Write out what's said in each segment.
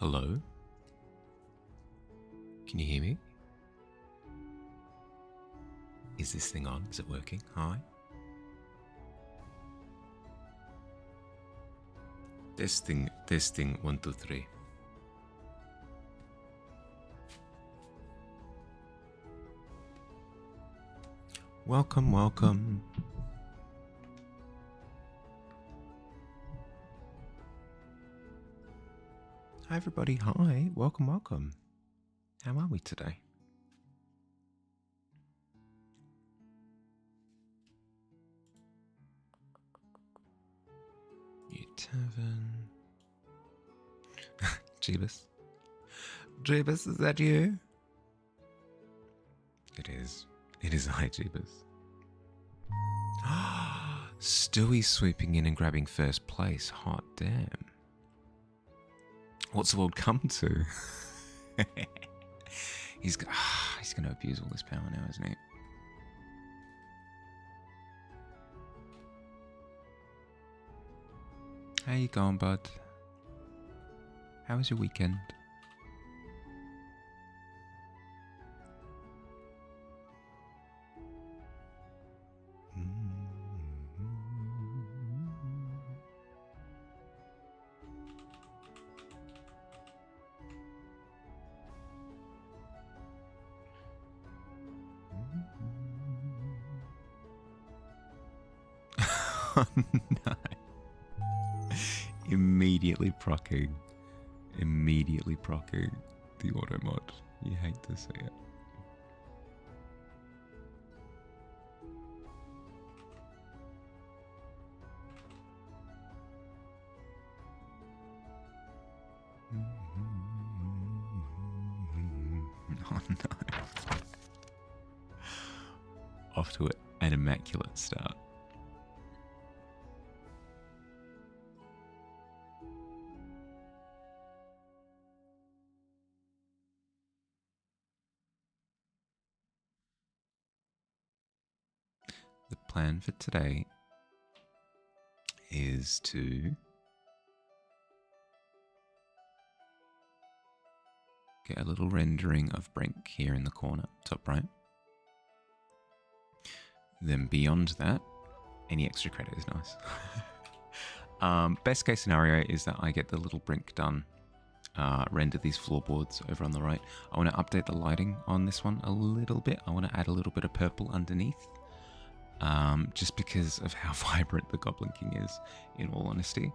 Hello? Can you hear me? Is this thing on? Is it working? Hi? Testing, 1, 2, 3. Welcome, welcome. Hi everybody, hi, welcome, welcome. How are we today? New Tavern. Jeebus? Jeebus, is that you? It is. It is I, Jeebus. Stewie's swooping in and grabbing first place. Hot damn. What's the world come to? He's going to abuse all this power now, isn't he? How you going, bud? How was your weekend? Oh, no. Immediately procking the auto mod. You hate to see it. Oh no. Off to an immaculate start. The plan for today is to get a little rendering of Brink here in the corner, top right. Then beyond that, any extra credit is nice. Best case scenario is that I get the little Brink done, render these floorboards over on the right. I want to update the lighting on this one a little bit. I want to add a little bit of purple underneath. Just because of how vibrant the Goblin King is, in all honesty.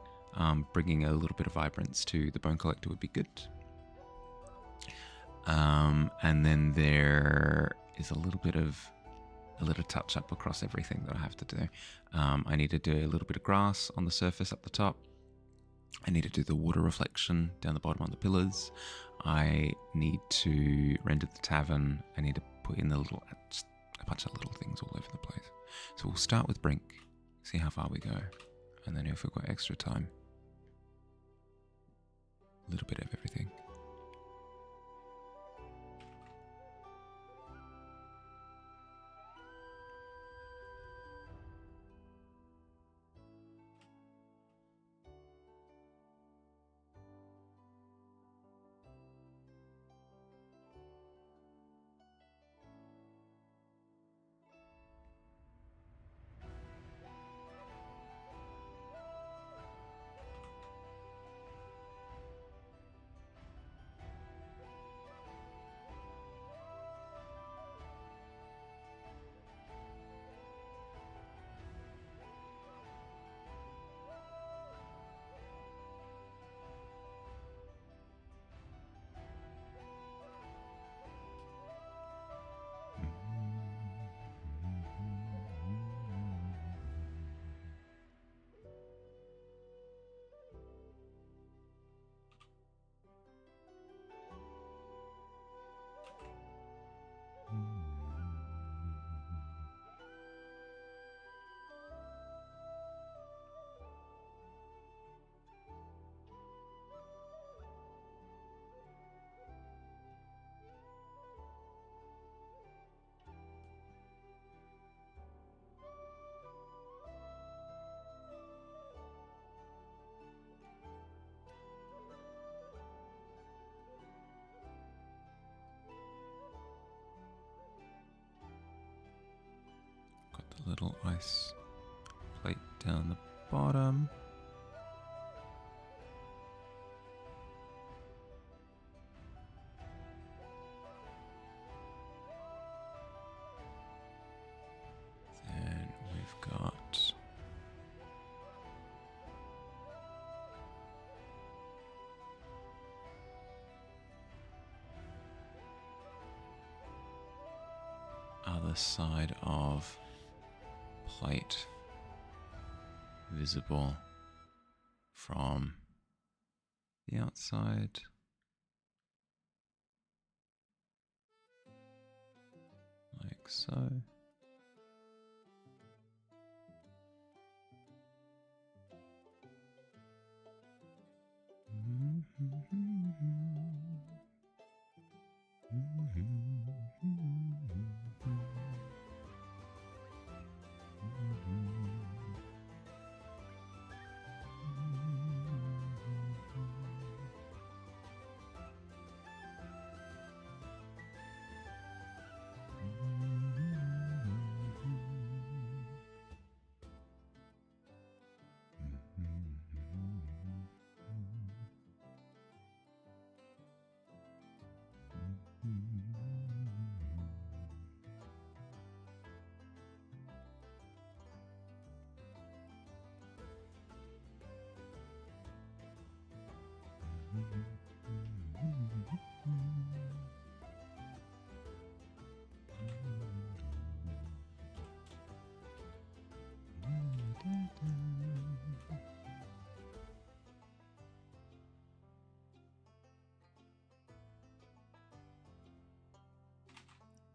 Bringing a little bit of vibrance to the Bone Collector would be good. And then there is a little touch up across everything that I have to do. I need to do a little bit of grass on the surface up the top. I need to do the water reflection down the bottom on the pillars. I need to render the tavern. I need to put in a bunch of little things all over the place. So we'll start with Brink, see how far we go, and then if we've got extra time, a little bit of everything. little ice plate down the bottom. Then we've got other side of plate visible from the outside. Like so.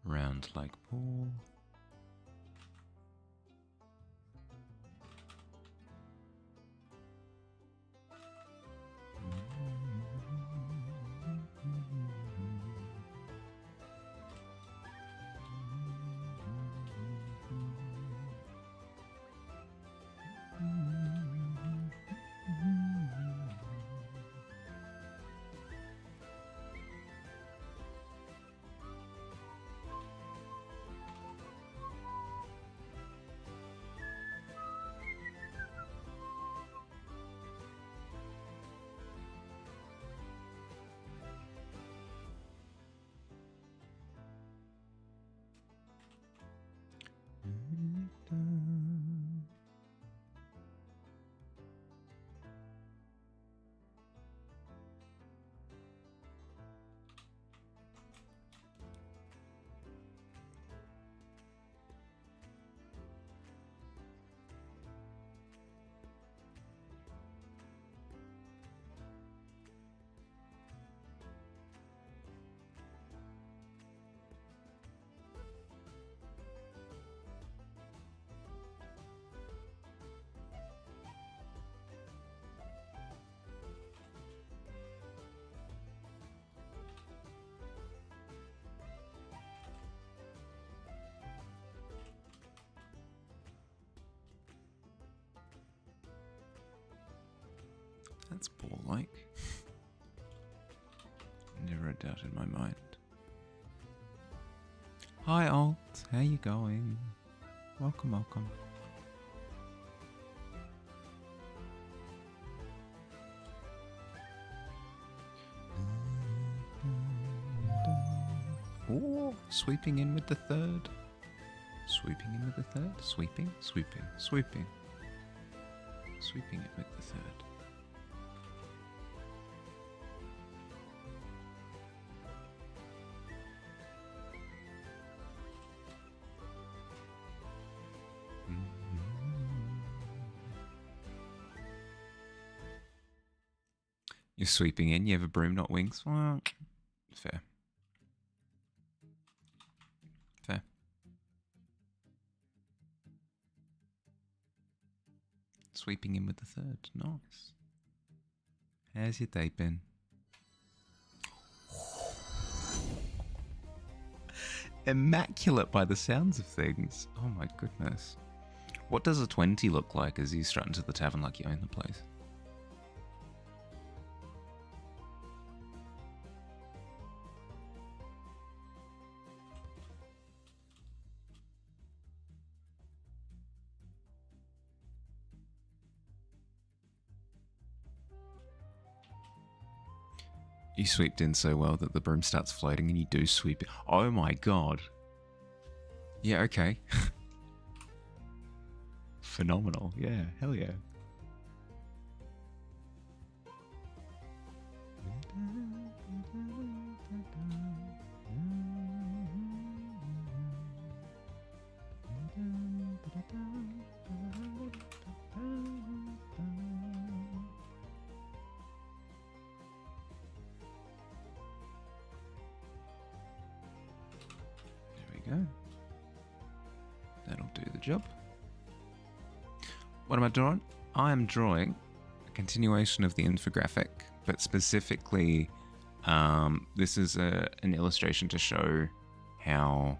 Round like ball. That's ball-like. Never a doubt in my mind. Hi, Alt. How you going? Welcome, welcome. Oh, sweeping in with the third. Sweeping in with the third. Sweeping, sweeping, sweeping. Sweeping it with the third. You're sweeping in, you have a broom, not wings. Well, fair. Fair. Sweeping in with the third. Nice. How's your day been? Immaculate by the sounds of things. Oh my goodness. What does a 20 look like as you strut into the tavern like you own the place? You sweeped in so well that the broom starts floating and you do sweep it. Oh my god. Yeah, okay. Phenomenal. Yeah, hell yeah. Go. That'll do the job. What am I drawing? I am drawing a continuation of the infographic, but specifically, this is an illustration to show how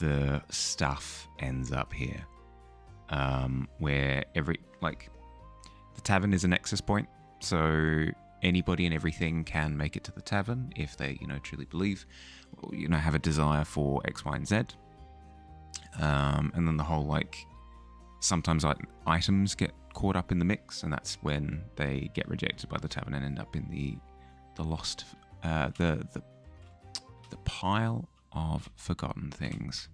the stuff ends up here. Where the tavern is a nexus point, so anybody and everything can make it to the tavern if they, truly believe, have a desire for X, Y, and Z. And then the whole, sometimes items get caught up in the mix, and that's when they get rejected by the tavern and end up in the lost, the pile of forgotten things.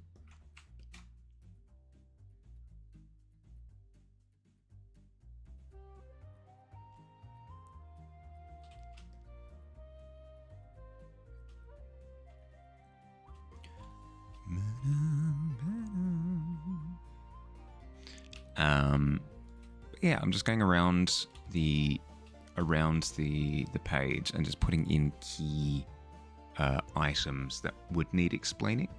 Yeah, I'm just going around the page and just putting in key items that would need explaining.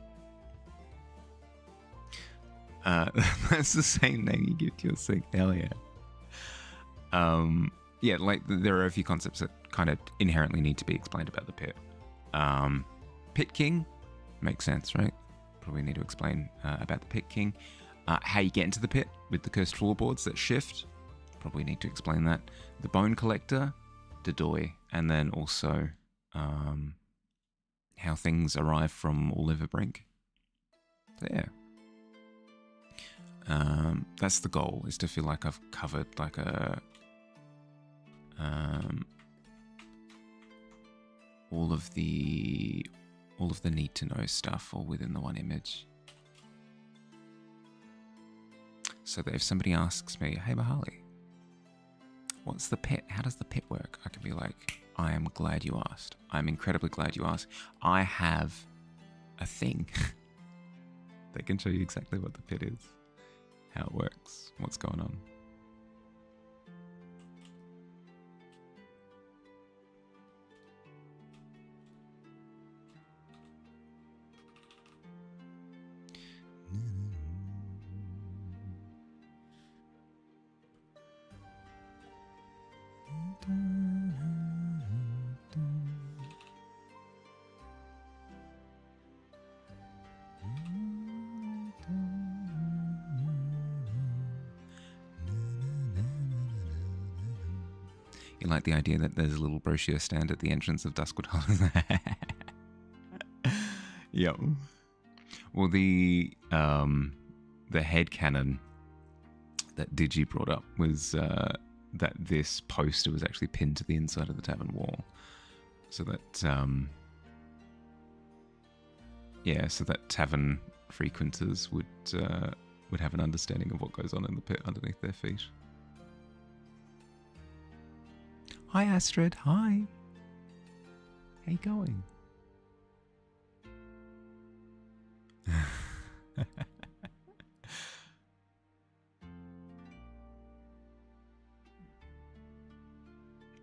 That's the same name you give to your sink. Hell yeah. Yeah, there are a few concepts that kind of inherently need to be explained about the pit. Pit King makes sense, right? Probably need to explain about the Pit King. How you get into the pit with the cursed floorboards that shift. Probably need to explain that. The Bone Collector, Dodoy, and then also how things arrive from Oliverbrink. So yeah. That's the goal, is to feel like I've covered all of the need to know stuff all within the one image. So that if somebody asks me, hey Mahali, what's the pit? How does the pit work? I can be like, I am glad you asked. I'm incredibly glad you asked. I have a thing that can show you exactly what the pit is, how it works, what's going on. You like the idea that there's a little brochure stand at the entrance of Duskwood Hollow? Yep. Well, the headcanon that Digi brought up was that this poster was actually pinned to the inside of the tavern wall, so that so that tavern frequenters would have an understanding of what goes on in the pit underneath their feet. Hi Astrid, hi. How you going?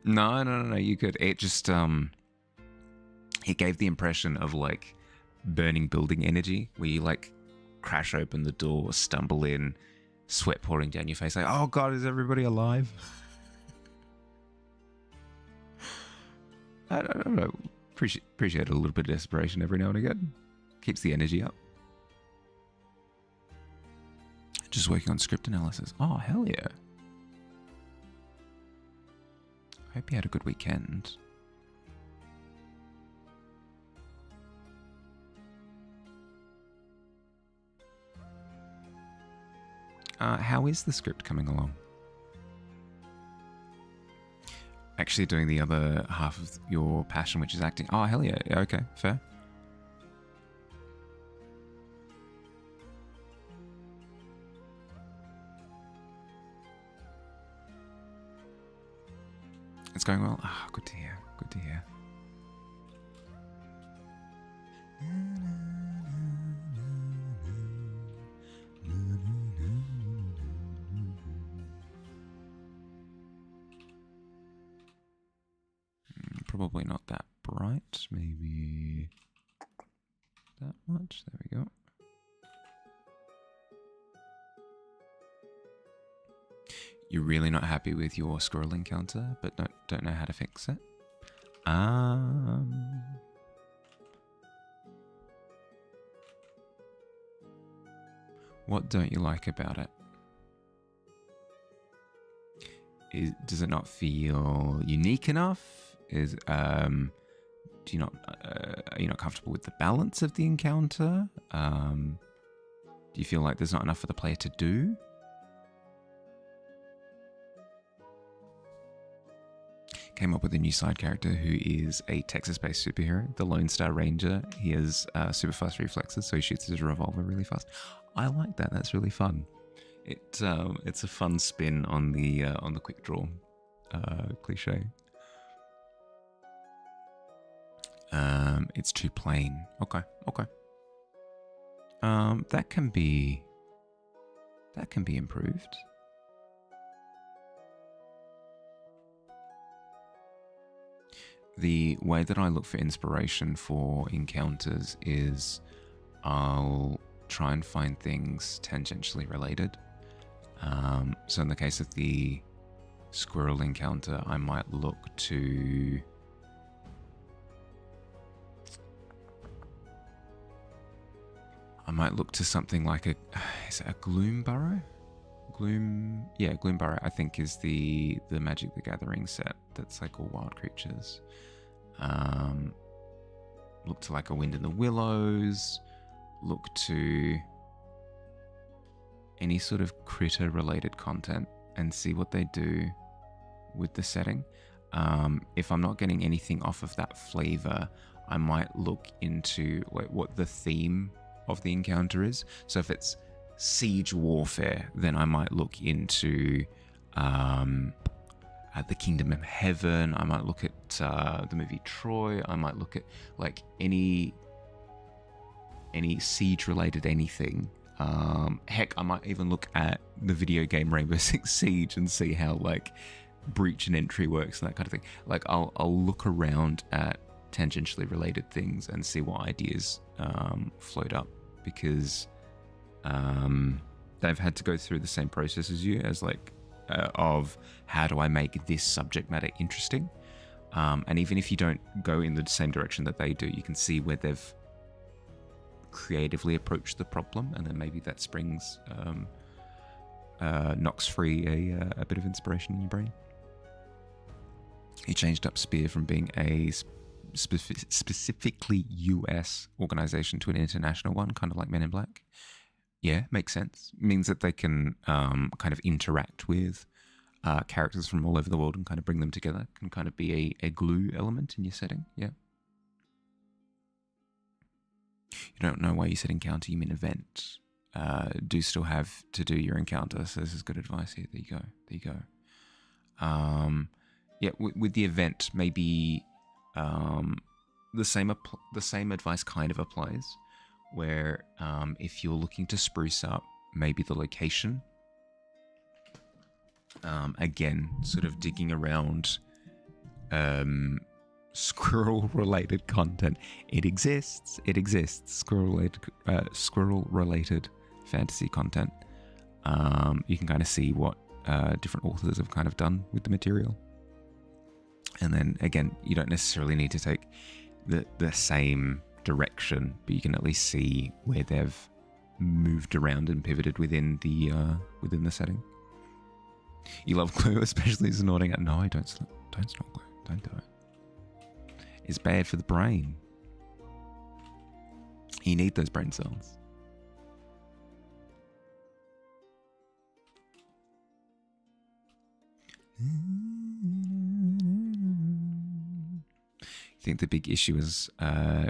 No, you could. It just it gave the impression of like burning building energy, where you like crash open the door, stumble in, sweat pouring down your face, like, oh god, is everybody alive? I don't know. Appreciate a little bit of desperation every now and again. Keeps the energy up. Just working on script analysis. Oh, hell yeah. Hope you had a good weekend. How is the script coming along? actually doing the other half of your passion, which is acting. Oh, hell yeah. Yeah, okay, fair. It's going well? Ah, good to hear. Good to hear. Probably not that bright. Maybe that much. There we go. You're really not happy with your squirrel encounter, but don't know how to fix it? What don't you like about it? Does it not feel unique enough? Are you not comfortable with the balance of the encounter? Do you feel like there's not enough for the player to do? Came up with a new side character who is a Texas-based superhero, the Lone Star Ranger. He has super fast reflexes, so he shoots his revolver really fast. I like that. That's really fun. It's a fun spin on the quick draw cliche. It's too plain. Okay. That can be improved. The way that I look for inspiration for encounters is I'll try and find things tangentially related. So in the case of the squirrel encounter, I might look to something like is it a gloom burrow? Gloom burrow I think is the Magic the Gathering set that's like all wild creatures. Look to like a Wind in the Willows. Look to any sort of critter related content and see what they do with the setting. If I'm not getting anything off of that flavor, I might look into what the theme of the encounter is. So if it's siege warfare, then I might look into the Kingdom of Heaven. I might look at the movie Troy. I might look at like any siege related anything. Heck, I might even look at the video game Rainbow Six Siege and see how like breach and entry works and that kind of thing. Like I'll look around at tangentially related things and see what ideas float up, because they've had to go through the same process as you, as like of how do I make this subject matter interesting, and even if you don't go in the same direction that they do, you can see where they've creatively approached the problem, and then maybe that springs knocks free a bit of inspiration in your brain. He changed up Spear from being a specifically US organization to an international one, kind of like Men in Black. Yeah, makes sense. Means that they can kind of interact with characters from all over the world and kind of bring them together. Can kind of be a glue element in your setting. Yeah. You don't know why you said encounter, you mean event. Do still have to do your encounter, so this is good advice here. There you go. Yeah, with the event, maybe the same advice kind of applies, where if you're looking to spruce up maybe the location, again, sort of digging around squirrel-related content. It exists. Squirrel-related fantasy content. You can kind of see what different authors have kind of done with the material. And then, again, you don't necessarily need to take the same direction, but you can at least see where they've moved around and pivoted within the setting. You love glue, especially snorting. No, don't snort glue. Don't do it. It's bad for the brain. You need those brain cells. think the big issue is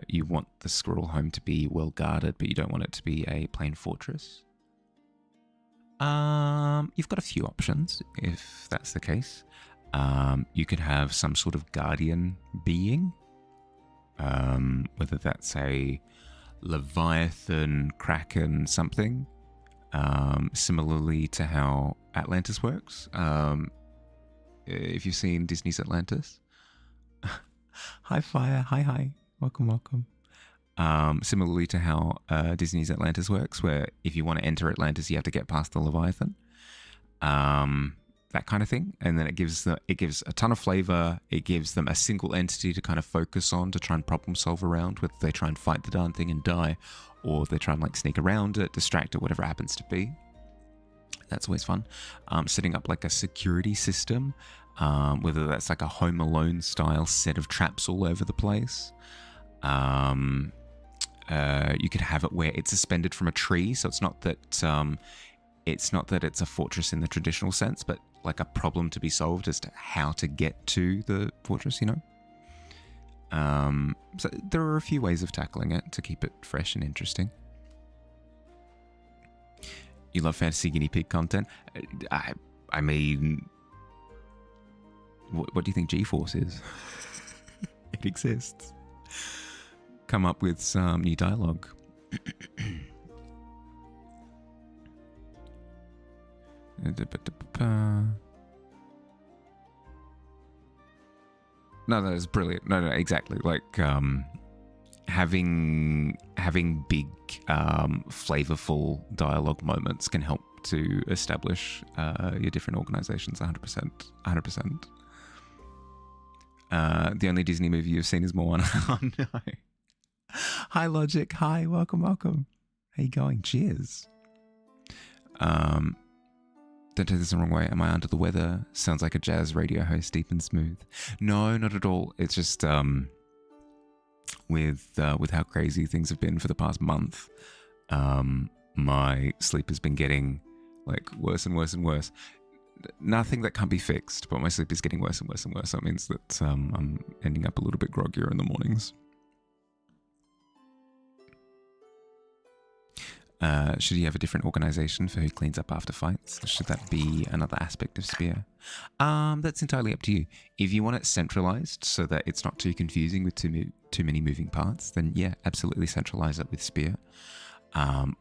you want the squirrel home to be well guarded, but you don't want it to be a plain fortress. You've got a few options if that's the case. You could have some sort of guardian being, whether that's a Leviathan, Kraken, something, similarly to how Atlantis works. If you've seen Disney's Atlantis. Hi, Fire. Hi. Welcome. Similarly to how Disney's Atlantis works, where if you want to enter Atlantis, you have to get past the Leviathan. That kind of thing. And then it gives a ton of flavor. It gives them a single entity to kind of focus on, to try and problem solve around, whether they try and fight the darn thing and die, or they try and like sneak around it, distract it, whatever it happens to be. That's always fun. Setting up like a security system, whether that's like a Home Alone style set of traps all over the place. You could have it where it's suspended from a tree, so it's not that it's a fortress in the traditional sense, but like a problem to be solved as to how to get to the fortress, you know? So there are a few ways of tackling it to keep it fresh and interesting. You love fantasy guinea pig content? I mean, what do you think G-Force is? It exists. Come up with some new dialogue. No, that's brilliant. No, exactly. Like having big, flavorful dialogue moments can help to establish your different organizations. 100%. The only Disney movie you've seen is Moana. Oh no. Hi Logic. Hi. Welcome. How you going? Cheers. Don't take this the wrong way. Am I under the weather? Sounds like a jazz radio host, deep and smooth. No, not at all. It's just with how crazy things have been for the past month, my sleep has been getting like worse and worse and worse. Nothing that can't be fixed, but my sleep is getting worse and worse and worse. That means that I'm ending up a little bit groggier in the mornings. Should you have a different organization for who cleans up after fights? Should that be another aspect of Spear? That's entirely up to you. If you want it centralized so that it's not too confusing with too many moving parts, then yeah, absolutely centralize it with Spear.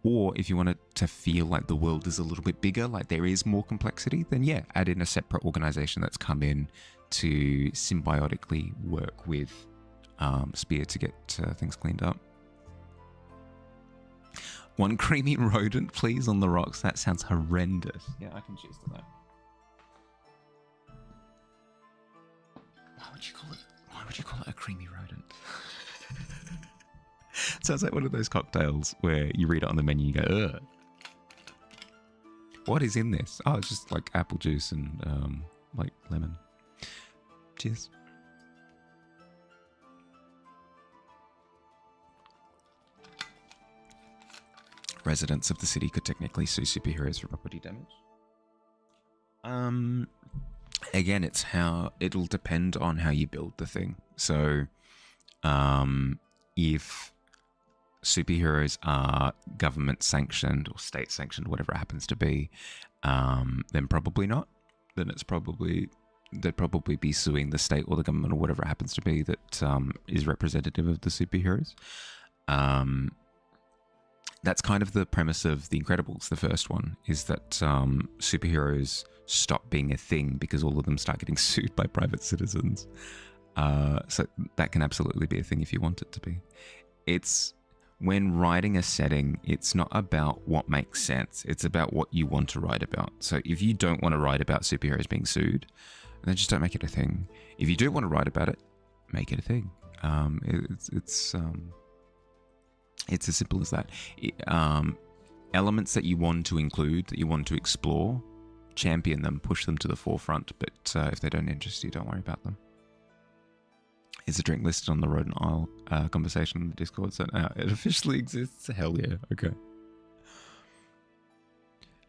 Or if you want it to feel like the world is a little bit bigger, like there is more complexity, then yeah, add in a separate organization that's come in to symbiotically work with Spear to get things cleaned up. One creamy rodent, please, on the rocks. That sounds horrendous. Yeah, I can choose to that. Why would you call it a creamy rodent? Sounds like one of those cocktails where you read it on the menu and you go, ugh. What is in this? Oh, it's just like apple juice and like lemon. Cheers. Residents of the city could technically sue superheroes for property damage. Again, it'll depend on how you build the thing. So, if superheroes are government sanctioned or state sanctioned, whatever it happens to be, then probably not. Then they'd probably be suing the state or the government or whatever it happens to be that is representative of the superheroes. That's kind of the premise of The Incredibles, the first one, is that superheroes stop being a thing because all of them start getting sued by private citizens. So that can absolutely be a thing if you want it to be. It's when writing a setting, it's not about what makes sense. It's about what you want to write about. So if you don't want to write about superheroes being sued, then just don't make it a thing. If you do want to write about it, make it a thing. It's as simple as that. Elements that you want to include, that you want to explore, champion them, push them to the forefront. But if they don't interest you, don't worry about them. Is a drink listed on the Rodent Isle conversation in the Discord? So it officially exists. Hell yeah. Okay.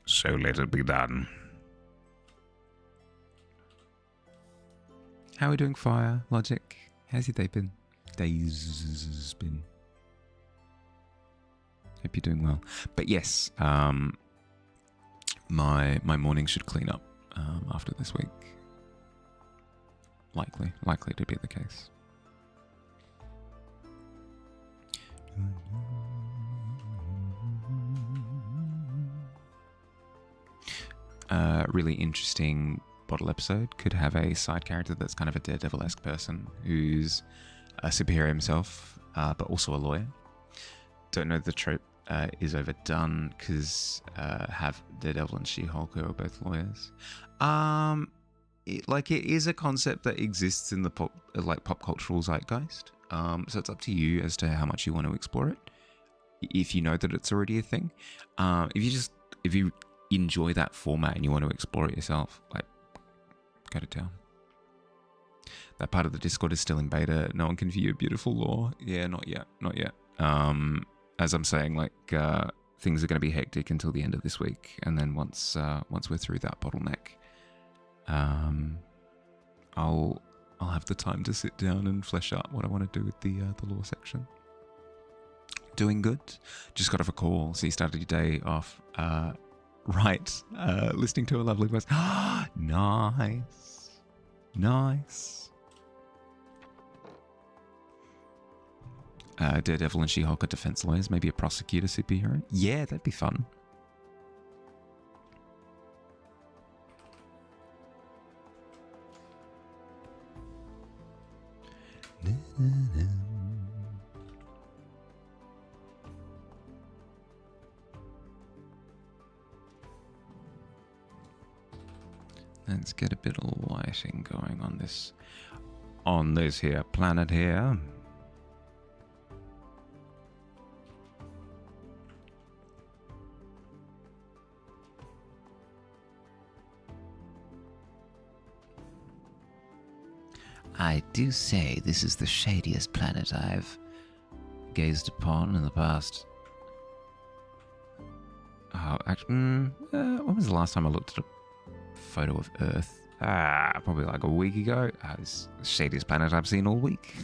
So let it be done. How are we doing, Fire? Logic? How's your day been? day's been? Hope you're doing well. But yes, my morning should clean up after this week. Likely to be the case. Really interesting bottle episode. Could have a side character that's kind of a Daredevil-esque person who's a superhero himself, but also a lawyer. Don't know the trope is overdone because have Daredevil and She-Hulk who are both lawyers. It is a concept that exists in the pop cultural zeitgeist. So it's up to you as to how much you want to explore it. If you know that it's already a thing, if you enjoy that format and you want to explore it yourself, like, go to town. That part of the Discord is still in beta. No one can view your beautiful lore. Yeah, not yet. As I'm saying, like, things are going to be hectic until the end of this week, and then once we're through that bottleneck, I'll have the time to sit down and flesh out what I want to do with the lore section. Doing good. Just got off a call, so you started your day off right, listening to a lovely voice. Nice. Daredevil and She-Hulk are defense lawyers, maybe a prosecutor superhero. Yeah, that'd be fun. Let's get a bit of lighting going on this here planet here. I do say this is the shadiest planet I've gazed upon in the past. Oh, actually, when was the last time I looked at a photo of Earth? Probably like a week ago. It's the shadiest planet I've seen all week.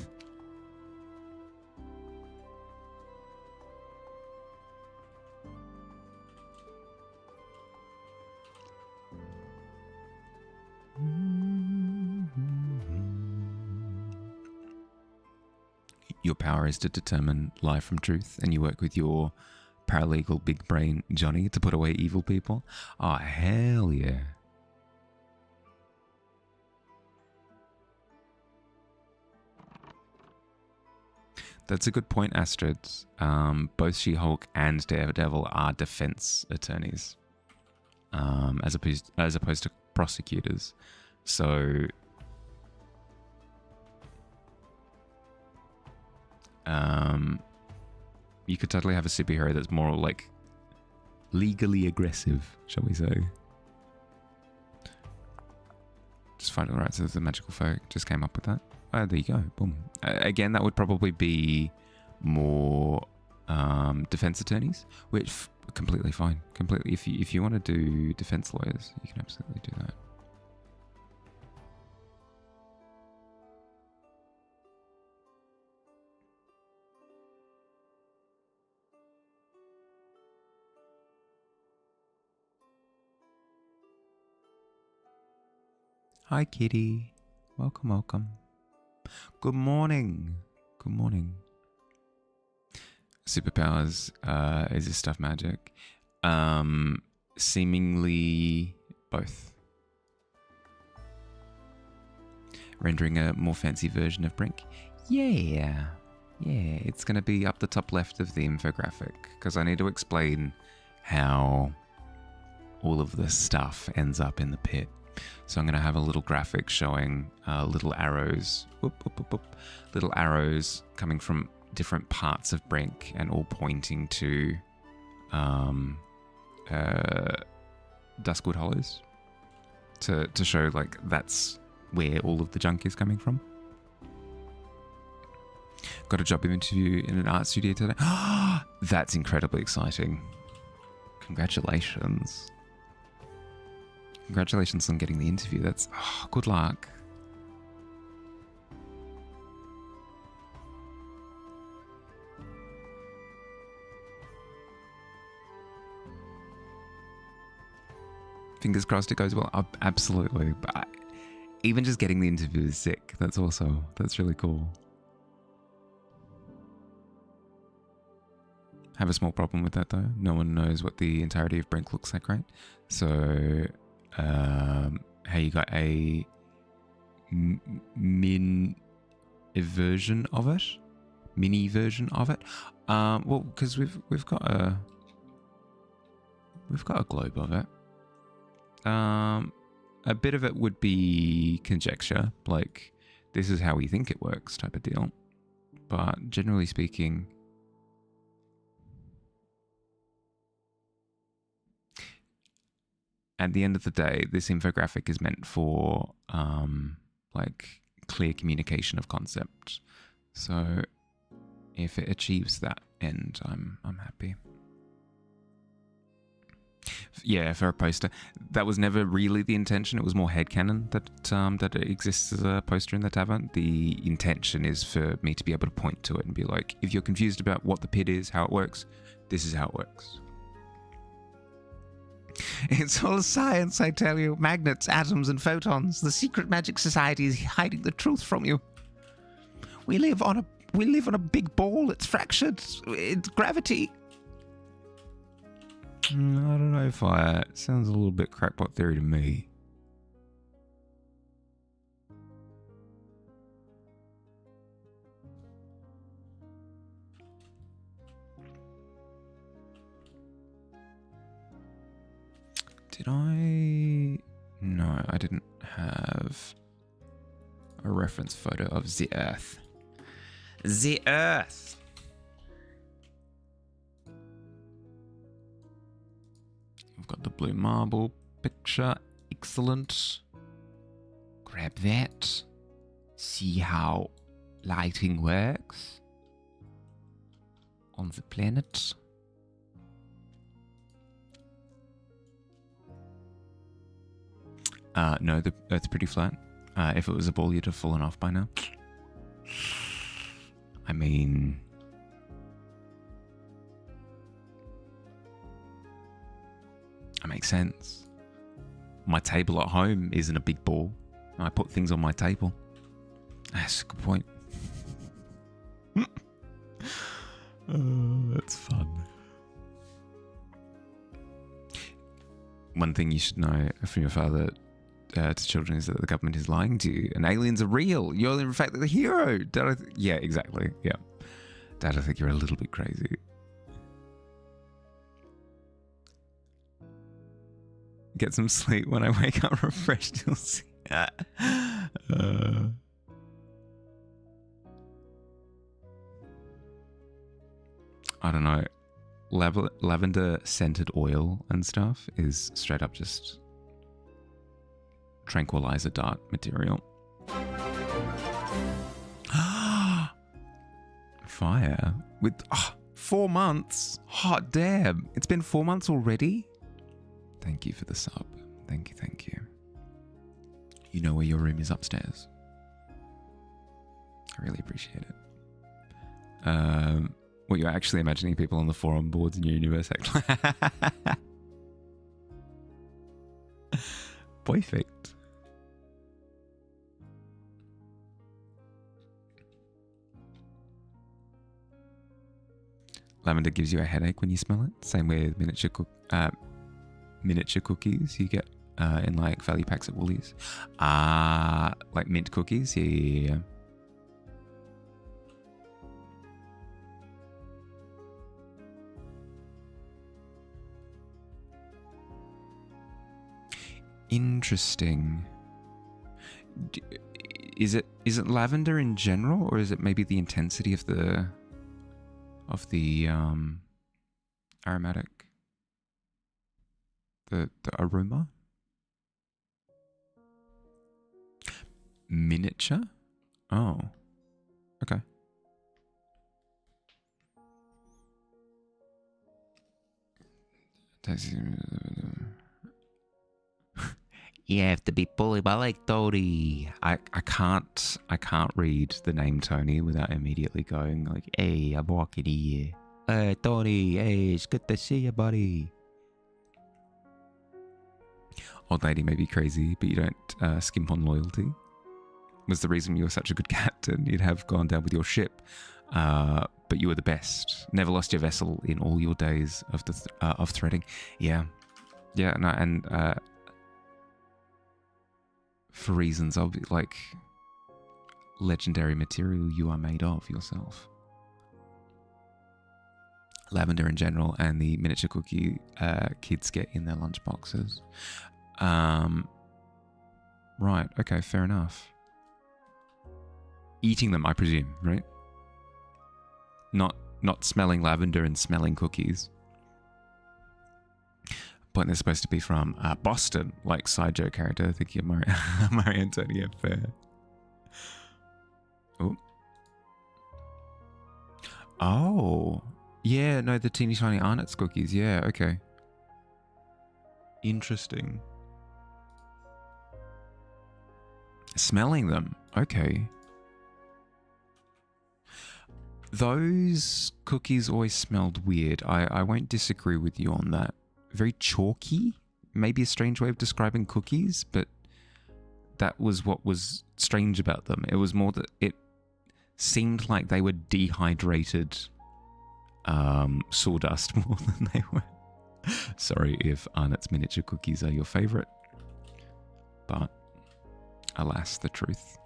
Your power is to determine lie from truth, and you work with your paralegal big brain Johnny to put away evil people. Oh, hell yeah. That's a good point, Astrid. Both She-Hulk and Daredevil are defense attorneys, as opposed to prosecutors. So, you could totally have a superhero that's more like legally aggressive, shall we say? Just fighting the rights of the magical folk. Just came up with that. Oh, there you go. Boom. Again, that would probably be more defense attorneys, which completely fine. Completely. If you want to do defense lawyers, you can absolutely do that. Hi, kitty. Welcome. Good morning. Superpowers, is this stuff magic? Seemingly both. Rendering a more fancy version of Brink? Yeah, it's going to be up the top left of the infographic, because I need to explain how all of the stuff ends up in the pit. So I'm going to have a little graphic showing little arrows, little arrows coming from different parts of Brink and all pointing to Duskwood Hollows to show like that's where all of the junk is coming from. Got a job interview in an art studio today. That's incredibly exciting. Congratulations. Congratulations on getting the interview. That's good luck. fingers crossed it goes well. Absolutely. But even just getting the interview is sick. That's really cool. Have a small problem with that though. No one knows what the entirety of Brink looks like, right? So, hey, you got a mini version of it. Well, because we've got a globe of it. A bit of it would be conjecture, like this is how we think it works type of deal. But generally speaking, at the end of the day, this infographic is meant for like clear communication of concept. So if it achieves that end, I'm happy. Yeah, for a poster. That was never really the intention. It was more headcanon that it exists as a poster in the tavern. The intention is for me to be able to point to it and be like, if you're confused about what the pit is, how it works, this is how it works. It's all science, I tell you. Magnets, atoms, and photons. The secret magic society is hiding the truth from you. We live on a big ball. It's fractured. It's gravity. I don't know if it sounds a little bit crackpot theory to me. Did I? No, I didn't have a reference photo of the Earth. The Earth! We've got the blue marble picture. Excellent. Grab that. See how lighting works on the planet. No, the Earth's pretty flat. If it was a ball, you'd have fallen off by now. I mean... That makes sense. My table at home isn't a big ball. I put things on my table. That's a good point. That's fun. One thing you should know from your father to children is that the government is lying to you and aliens are real. You're in fact the hero. Yeah, exactly. Yeah. Dad, I think you're a little bit crazy. Get some sleep. When I wake up refreshed, you'll see. I don't know. Lavender scented oil and stuff is straight up just tranquilizer dart material. Fire with 4 months. Hot damn. It's been 4 months already. Thank you for the sub. Thank you. You know where your room is upstairs. I really appreciate it. What, you're actually imagining people on the forum boards in your universe? Perfect. Lavender gives you a headache when you smell it. Same with miniature cookies you get in like value packs at Woolies. Like mint cookies. Yeah. Interesting. Is it lavender in general, or is it maybe the intensity of the aromatic, the aroma? Miniature? Oh, okay. You have to be bullied by like Tony. I can't read the name Tony without immediately going like, hey, I'm walking here. Hey, Tony, hey, it's good to see you, buddy. old lady may be crazy, but you don't skimp on loyalty. Was the reason you were such a good captain. You'd have gone down with your ship, but you were the best. Never lost your vessel in all your days of threading. Yeah, no, and for reasons of like legendary material you are made of yourself. Lavender in general, and the miniature cookie kids get in their lunch boxes. Right, okay, fair enough. Eating them, I presume, right? Not smelling lavender and smelling cookies. Point they're supposed to be from Boston, like side joke character, thinking of Marie Antonia Fair. Oh. Yeah, no, the teeny tiny Arnott's cookies. Yeah, okay. Interesting. Smelling them. Okay. Those cookies always smelled weird. I won't disagree with you on that. Very chalky. Maybe a strange way of describing cookies, but that was what was strange about them. It was more that it seemed like they were dehydrated sawdust more than they were. Sorry if Arnott's miniature cookies are your favorite, but alas, the truth.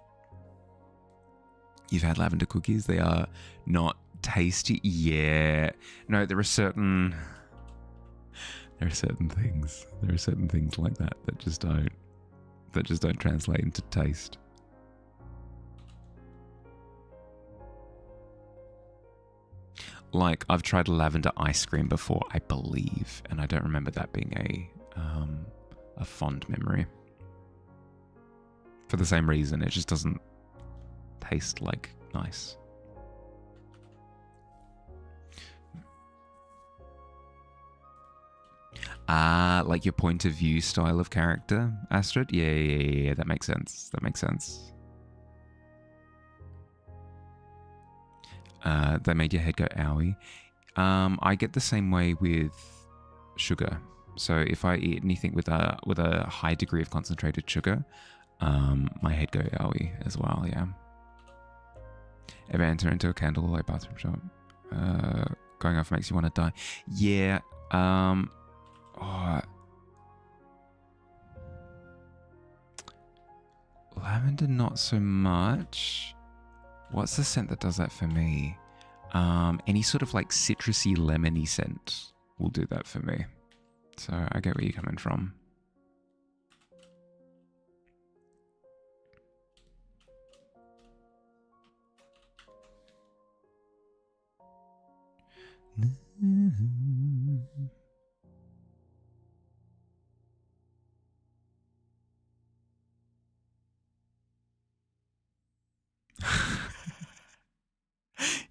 You've had lavender cookies. They are not tasty. Yeah. No, there are certain things. There are certain things like that just don't translate into taste. Like, I've tried lavender ice cream before, I believe, and I don't remember that being a fond memory. For the same reason, it just doesn't taste like nice. Like your point of view style of character, Astrid? Yeah, that makes sense. That made your head go owie. I get the same way with sugar. So if I eat anything with a high degree of concentrated sugar, my head go owie as well. Yeah. Ever enter into a candlelight bathroom shop? Going off makes you want to die. Yeah. Lavender, not so much. What's the scent that does that for me? Any sort of like citrusy, lemony scent will do that for me. So I get where you're coming from.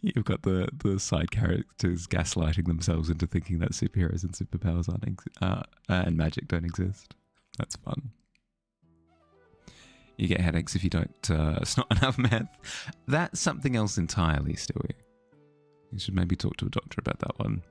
You've got the side characters gaslighting themselves into thinking that superheroes and superpowers and magic don't exist. That's fun. You get headaches if you don't snot enough meth. That's something else entirely, Stewie. You should maybe talk to a doctor about that one.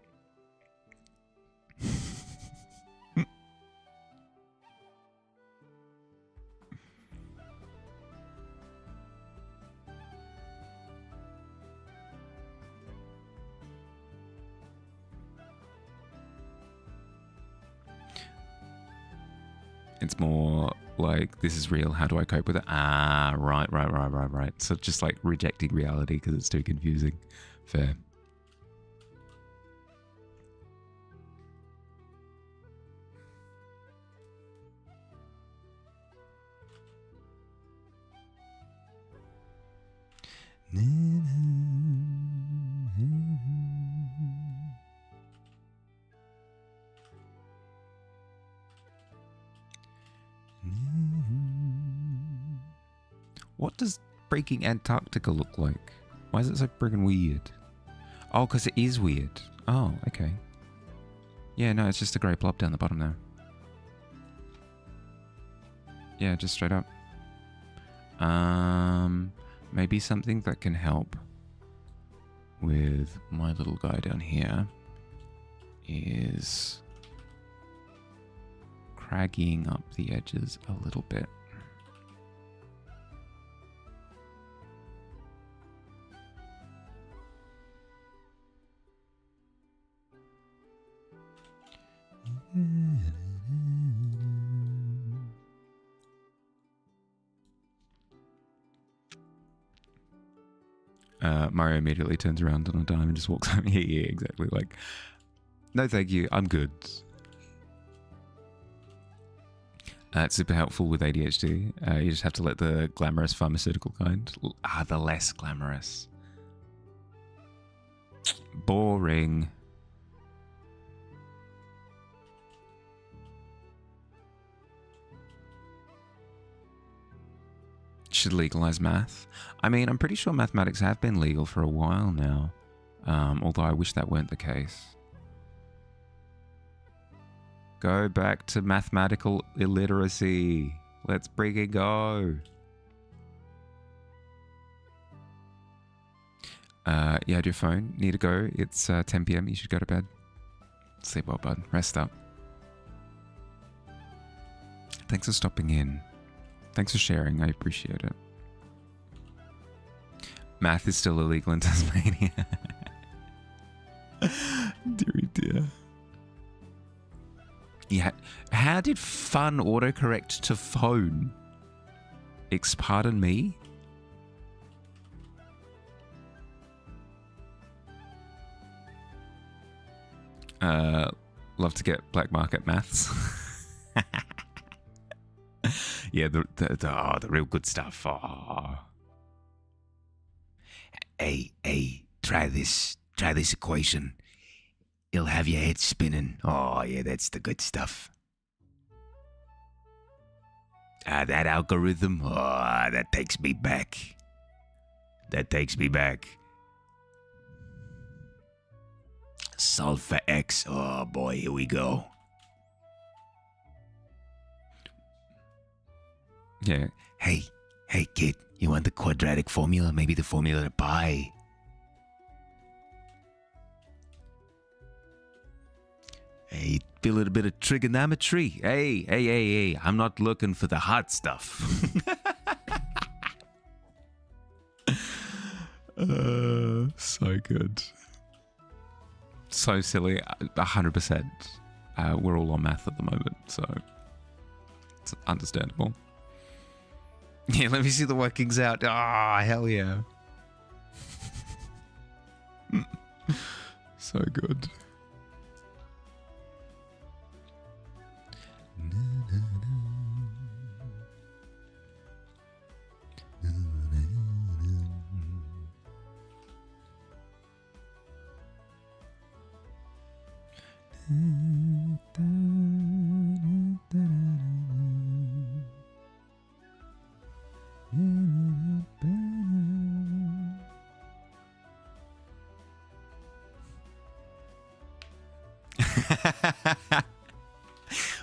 It's more like, this is real, how do I cope with it? Right. So just like rejecting reality because it's too confusing. Fair. What does breaking Antarctica look like? Why is it so friggin' weird? Oh, because it is weird. Oh, okay. Yeah, no, it's just a grey blob down the bottom there. Yeah, just straight up. Maybe something that can help with my little guy down here is craggying up the edges a little bit. Mario immediately turns around on a dime and just walks out. Yeah, exactly. Like, no thank you, I'm good. It's super helpful with ADHD. You just have to let the glamorous pharmaceutical kind. The less glamorous. Boring. Should legalize math. I mean, I'm pretty sure mathematics have been legal for a while now. Although I wish that weren't the case. Go back to mathematical illiteracy. Let's bring it go. You had your phone. Need to go. It's 10 p.m. You should go to bed. Sleep well, bud. Rest up. Thanks for stopping in. Thanks for sharing. I appreciate it. Math is still illegal in Tasmania. Deary dear. Yeah. How did fun autocorrect to phone? Pardon me? Love to get black market maths. Yeah, the real good stuff. Oh. Hey, try this equation. It'll have your head spinning. Oh, yeah, that's the good stuff. That algorithm, that takes me back. Solve for X. Oh, boy, here we go. Yeah. Hey, kid, you want the quadratic formula? Maybe the formula to pi. Hey, feel a little bit of trigonometry. Hey, I'm not looking for the hot stuff. So good. So silly. 100%. We're all on math at the moment, so it's understandable. Yeah, let me see the workings out. Hell yeah. So good.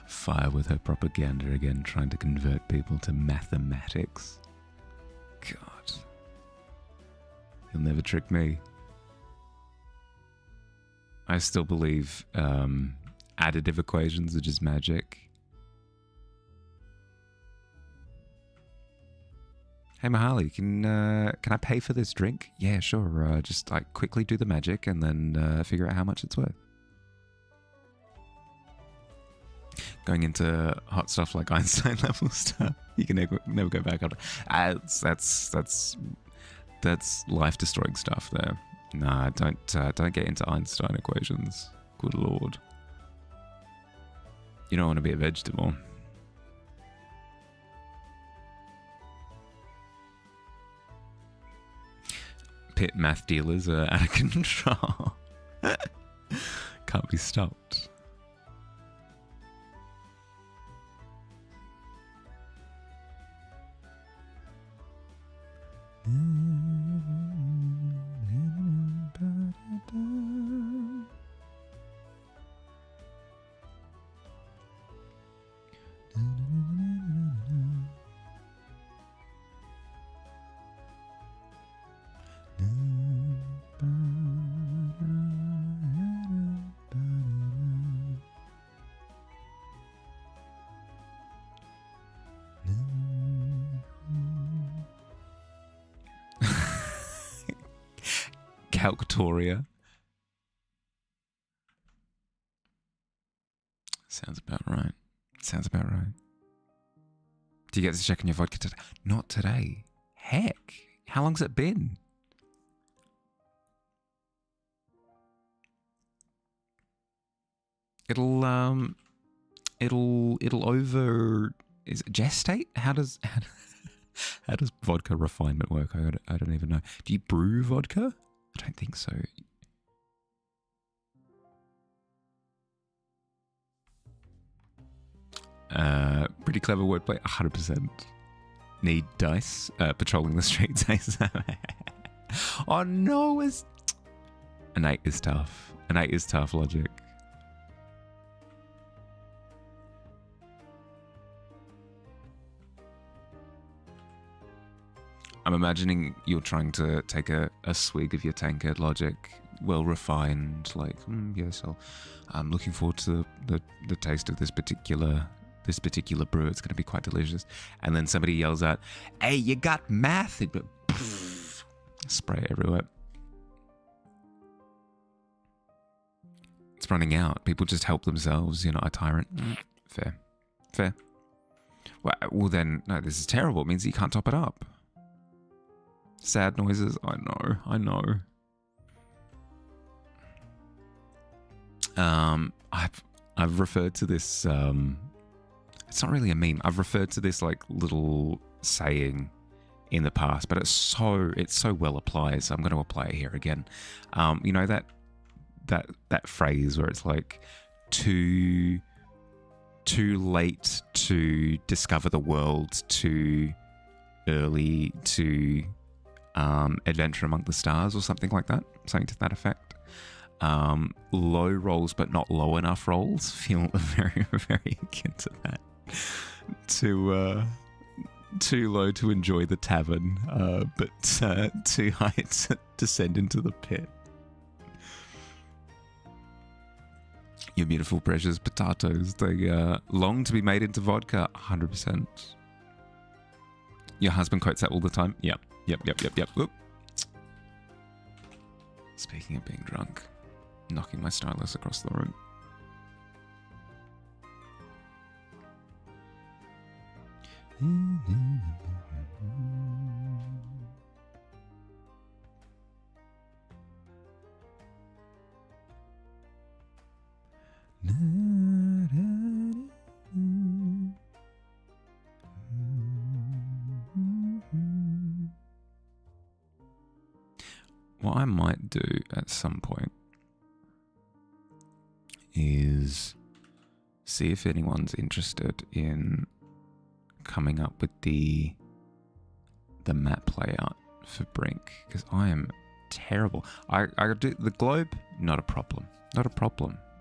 Fire with her propaganda again, trying to convert people to mathematics. God. You'll never trick me. I still believe additive equations are just magic. Hey Mahali, can I pay for this drink? Yeah, sure. Just like quickly do the magic and then figure out how much it's worth. Going into hot stuff like Einstein level stuff, you can never go back up. That's life destroying stuff there. Nah, don't get into Einstein equations. Good lord. You don't want to be a vegetable. Pit math dealers are out of control. Can't be stopped. Calcatoria. Sounds about right. Sounds about right. Do you get to check on your vodka today? Not today. Heck. How long's it been? It'll over... Is it gestate? How does vodka refinement work? I don't even know. Do you brew vodka? I don't think so. Pretty clever wordplay, 100%. Need dice. Patrolling the streets. Oh no, an 8 is tough. An 8 is tough logic. I'm imagining you're trying to take a swig of your tankard logic, well refined, like, yes, I'm looking forward to the taste of this particular brew. It's going to be quite delicious. And then somebody yells out, "Hey, you got math?" Spray everywhere. It's running out. People just help themselves. You're not a tyrant. Fair. Well then, no, this is terrible. It means that you can't top it up. Sad noises. I know. I've referred to this. It's not really a meme. I've referred to this like little saying in the past, but it's so well applied. So I'm going to apply it here again. You know that phrase where it's like too late to discover the world, too early to adventure among the stars, or something like that. Something to that effect. Low rolls, but not low enough rolls, feel very, very akin to that. Too low to enjoy the tavern, but too high to descend into the pit. Your beautiful, precious potatoes, they long to be made into vodka, 100%. Your husband quotes that all the time? Yep. Whoop. Speaking of being drunk, knocking my stylus across the room. What I might do at some point is see if anyone's interested in coming up with the map layout for Brink, because I am terrible. I do the globe, not a problem.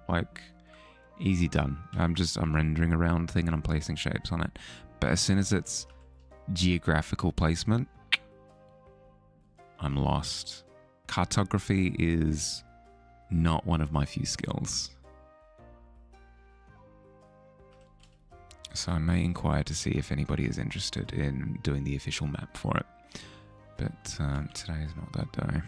Like, easy done. I'm rendering a round thing and I'm placing shapes on it. But as soon as it's geographical placement, I'm lost. Cartography is not one of my few skills. So I may inquire to see if anybody is interested in doing the official map for it. But today is not that day.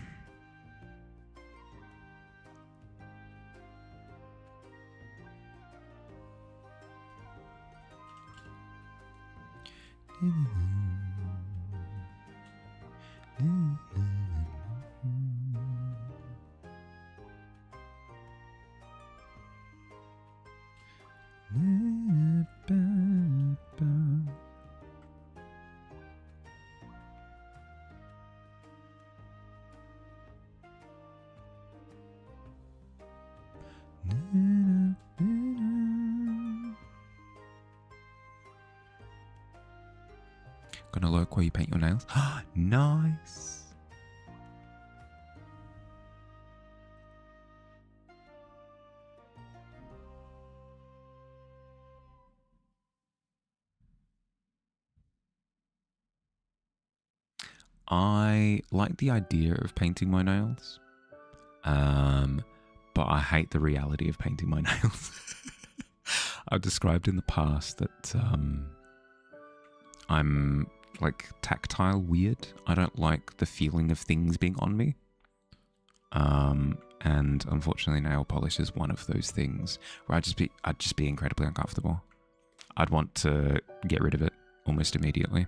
Gonna lurk while you paint your nails. Nice. I like the idea of painting my nails, but I hate the reality of painting my nails. I've described in the past that I'm like tactile weird. I don't like the feeling of things being on me. And unfortunately, nail polish is one of those things where I'd just be incredibly uncomfortable. I'd want to get rid of it almost immediately.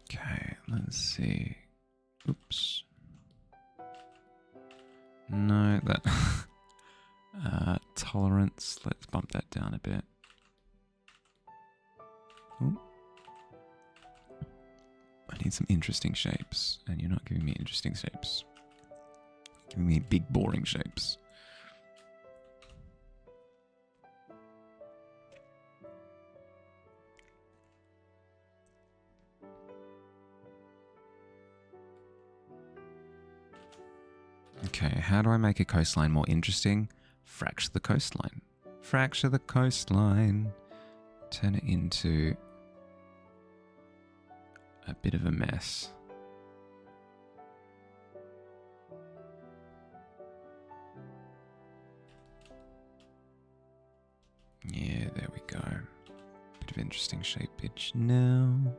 Okay, let's see. Oops. No, that... tolerance, let's bump that down a bit. Ooh. I need some interesting shapes, and you're not giving me interesting shapes. You're giving me big, boring shapes. Okay, how do I make a coastline more interesting? Fracture the coastline. Fracture the coastline. Turn it into a bit of a mess. Yeah, there we go. Bit of interesting shapeage now.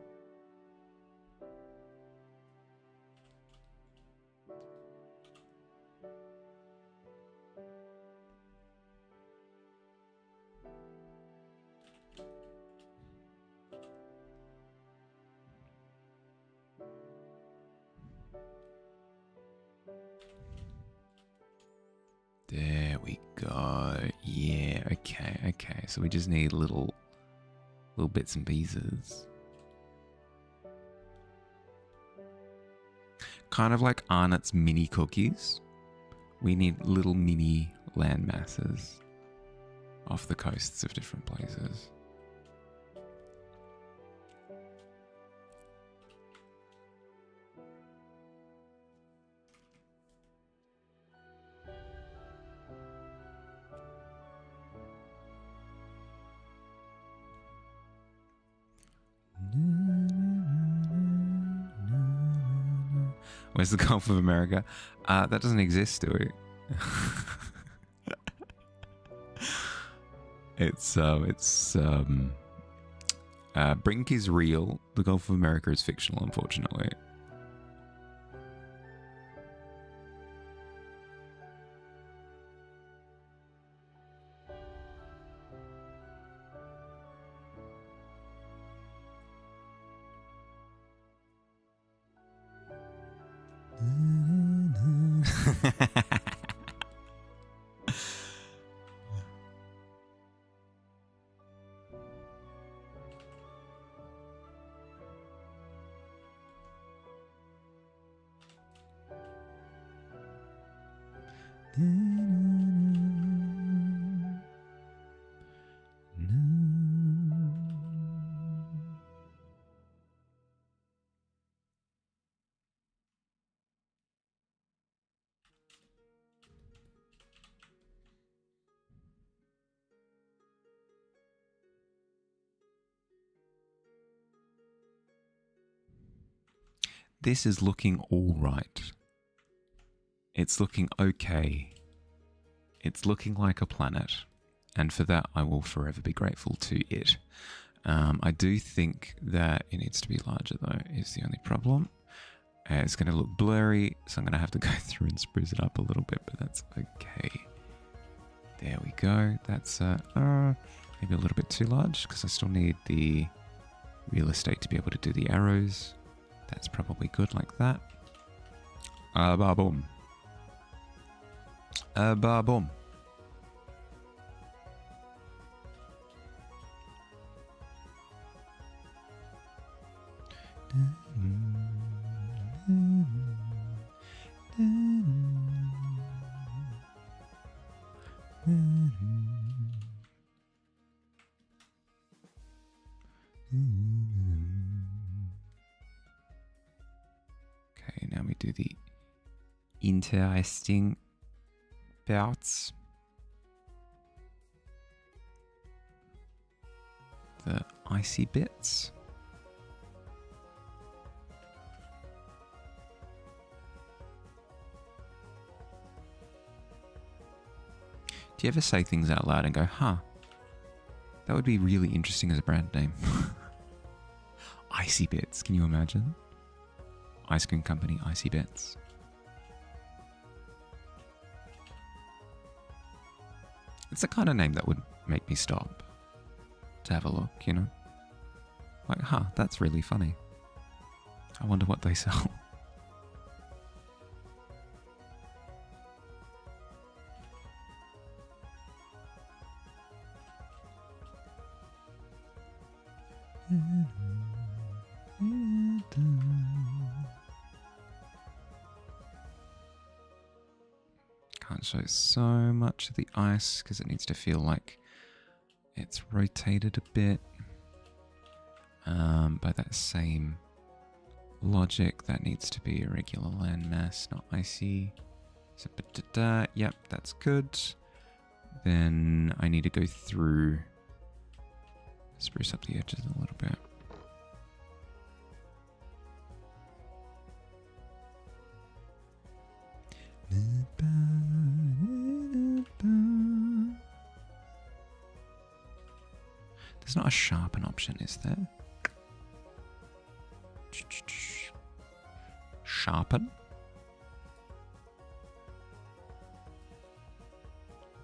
There we go. Yeah, okay. So we just need little bits and pieces. Kind of like Arnott's mini cookies. We need little mini land masses off the coasts of different places. Where's the Gulf of America? That doesn't exist, do it? Brink is real. The Gulf of America is fictional, unfortunately. This is looking all right. It's looking okay. It's looking like a planet. And for that, I will forever be grateful to it. I do think that it needs to be larger, though, is the only problem. It's going to look blurry, so I'm going to have to go through and spruce it up a little bit, but that's okay. There we go. That's maybe a little bit too large, because I still need the real estate to be able to do the arrows. That's probably good like that. Ba-boom. Ba-boom. Okay, now we do the interesting parts. the icy bits. Do you ever say things out loud and go, huh, that would be really interesting as a brand name? Icy Bits, can you imagine? Ice cream company, Icy Bits. It's the kind of name that would make me stop to have a look, you know? Like, huh, that's really funny. I wonder what they sell. Can't show so much of the ice because it needs to feel like it's rotated a bit. By that same logic, that needs to be a regular landmass, not icy. So, yep, that's good. Then I need to go through, spruce up the edges a little bit. There's not a sharpen option, is there? Sharpen?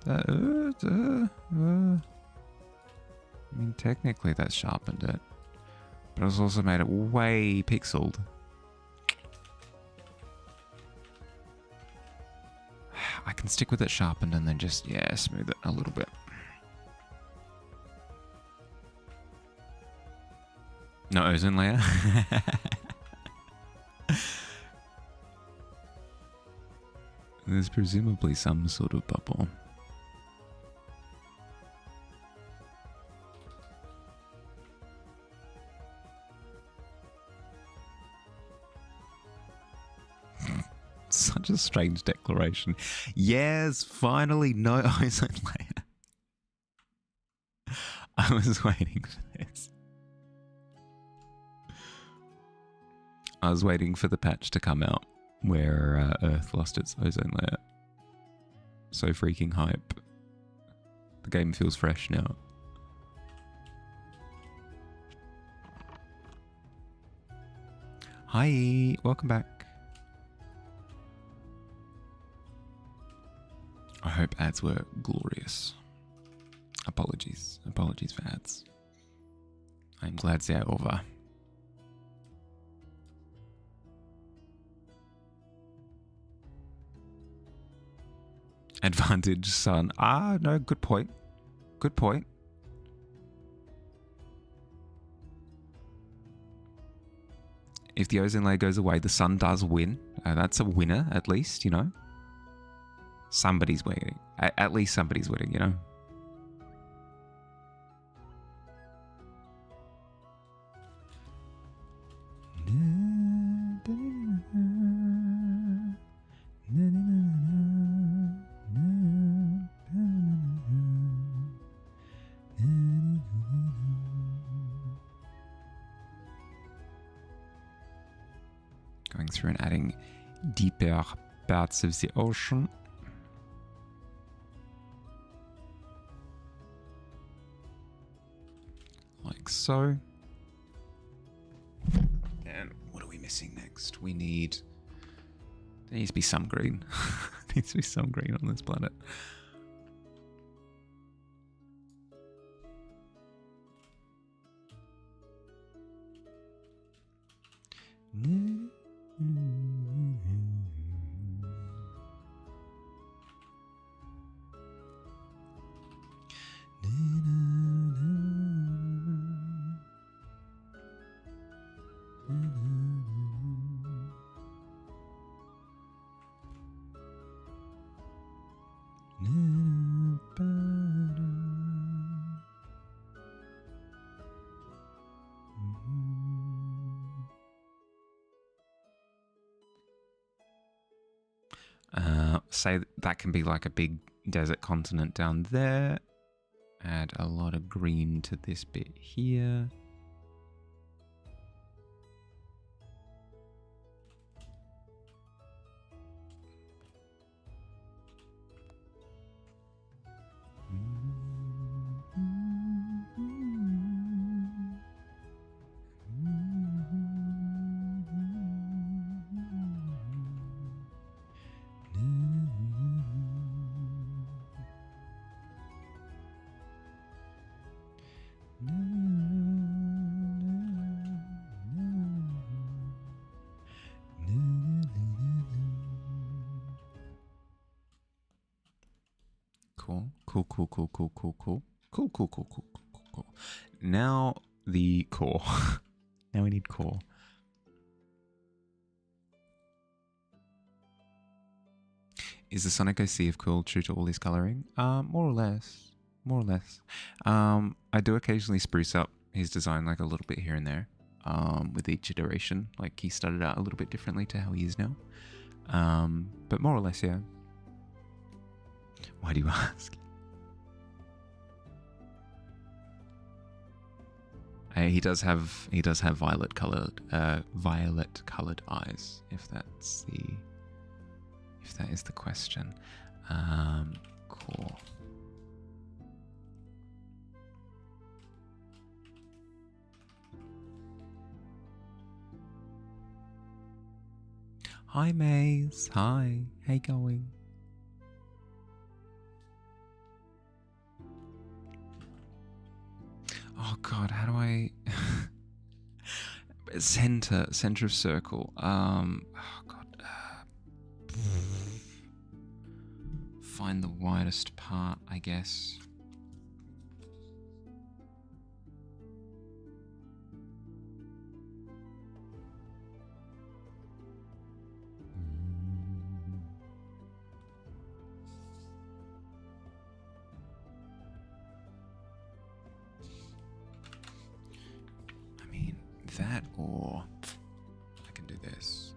I mean, technically that sharpened it, but it's also made it way pixeled. I can stick with it sharpened and then just, yeah, smooth it a little bit. No ozone layer. There's presumably some sort of bubble. Such a strange declaration. Yes, finally, no ozone layer. I was waiting for this. I was waiting for the patch to come out where Earth lost its ozone layer. So freaking hype. The game feels fresh now. Hi, welcome back. I hope ads were glorious. Apologies for ads. I'm glad they are over. Advantage, son. Ah, no, good point. Good point. If the ozone layer goes away, the sun does win. That's a winner, at least, you know. Somebody's winning. At least somebody's winning, you know. Going through and adding deeper parts of the ocean. Like so. And what are we missing next? We need... There needs to be some green. There needs to be some green on this planet. Say that can be like a big desert continent down there. add a lot of green to this bit here. Cool. Now the core. Now we need core. Is the Sonic OC of Cool true to all his coloring? More or less. I do occasionally spruce up his design like a little bit here and there. With each iteration. Like he started out a little bit differently to how he is now. But more or less, yeah. Why do you ask? He does have violet colored eyes. If that is the question. Cool. Hi Maze. Hi. How going? Oh god, how do I center of circle. Oh god. Find the widest part, I guess. That, or I can do this.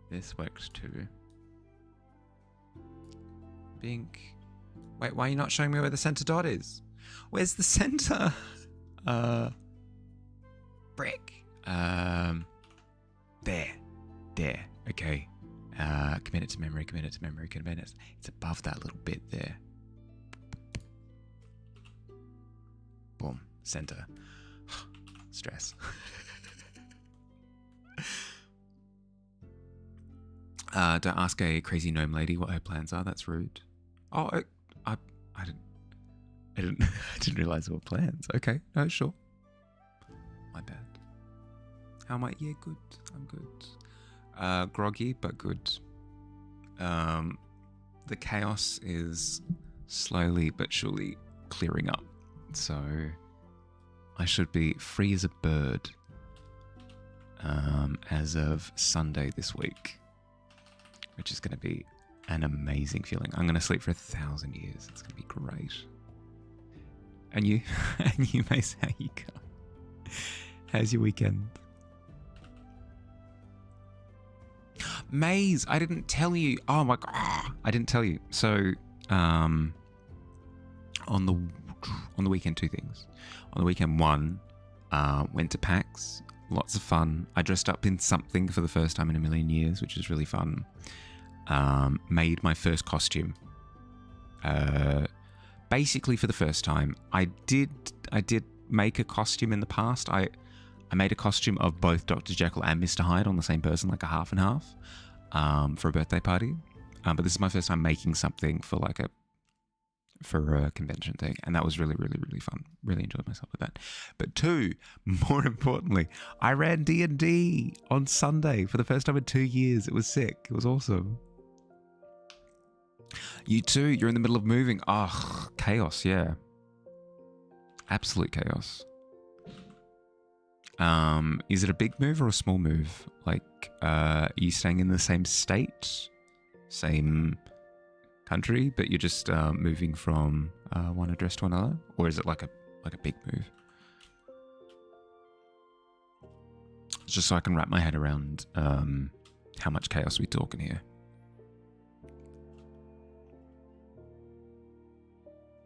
This works too. Bink. Wait, why are you not showing me where the center dot is? Where's the center? Brick. There. Okay. Commit it to memory. It's above that little bit there. Boom. Center. Stress. Don't ask a crazy gnome lady what her plans are. That's rude. Oh, I didn't realize there were plans. Okay. No, sure. My bad. How am I? Yeah, good. I'm good. Groggy, but good. The chaos is slowly but surely clearing up. So I should be free as a bird as of Sunday this week, which is going to be an amazing feeling. I'm going to sleep for 1,000 years. It's going to be great. And you, Mace, how you go? How's your weekend? Maze, I didn't tell you. Oh my god, I didn't tell you. So, on the weekend, two things. On the weekend, one, went to PAX. Lots of fun. I dressed up in something for the first time in a million years, which was really fun. Made my first costume. Basically, for the first time, I did make a costume in the past. I made a costume of both Dr. Jekyll and Mr. Hyde on the same person, like a half and half, for a birthday party. But this is my first time making something for a convention thing, and that was really, really, really fun. Really enjoyed myself with that. But two, more importantly, I ran D&D on Sunday for the first time in 2 years. It was sick. It was awesome. You too. You're in the middle of moving. Oh, chaos. Yeah, absolute chaos. Is it a big move or a small move? Like, are you staying in the same state, same country, but you're just moving from one address to another, or is it like a big move? Just so I can wrap my head around How much chaos are we talking here?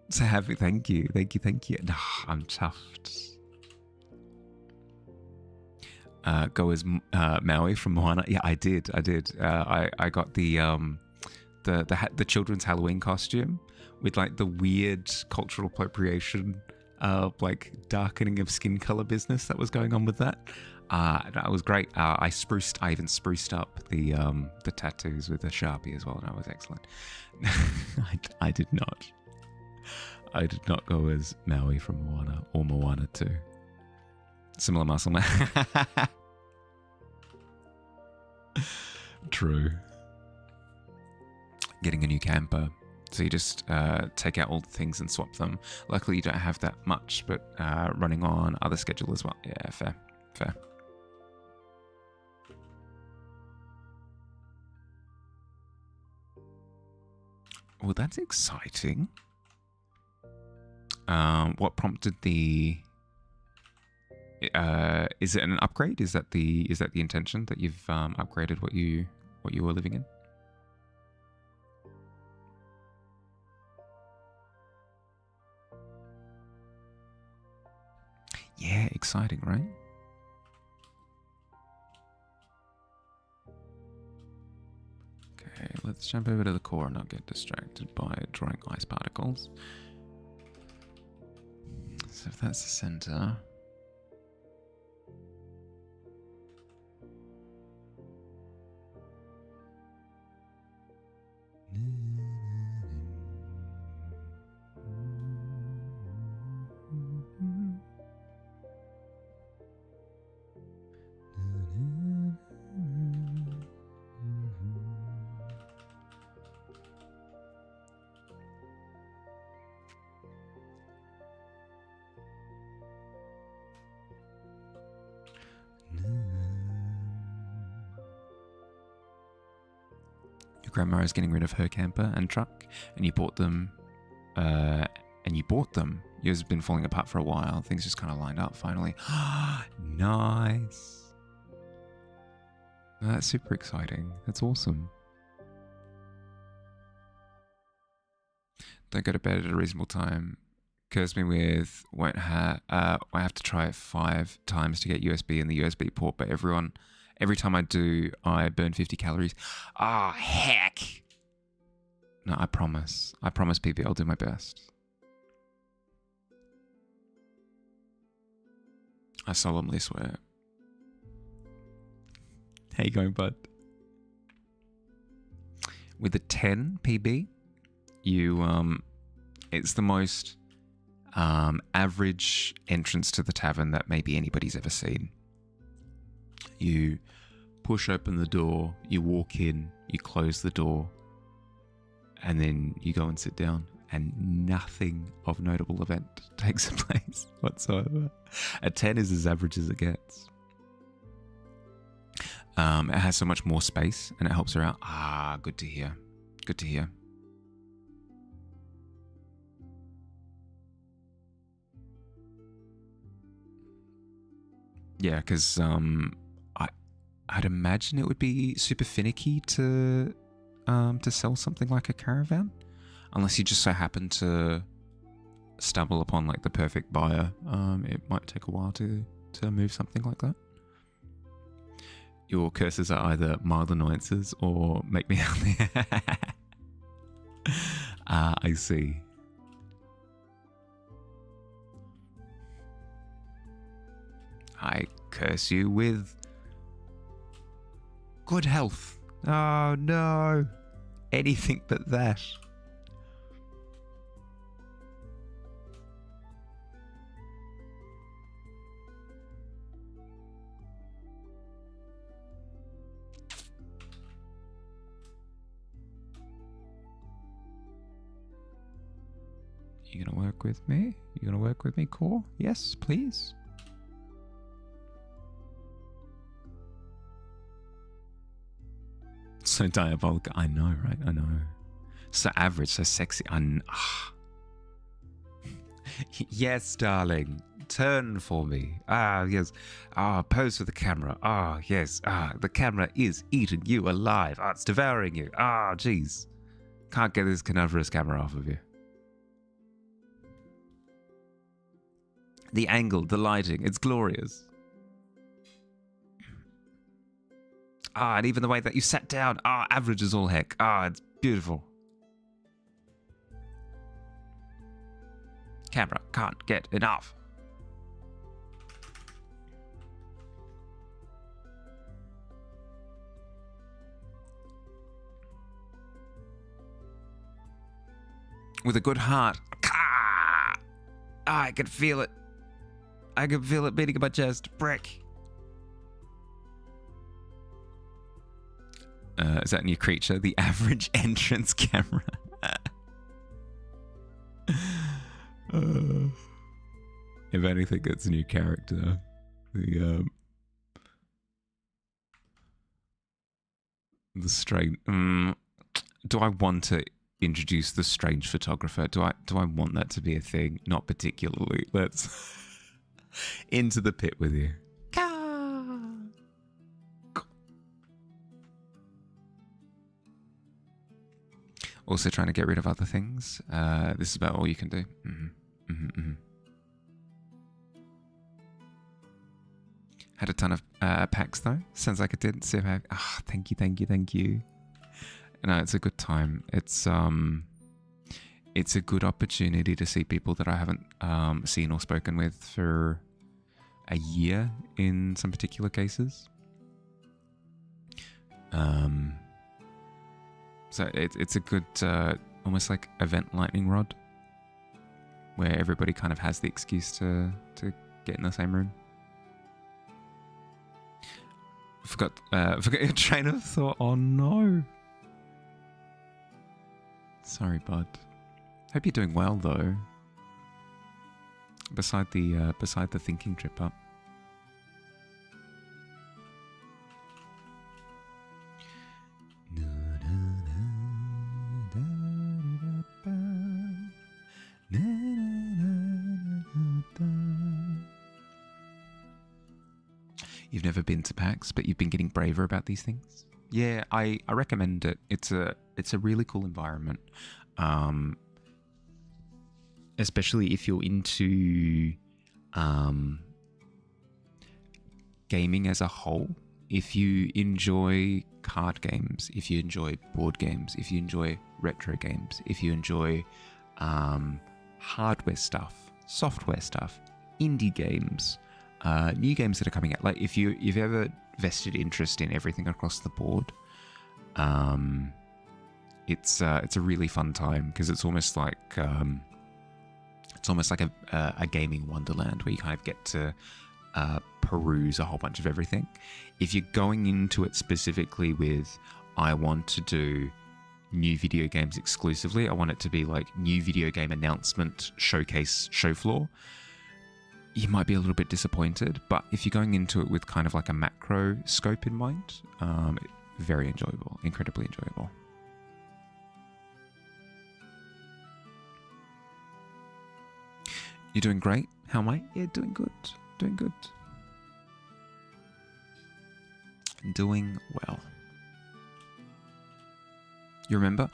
So happy, thank you. I'm chuffed. Go as Maui from Moana. Yeah, I did. I got the children's Halloween costume with like the weird cultural appropriation, like darkening of skin color business that was going on with that. That was great. I even spruced up the tattoos with a Sharpie as well, and that was excellent. I did not. I did not go as Maui from Moana or Moana 2. Similar muscle man. True. Getting a new camper. So you just take out all the things and swap them. Luckily you don't have that much, but running on other schedule as well. Yeah, fair. Well, that's exciting. What prompted the? Is it an upgrade? Is that the intention that you've upgraded what you were living in? Yeah, exciting, right? Okay, let's jump over to the core and not get distracted by drawing ice particles. So if that's the center. Grandma is getting rid of her camper and truck, and you bought them. Yours has been falling apart for a while. Things just kind of lined up finally. Nice. That's super exciting. That's awesome. Don't go to bed at a reasonable time. Curse me with won't have to try it 5 times to get USB in the USB port, but every time I do, I burn 50 calories. Ah, oh, heck. No, I promise. PB, I'll do my best. I solemnly swear. How you going, bud? With the 10 PB, it's the most average entrance to the tavern that maybe anybody's ever seen. You push open the door, you walk in, you close the door, and then you go and sit down, and nothing of notable event takes place whatsoever. A 10 is as average as it gets. It has so much more space, and it helps her out. Ah, good to hear. Good to hear. Yeah, because I'd imagine it would be super finicky to sell something like a caravan, unless you just so happen to stumble upon like the perfect buyer. It might take a while to move something like that. Your curses are either mild annoyances or make me happy. I see. I curse you with good health. Oh no. Anything but that. You gonna work with me? You gonna work with me, Core? Yes, please. So diabolical. I know, right? I know. So average, so sexy. Yes, darling. turn for me. Ah, yes. Ah, pose for the camera. Ah, yes. Ah, the camera is eating you alive. Ah, it's devouring you. Ah, jeez. Can't get this cadaverous camera off of you. The angle, the lighting, it's glorious. Ah, and even the way that you sat down. Ah, average as all heck. Ah, it's beautiful. Camera can't get enough. With a good heart. Ah, I can feel it. I can feel it beating in my chest. Brick. Is that a new creature? The average entrance camera. If anything, it's a new character. The strange. Do I want to introduce the strange photographer? Do I want that to be a thing? Not particularly. Let's into the pit with you. Also trying to get rid of other things. This is about all you can do. Had a ton of packs though. Sounds like it did. So thank you. No, it's a good time. It's a good opportunity to see people that I haven't seen or spoken with for a year in some particular cases. So it's a good, almost like event lightning rod, where everybody kind of has the excuse to get in the same room. Forgot your train of thought. Oh no. Sorry, bud. Hope you're doing well though. Beside the thinking trip up. You've never been to PAX, but you've been getting braver about these things. Yeah, I recommend it. It's a really cool environment, especially if you're into gaming as a whole. If you enjoy card games, if you enjoy board games, if you enjoy retro games, if you enjoy hardware stuff, software stuff, indie games, new games that are coming out. Like if you've ever vested interest in everything across the board, it's a really fun time because it's almost like a gaming wonderland where you kind of get to peruse a whole bunch of everything. If you're going into it specifically with, I want to do new video games exclusively, I want it to be like new video game announcement, showcase, show floor, you might be a little bit disappointed. But if you're going into it with kind of like a macro scope in mind, very enjoyable, incredibly enjoyable. You're doing great. How am I? Yeah, doing good. Doing good. Doing well. You remember?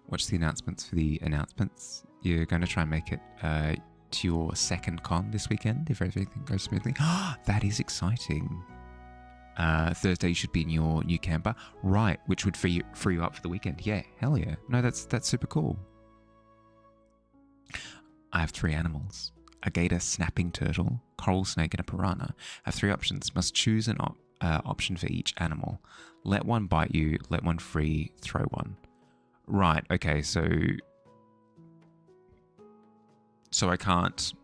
Watch the announcements for the announcements. You're going to try and make it to your second con this weekend if everything goes smoothly. That is exciting. Thursday you should be in your new camper, right? Which would free you up for the weekend. Yeah, hell yeah. No, that's super cool. I have 3 animals: a gator, snapping turtle, coral snake, and a piranha. I have 3 options. Must choose an option for each animal. Let one bite you. Let one free. Throw one. Right. Okay. So I can't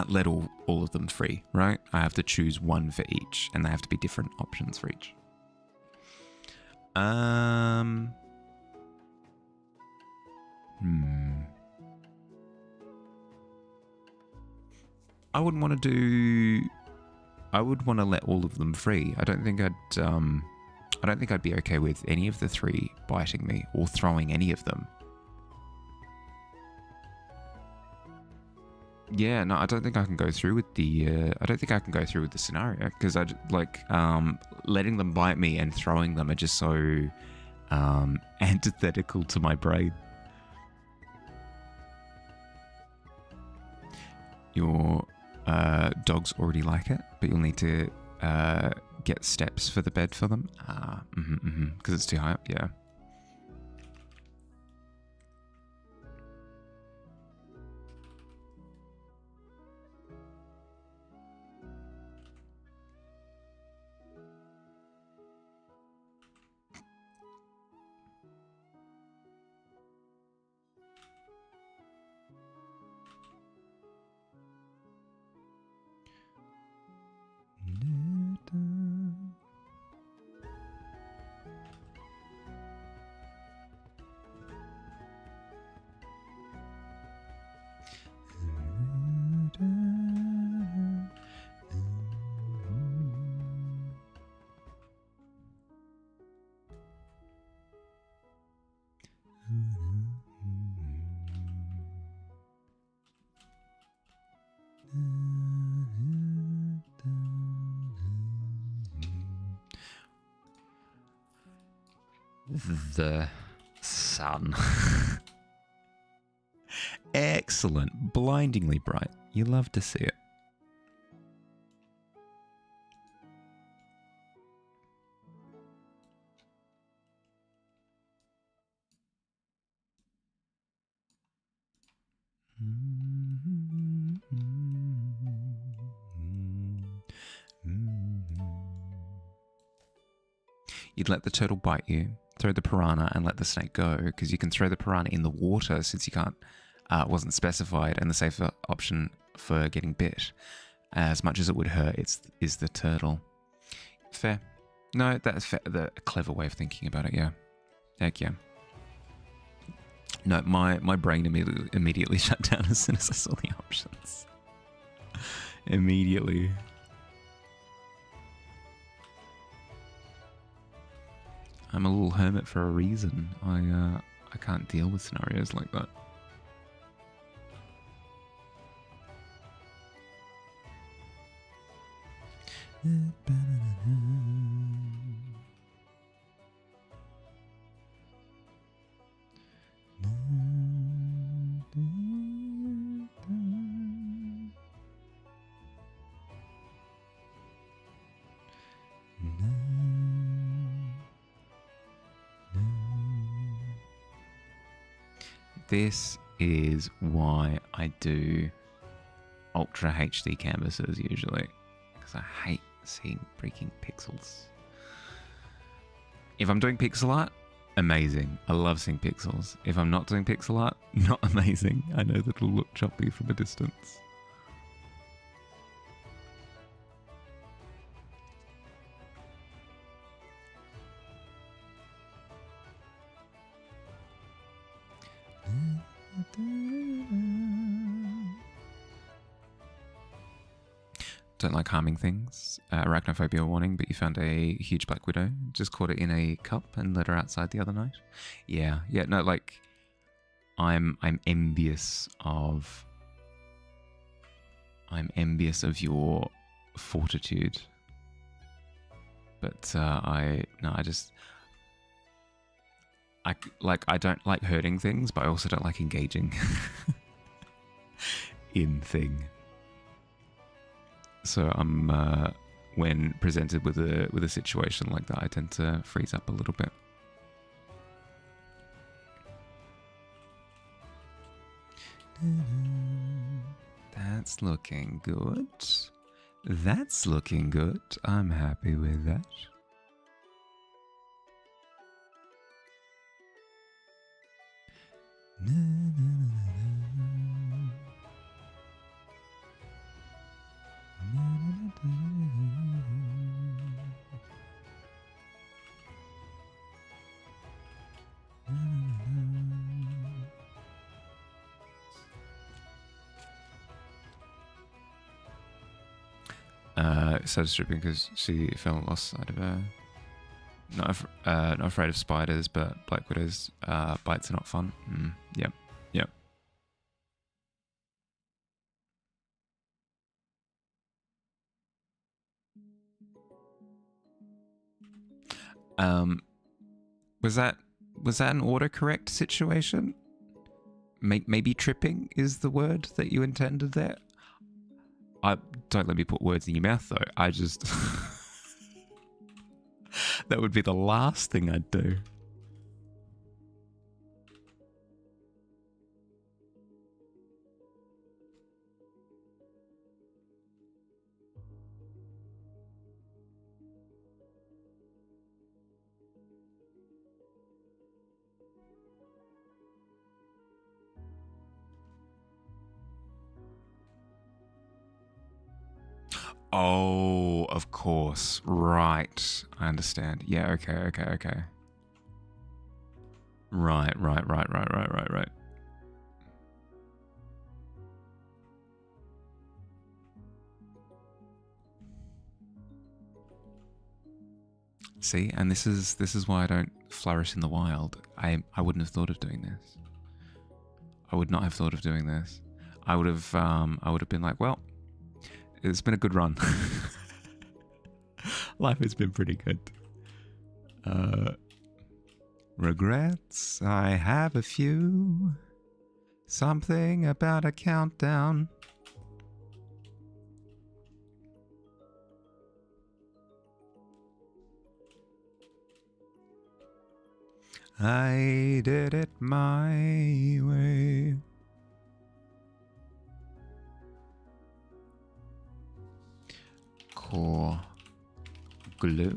let all of them free, right? I have to choose one for each, and they have to be different options for each. I wouldn't want to do. I would want to let all of them free. I don't think I'd be okay with any of the 3 biting me or throwing any of them. Yeah, no, I don't think I can go through with the. I don't think I can go through with the scenario because letting them bite me and throwing them are just so antithetical to my brain. Your dogs already like it, but you'll need to get steps for the bed for them. Because it's too high up. Yeah. The sun. Excellent. Blindingly bright. You love to see it. You'd let the turtle bite you, throw the piranha, and let the snake go, because you can throw the piranha in the water since you can't, wasn't specified, and the safer option for getting bit, as much as it would hurt, is the turtle. Fair. No, that's fair. A clever way of thinking about it, yeah. Heck yeah. No, my brain immediately shut down as soon as I saw the options. Immediately. I'm a little hermit for a reason. I can't deal with scenarios like that. This is why I do Ultra HD canvases usually, because I hate seeing freaking pixels. If I'm doing pixel art, amazing. I love seeing pixels. If I'm not doing pixel art, not amazing. I know that it'll look choppy from a distance. Don't like harming things. Arachnophobia warning, but you found a huge black widow. Just caught it in a cup and let her outside the other night. Yeah, no, like I'm envious of your fortitude. But I don't like hurting things, but I also don't like engaging in thing. So I'm when presented with a situation like that, I tend to freeze up a little bit. That's looking good. That's looking good. I'm happy with that. Started stripping because she felt lost side of her. Not afraid of spiders, but black widows. Bites are not fun. Yep. Was that an autocorrect situation? Maybe tripping is the word that you intended there. Don't let me put words in your mouth, though. I just... that would be the last thing I'd do. Oh, of course. Right. I understand. Yeah, okay. Right. See, and this is why I don't flourish in the wild. I wouldn't have thought of doing this. I would not have thought of doing this. I would have been like, well, it's been a good run. Life has been pretty good. Regrets, I have a few. Something about a countdown. I did it my way. Core glue.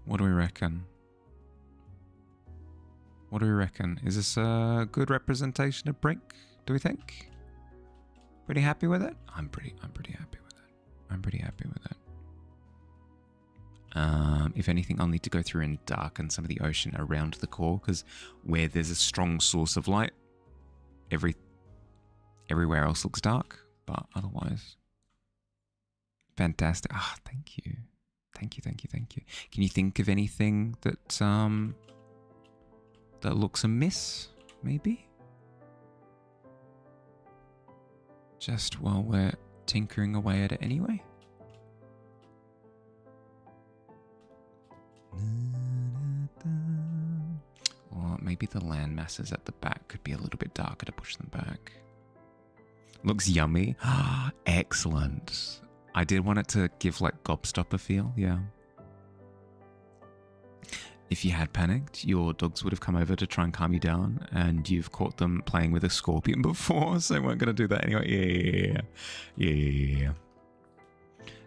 What do we reckon? What do we reckon? Is this a good representation of Brink? Do we think? Pretty happy with it? I'm pretty happy with it. I'm pretty happy with it. If anything, I'll need to go through and darken some of the ocean around the core, because where there's a strong source of light, everywhere else looks dark, but otherwise, fantastic. Ah, thank you. Thank you. Can you think of anything that that looks amiss, maybe? Just while we're tinkering away at it anyway? Or maybe the land masses at the back could be a little bit darker to push them back. Looks yummy. Excellent. I did want it to give like Gobstopper feel, yeah. If you had panicked, your dogs would have come over to try and calm you down, and you've caught them playing with a scorpion before, so they weren't going to do that anyway. Yeah.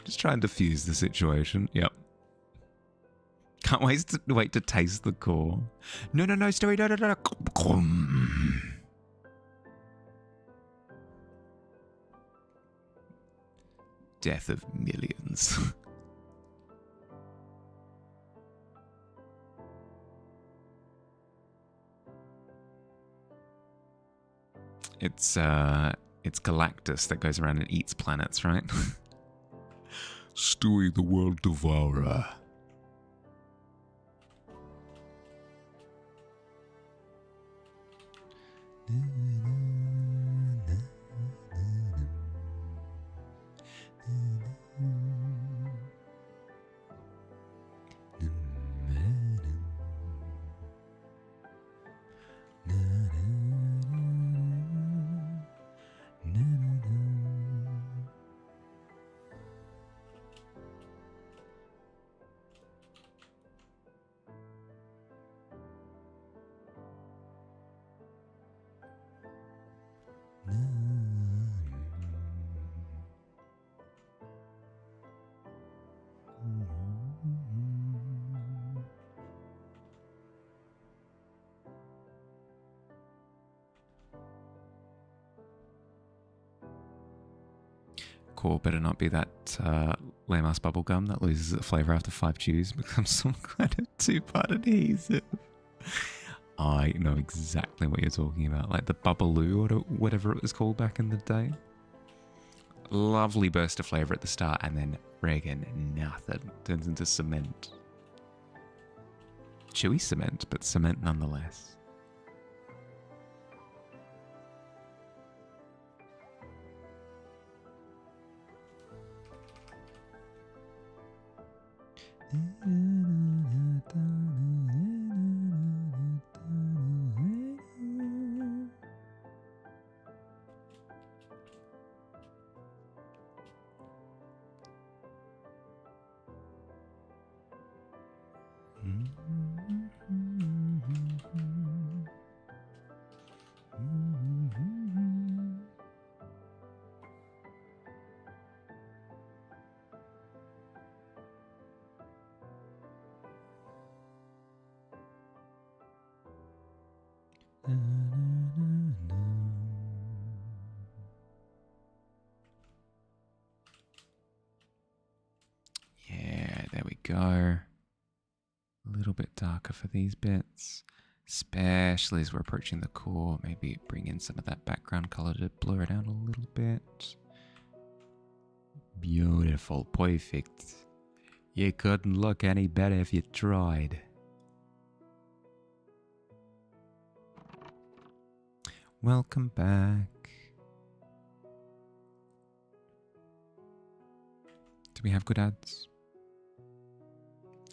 Just try and diffuse the situation. Yep. Can't wait to taste the core. No, Stewie, no. Death of millions. It's Galactus that goes around and eats planets, right? Stewie the World Devourer. Cool, better not be that lame-ass bubblegum that loses its flavour after 5 chews, becomes some kind of two-part adhesive. I know exactly what you're talking about, like the Bubbaloo or whatever it was called back in the day. Lovely burst of flavour at the start, and then friggin' nothing. Turns into cement. Chewy cement, but cement nonetheless. Yeah, there we go. A little bit darker for these bits, especially as we're approaching the core. Maybe bring in some of that background color to blur it out a little bit. Beautiful, perfect. You couldn't look any better if you tried. Welcome back. Do we have good ads?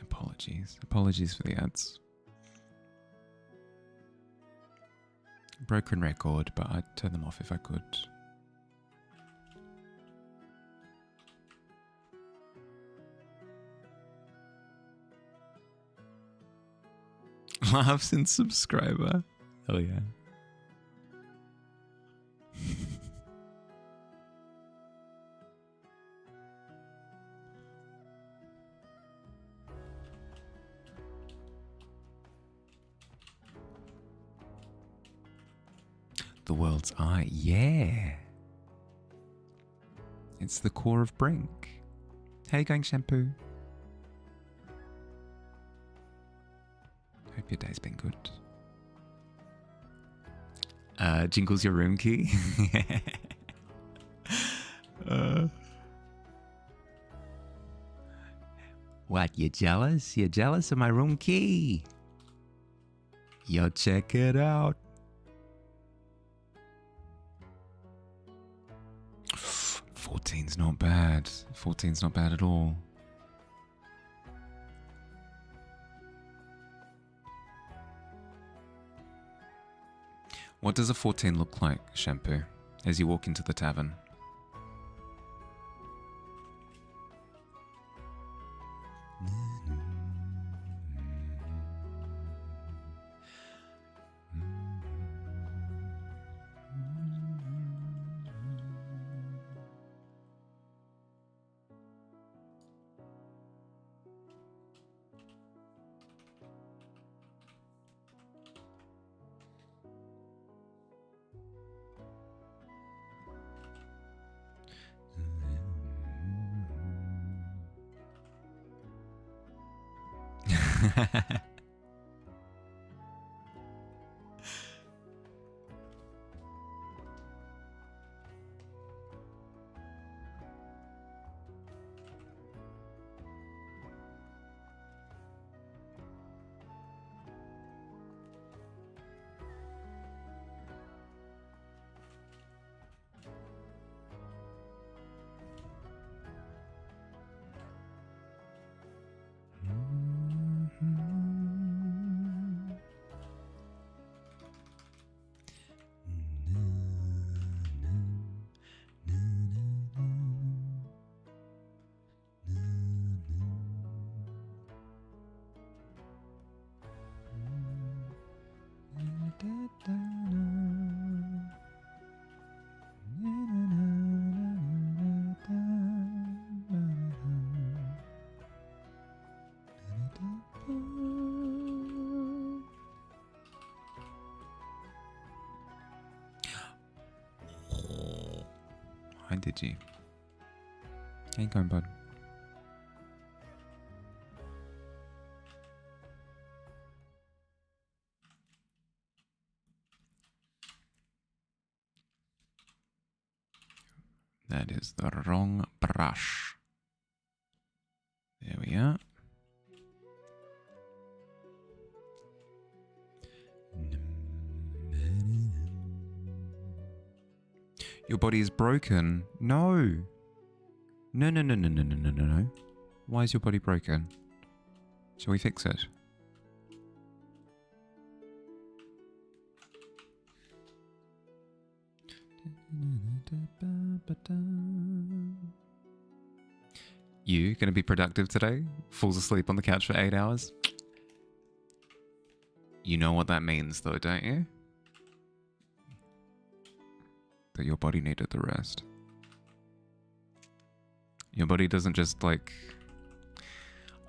Apologies. Apologies for the ads. Broken record, but I'd turn them off if I could. Laughs and subscriber. Oh yeah. The world's eye, yeah. It's the core of Brink. How you going, Shampoo? Hope your day's been good. Jingle's your room key. What, you jealous? You jealous of my room key? Yo, check it out. 14's not bad. 14's not bad at all. What does a 14 look like, Shampoo, as you walk into the tavern? How did you? How you going, bud? That is the wrong brush. There we are. Your body is broken. No. No, no, no, no, no, no, no, no, no. Why is your body broken? Shall we fix it? You gonna be productive today? Falls asleep on the couch for 8 hours? You know what that means though, don't you? That your body needed the rest. Your body doesn't just like...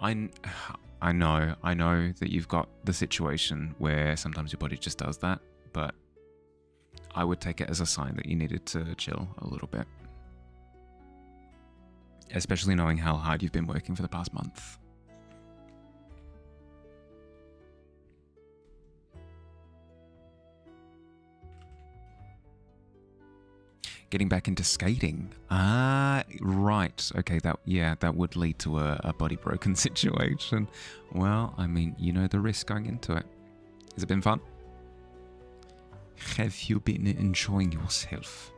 I know that you've got the situation where sometimes your body just does that, but I would take it as a sign that you needed to chill a little bit. Especially knowing how hard you've been working for the past month. Getting back into skating. Ah, right. Okay, that would lead to a body broken situation. Well, I mean, you know the risk going into it. Has it been fun? Have you been enjoying yourself?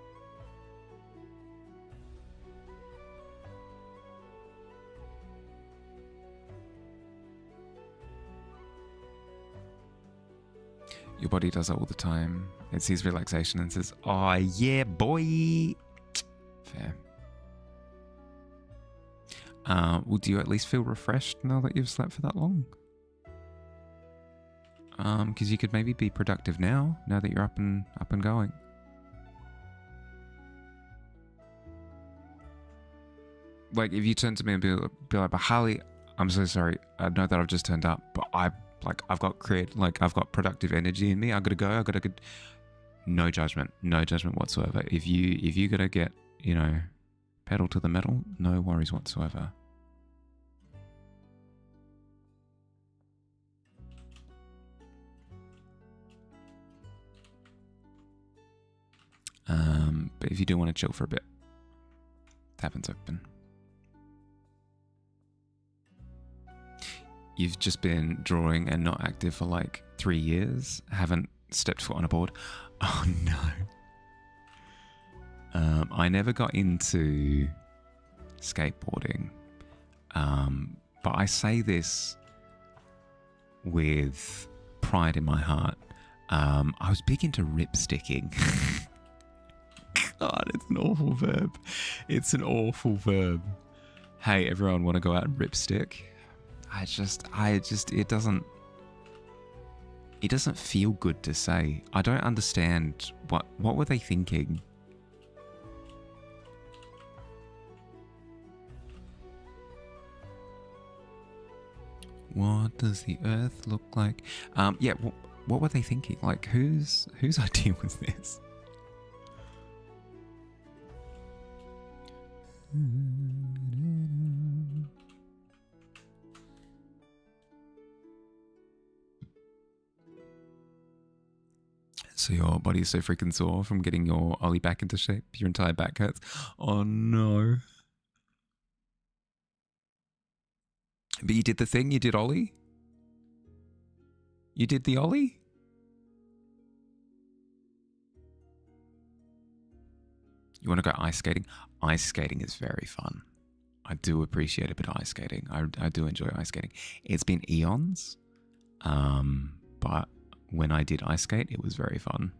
Your body does it all the time. It sees relaxation and says, oh yeah, boy. Fair. Well, do you at least feel refreshed now that you've slept for that long? Because you could maybe be productive now that you're up and going. Like, if you turn to me and be like, but Harley, I'm so sorry. I know that I've just turned up, but I've got productive energy in me. I gotta go. No judgment whatsoever. If you gotta get, pedal to the metal, no worries whatsoever. But if you do want to chill for a bit, Tavern's open. You've just been drawing and not active for like 3 years. Haven't stepped foot on a board. Oh no. I never got into skateboarding. But I say this with pride in my heart. I was big into ripsticking. God, it's an awful verb. It's an awful verb. Hey, everyone want to go out and ripstick? It doesn't feel good to say. I don't understand what were they thinking? What does the earth look like? Yeah, what were they thinking? Like, whose idea was this? So your body is so freaking sore from getting your ollie back into shape. Your entire back hurts. Oh no. But you did the thing? You did ollie? You did the ollie? You want to go ice skating? Ice skating is very fun. I do appreciate a bit of ice skating. I do enjoy ice skating. It's been eons, but when I did ice skate, it was very fun.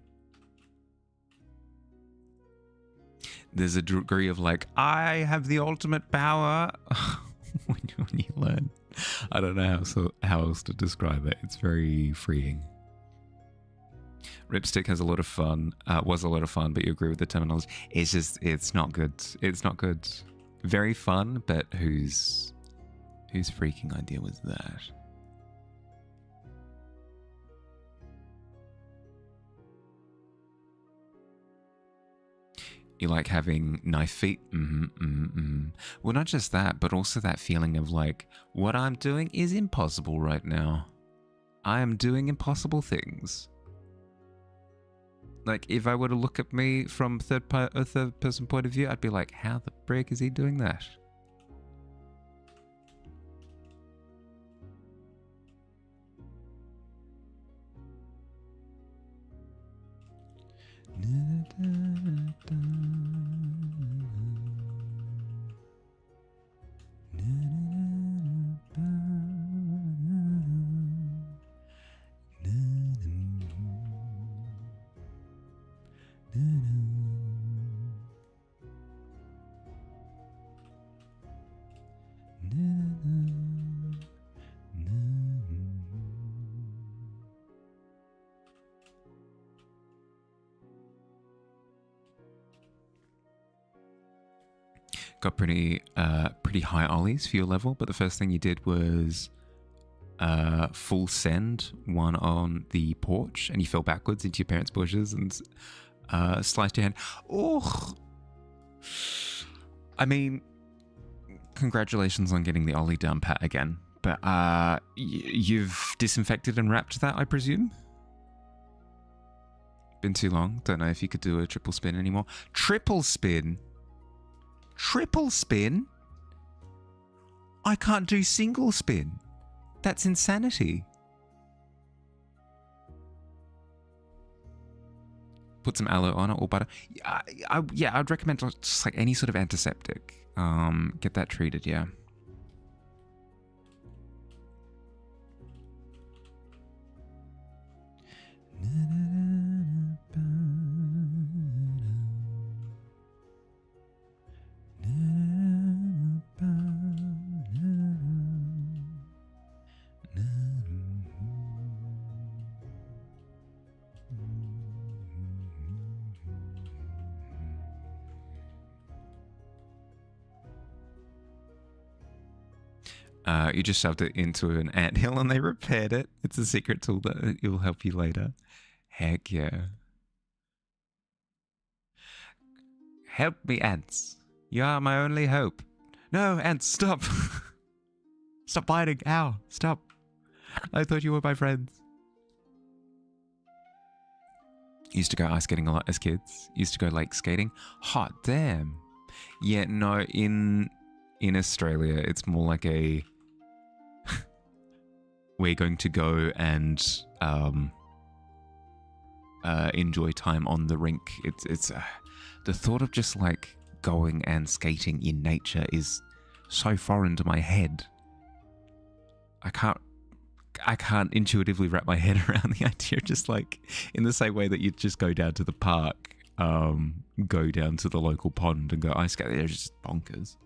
There's a degree of like, I have the ultimate power when you learn. I don't know how else to describe it. It's very freeing. Ripstick has a lot of fun. Was a lot of fun, but you agree with the terminology. It's not good. It's not good. Very fun, but whose freaking idea was that? You like having knife feet? Well, not just that, but also that feeling of like, what I'm doing is impossible right now. I am doing impossible things. Like, if I were to look at me from a third person point of view, I'd be like, how the frick is he doing that? Got pretty high ollies for your level, but the first thing you did was full send one on the porch, and you fell backwards into your parents' bushes and sliced your hand. Oh, I mean, congratulations on getting the ollie down pat again. But you've disinfected and wrapped that, I presume? Been too long. Don't know if you could do a triple spin anymore. Triple spin? Triple spin? I can't do single spin. That's insanity. Put some aloe on it or butter. Yeah, I'd recommend just like any sort of antiseptic. Get that treated, yeah. You just shoved it into an anthill and they repaired it. It's a secret tool that will help you later. Heck yeah. Help me, ants. You are my only hope. No, ants, stop. Stop biting. Ow, stop. I thought you were my friends. Used to go ice skating a lot as kids. Used to go lake skating. Hot damn. Yeah, no, in Australia, it's more like a... we're going to go and enjoy time on the rink. It's the thought of just like going and skating in nature is so foreign to my head. I can't intuitively wrap my head around the idea of just like in the same way that you just go down to the park, go down to the local pond and go ice skating. They're just bonkers.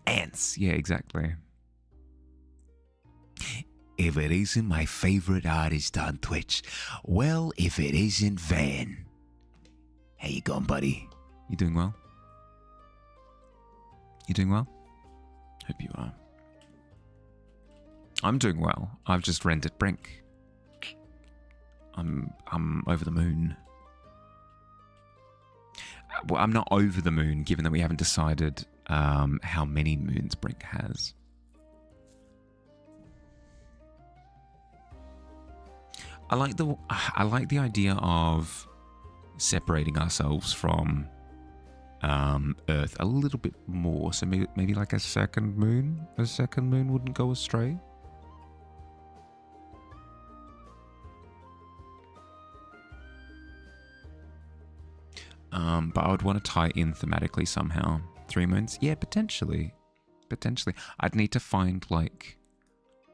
Ants, yeah, exactly. If it isn't my favorite artist on Twitch, well, if it isn't Van. How you going, buddy? You doing well? You doing well? Hope you are. I'm doing well. I've just rented Brink. I'm over the moon. Well, I'm not over the moon, given that we haven't decided how many moons Brink has. I like the idea of separating ourselves from Earth a little bit more. So maybe like a second moon. A second moon wouldn't go astray. But I would want to tie in thematically somehow. 3 moons? Yeah, potentially. Potentially. I'd need to find like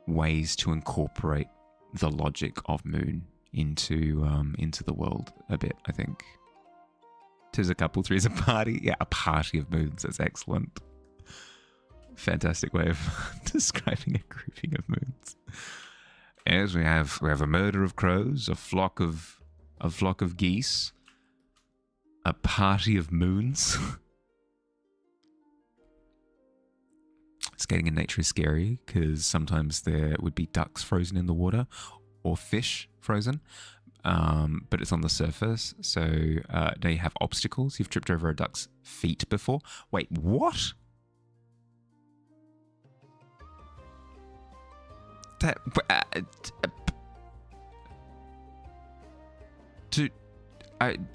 ways to incorporate the logic of moon into the world a bit, I think. 2's a couple, 3's a party. Yeah, a party of moons. That's excellent. Fantastic way of describing a grouping of moons. As we have a murder of crows, a flock of geese, a party of moons. Skating in nature is scary because sometimes there would be ducks frozen in the water or fish frozen, but it's on the surface. So now you have obstacles. You've tripped over a duck's feet before. Wait, what? That do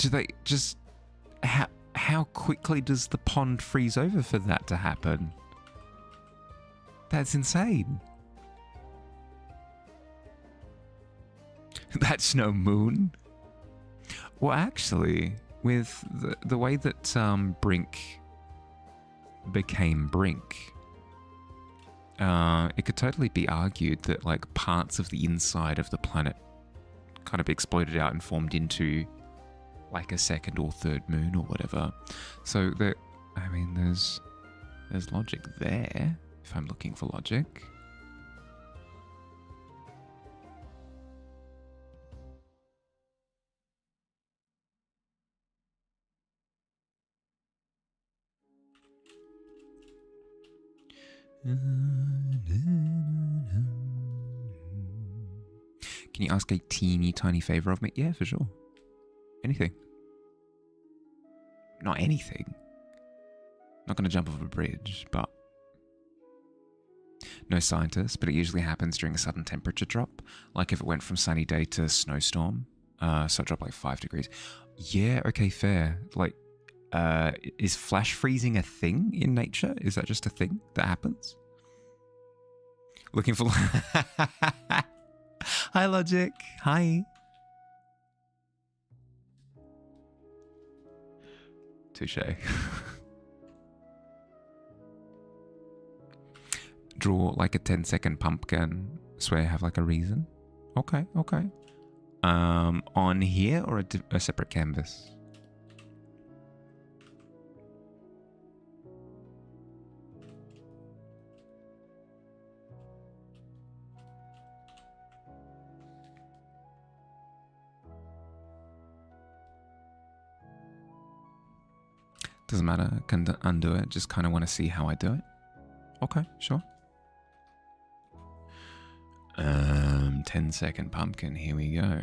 they just how quickly does the pond freeze over for that to happen? That's insane. That's no moon. Well, actually, with the way that Brink became Brink, it could totally be argued that like parts of the inside of the planet kind of exploded out and formed into like a second or third moon or whatever. So there, I mean, there's logic there. If I'm looking for logic. Can you ask a teeny tiny favor of me? Yeah, for sure. Anything. Not anything. Not going to jump off a bridge, but no scientist, but it usually happens during a sudden temperature drop. Like if it went from sunny day to snowstorm, so it dropped like 5 degrees. Yeah, okay, fair. Like, is flash freezing a thing in nature? Is that just a thing that happens? Looking for... Hi, Logic. Hi. Touche. Draw like a 10-second pumpkin. Swear I have like a reason. Okay, okay. On here or a separate canvas? Doesn't matter. I can undo it. Just kind of want to see how I do it. Okay, sure. 10-second pumpkin. Here we go.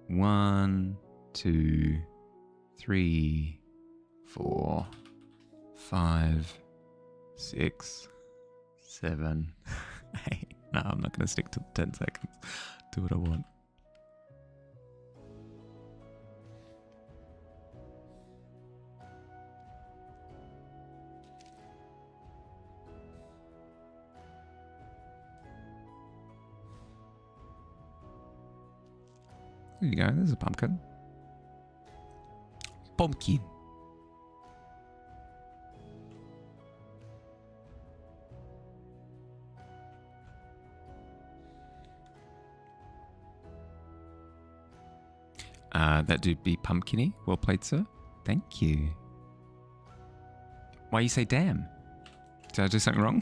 1, 2, 3, 4, 5, 6, 7, 8. No, I'm not going to stick to 10 seconds. Do what I want. There you go, there's a pumpkin. Pumpkin. That do be pumpkiny. Well played, sir. Thank you. Why you say damn? Did I do something wrong?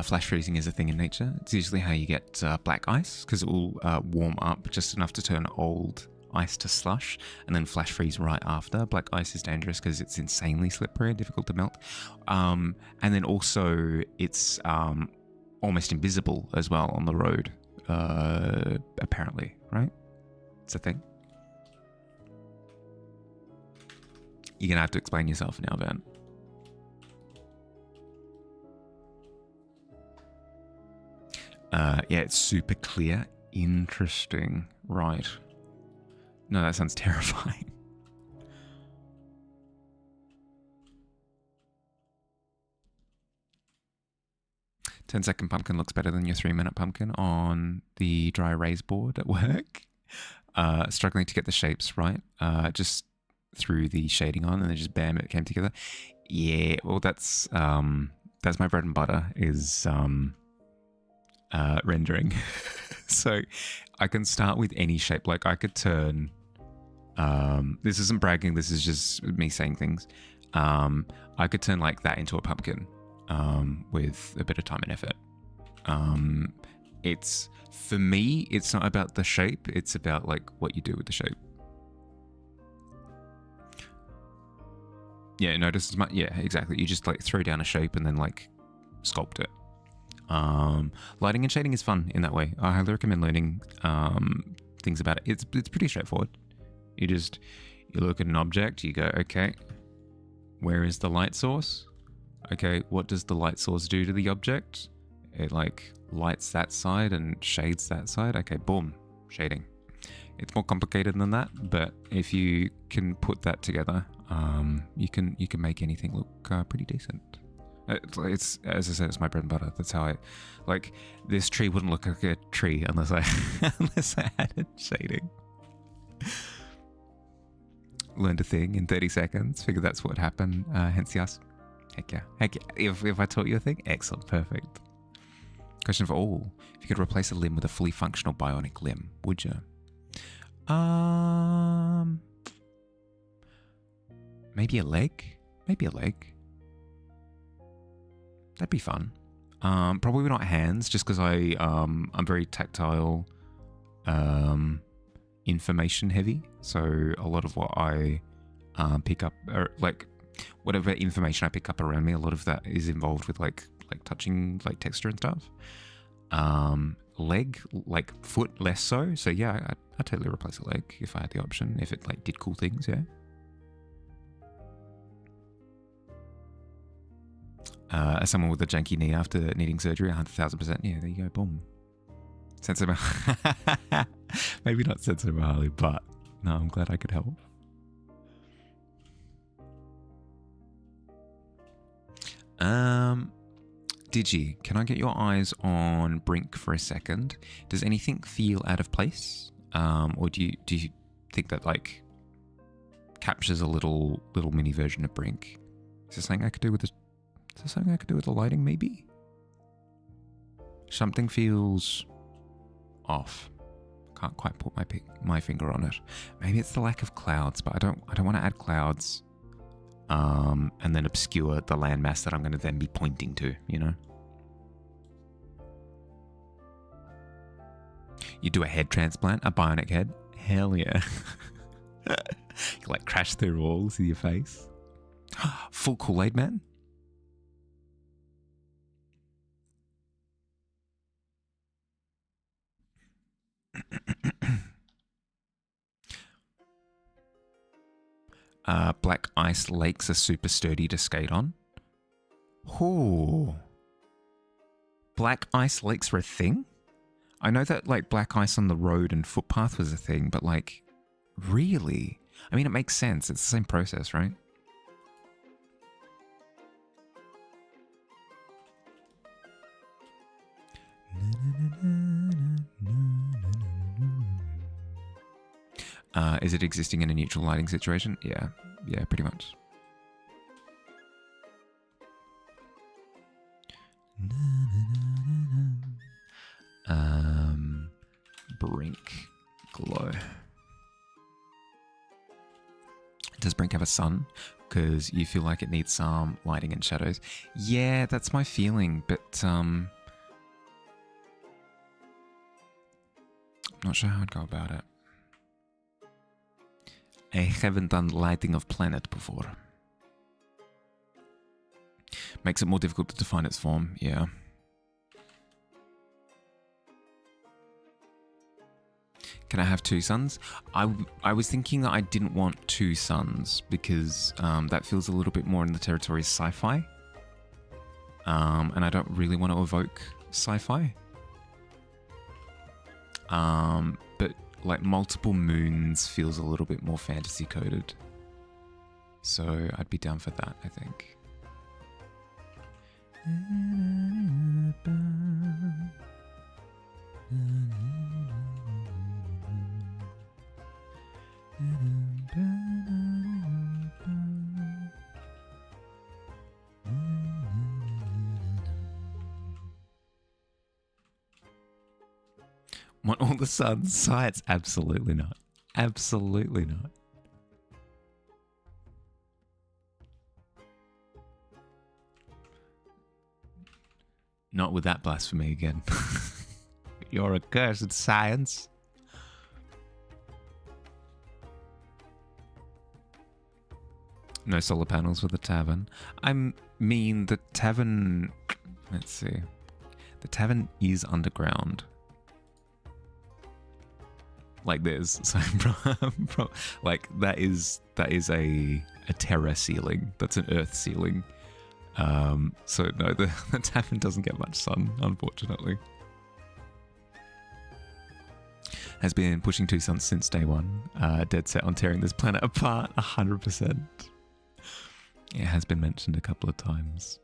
Flash freezing is a thing in nature. It's usually how you get black ice, because it will warm up just enough to turn old ice to slush, and then flash freeze right after. Black ice is dangerous because it's insanely slippery and difficult to melt. And then also it's almost invisible as well on the road, apparently, right? It's a thing. You're going to have to explain yourself now, Ben. Yeah, it's super clear. Interesting. Right. No, that sounds terrifying. 10-second pumpkin looks better than your 3-minute pumpkin on the dry erase board at work. Struggling to get the shapes right. Just threw the shading on and then just bam, it came together. Yeah, well, that's my bread and butter is rendering. So I can start with any shape. Like I could turn, this isn't bragging, this is just me saying things. I could turn like that into a pumpkin with a bit of time and effort. It's, for me, it's not about the shape, it's about like what you do with the shape. Yeah, notice, yeah, exactly. You just like throw down a shape and then like sculpt it. Lighting and shading is fun in that way. I highly recommend learning things about it. It's pretty straightforward. You look at an object, you go, okay, where is the light source? Okay, what does the light source do to the object? It like lights that side and shades that side. Okay, boom, shading. It's more complicated than that, but if you can put that together, you can make anything look pretty decent. It's, as I said, it's my bread and butter. That's how I, like, this tree wouldn't look like a tree unless I added shading. Learned a thing in 30 seconds. Figured that's what would happen. Hence yes. Heck yeah. Heck yeah. If I taught you a thing, excellent, perfect. Question for all: if you could replace a limb with a fully functional bionic limb, would you? Maybe a leg. Maybe a leg. That'd be fun. Probably not hands, just because I'm very tactile, information heavy. So a lot of what I pick up, or like whatever information I pick up around me, a lot of that is involved with like touching like texture and stuff. Leg, like foot, less so. So yeah, I'd totally replace a leg if I had the option. If it like did cool things, yeah. As someone with a janky knee after needing surgery, 100,000%. Yeah, there you go. Boom. Sensei, maybe not Sensei Mahali, but no, I'm glad I could help. Digi, can I get your eyes on Brink for a second? Does anything feel out of place? Or do you think that like captures a little mini version of Brink? Is there something I could do with this? Is there something I could do with the lighting, maybe? Something feels off. Can't quite put my finger on it. Maybe it's the lack of clouds, but I don't want to add clouds and then obscure the landmass that I'm going to then be pointing to, you know? You do a head transplant, a bionic head? Hell yeah. You like crash through walls with your face. Full Kool-Aid man? Black ice lakes are super sturdy to skate on. Ooh. Black ice lakes were a thing? I know that like black ice on the road and footpath was a thing, but like, really? I mean, it makes sense. It's the same process, right? Is it existing in a neutral lighting situation? Yeah, pretty much. Brink glow. Does Brink have a sun? Because you feel like it needs some lighting and shadows. Yeah, that's my feeling, but I'm not sure how I'd go about it. I haven't done lighting of planet before. Makes it more difficult to define its form, yeah. Can I have 2 suns? I was thinking that I didn't want 2 suns because that feels a little bit more in the territory of sci-fi. And I don't really want to evoke sci-fi. But like multiple moons feels a little bit more fantasy coded. So I'd be down for that, I think. Want all the suns? Science? Absolutely not. Absolutely not. Not with that blasphemy again. You're accursed, science. No solar panels for the tavern. I mean, the tavern... Let's see. The tavern is underground. Like this. So, like, that is a terra ceiling. That's an earth ceiling. So, no, the tavern doesn't get much sun, unfortunately. Has been pushing 2 suns since day one. Dead set on tearing this planet apart, 100%. It has been mentioned a couple of times,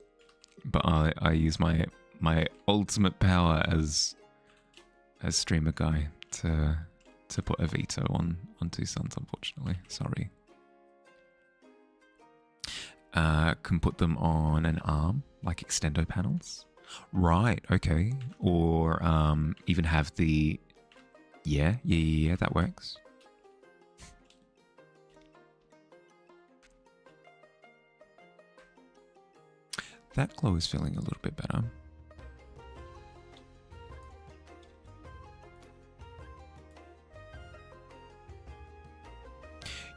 but I use my ultimate power as streamer guy to put a veto on 2 suns. Unfortunately, sorry. Can put them on an arm, like extendo panels. Right. Okay. Or even have the yeah. That works. That glow is feeling a little bit better.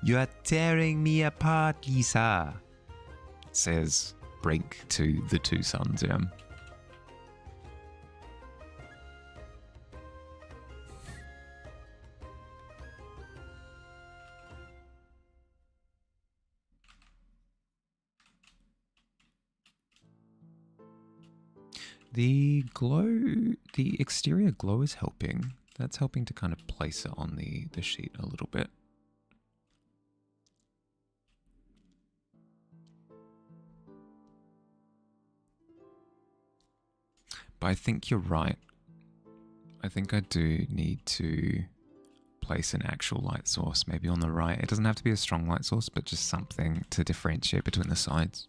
You are tearing me apart, Lisa, says Brink to the 2 suns, yeah. The glow, the exterior glow is helping. That's helping to kind of place it on the sheet a little bit. But I think you're right. I think I do need to place an actual light source, maybe on the right. It doesn't have to be a strong light source, but just something to differentiate between the sides.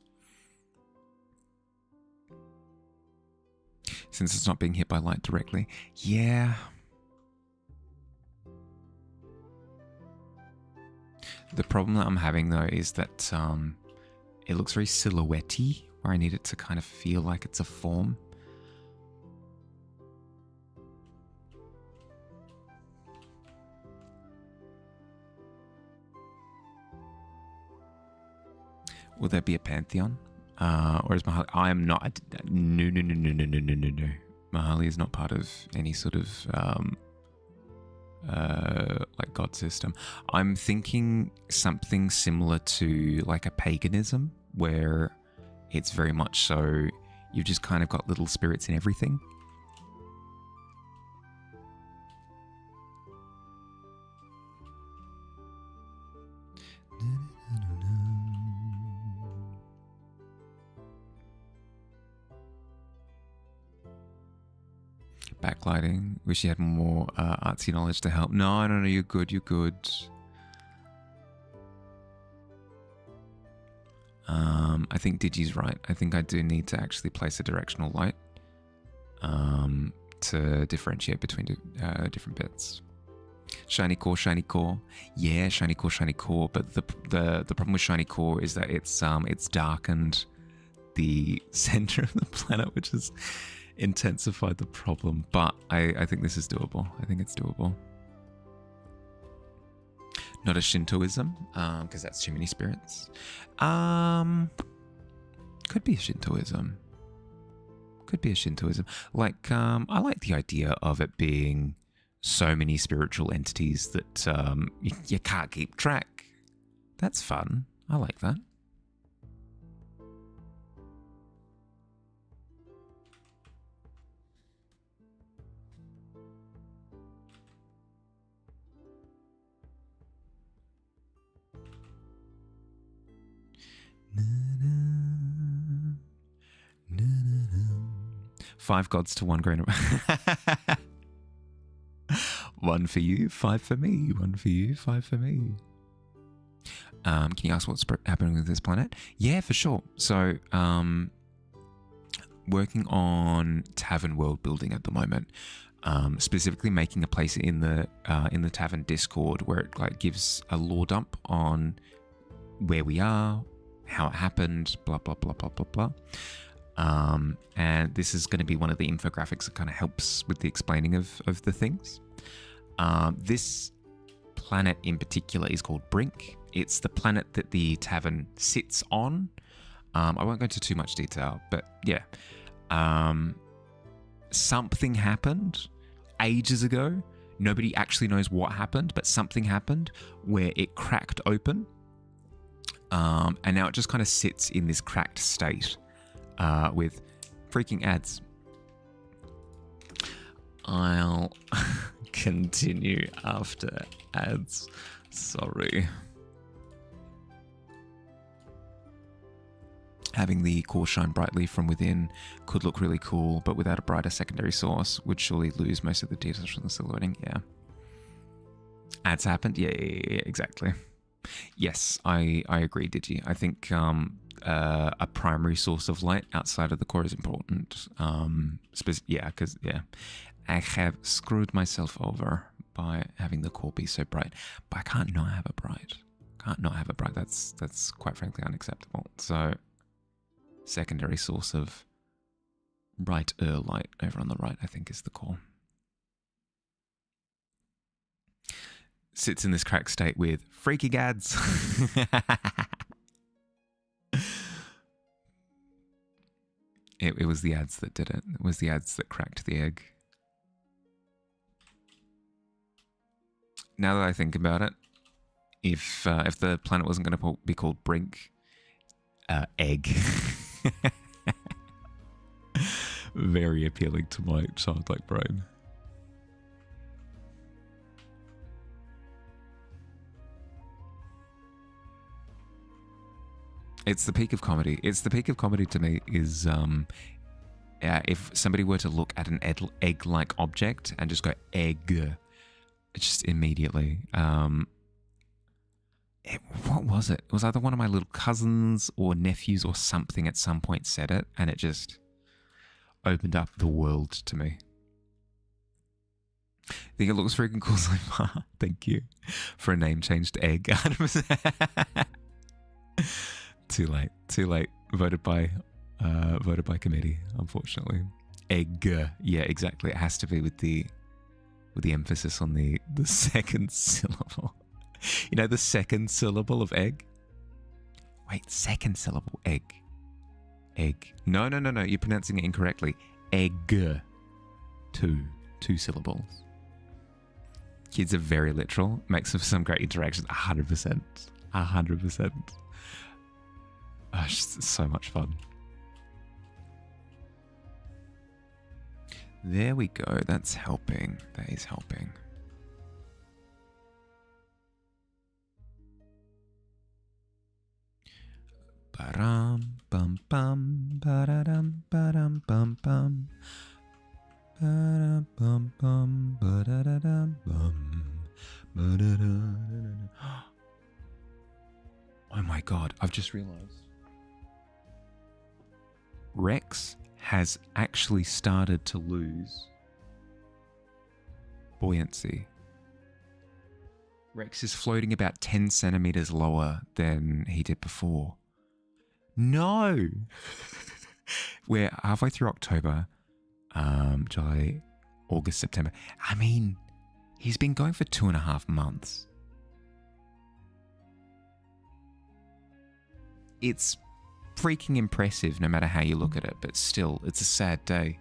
Since it's not being hit by light directly. Yeah. The problem that I'm having though is that it looks very silhouette-y, where I need it to kind of feel like it's a form. Will there be a pantheon? Or is Mahali... I am not... No. Mahali is not part of any sort of like god system. I'm thinking something similar to like a paganism, where it's very much so you've just kind of got little spirits in everything. Backlighting. Wish you had more artsy knowledge to help. No, you're good, you're good. I think Digi's right. I think I do need to actually place a directional light to differentiate between different bits. Shiny core. Yeah, shiny core. But the problem with shiny core is that it's darkened the center of the planet, which is intensified the problem, but I think this is doable. I think it's doable. Not a Shintoism, because that's too many spirits. Could be a Shintoism. Like, I like the idea of it being so many spiritual entities that you can't keep track. That's fun. I like that. Five gods to one grain of... One for you, five for me. One for you, five for me. Can you ask what's happening with this planet? Yeah, for sure. So, working on Tavern world building at the moment. Specifically making a place in the Tavern Discord where it like gives a lore dump on where we are, how it happened, blah blah blah blah blah blah. And this is going to be one of the infographics that kind of helps with the explaining of the things. This planet in particular is called Brink. It's the planet that the Tavern sits on. I won't go into too much detail, but yeah. Something happened ages ago. Nobody actually knows what happened, but something happened where it cracked open. And now it just kind of sits in this cracked state with freaking ads. I'll continue after ads. Sorry. Having the core shine brightly from within could look really cool, but without a brighter secondary source would surely lose most of the details from the silhouetting. Yeah. Ads happened? Yeah, exactly. Yes, I agree, Digi. I think a primary source of light outside of the core is important. Because I have screwed myself over by having the core be so bright, but I can't not have it bright. That's quite frankly unacceptable. So, secondary source of brighter light over on the right, I think, is the core. Sits in this cracked state with freaking ads. It was the ads that did it. It was the ads that cracked the egg. Now that I think about it, if the planet wasn't going to be called Brink, egg. Very appealing to my childlike brain. It's the peak of comedy. It's the peak of comedy to me is if somebody were to look at an egg-like object and just go egg, just immediately. What was it? It was either one of my little cousins or nephews or something at some point said it, and it just opened up the world to me. I think it looks freaking cool so far. Thank you for a name change to egg. 100%. Too late. Voted by committee, unfortunately. Egg. Yeah, exactly. It has to be with the emphasis on the second syllable. You know, the second syllable of egg? Wait, second syllable, egg. Egg. No, you're pronouncing it incorrectly. Egg. Two syllables. Kids are very literal. Makes for some great interactions. 100%. 100%. Oh, it's just so much fun. There we go. That's helping. That is helping. Ba-dum, bum, bum, ba-da-dum, ba-dum, bum, bum. Ba-dum, bum, bum, ba-da-da-dum, bum. Ba-da-da-da-da. Oh my god, I've just realized. Rex has actually started to lose buoyancy. Rex is floating about 10 centimeters lower than he did before. No! We're halfway through October, July, August, September. I mean, he's been going for 2.5 months. It's freaking impressive no matter how you look at it, but still, it's a sad day.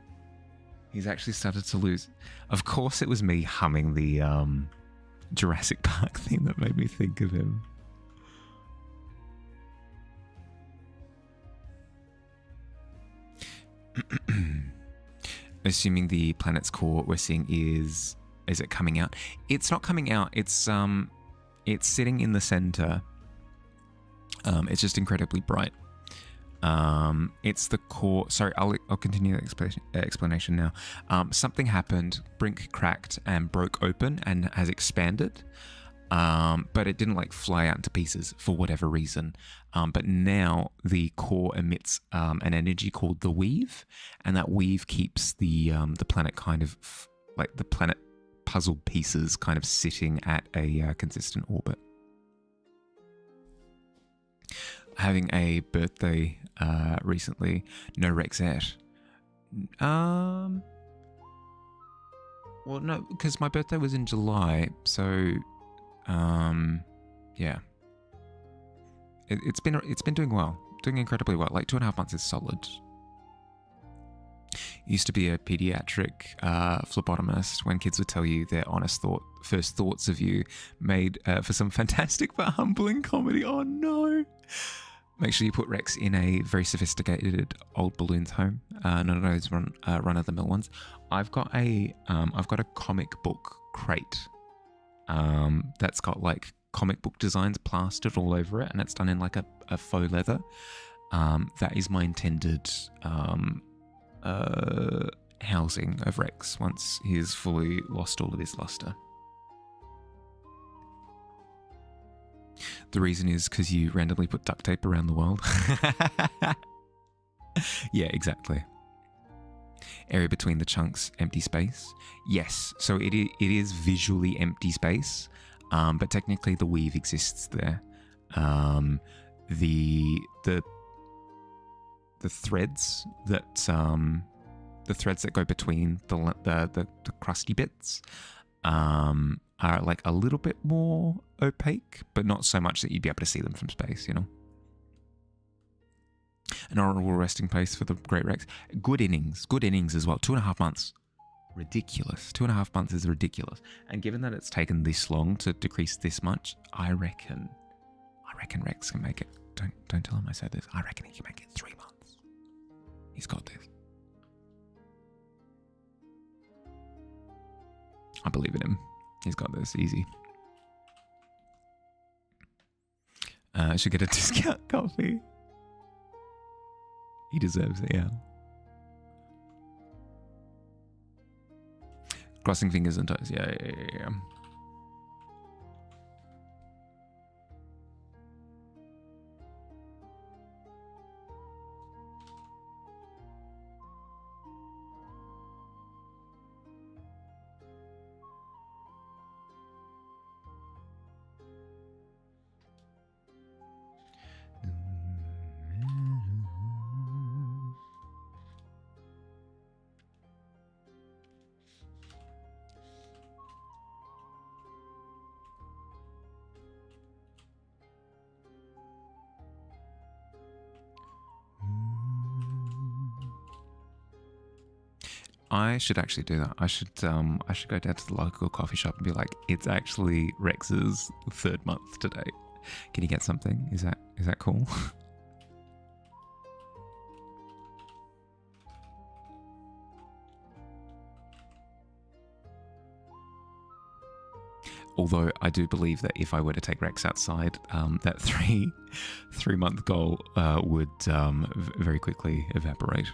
He's actually started to lose. Of course, it was me humming the Jurassic Park theme that made me think of him. Assuming the planet's core we're seeing is it coming out? It's not coming out. It's sitting in the center. It's just incredibly bright. It's the core. Sorry, I'll continue the explanation now. Something happened. Brink cracked and broke open and has expanded. But it didn't like fly out into pieces for whatever reason. But now the core emits an energy called the weave, and that weave keeps the planet kind of like the planet puzzle pieces kind of sitting at a consistent orbit. Having a birthday recently. No Rexette. Well, no, because my birthday was in July, so yeah. It's been doing well, doing incredibly well. Like 2.5 months is solid. Used to be a pediatric phlebotomist when kids would tell you their first thoughts of you, made for some fantastic but humbling comedy. Oh no! Make sure you put Rex in a very sophisticated old balloons home, none of those run of the mill ones. I've got a comic book crate that's got like comic book designs plastered all over it, and it's done in like a faux leather. That is my intended housing of Rex once he's fully lost all of his luster. The reason is because you randomly put duct tape around the world. Yeah, exactly. Area between the chunks, empty space. Yes, so it is visually empty space, but technically the weave exists there. The threads that go between the crusty bits are like a little bit more opaque, but not so much that you'd be able to see them from space, you know. An honorable resting place for the Great Rex. Good innings as well. 2.5 months. Ridiculous. 2.5 months is ridiculous. And given that it's taken this long to decrease this much, I reckon Rex can make it. Don't tell him I said this. I reckon he can make it 3 months. He's got this. I believe in him. He's got this easy. I should get a discount coffee. He deserves it, yeah. Crossing fingers and toes. Yeah. I should actually do that. I should go down to the local coffee shop and be like, it's actually Rex's 3rd month today. Can you get something? Is that cool? Although I do believe that if I were to take Rex outside, that 3-month goal would very quickly evaporate.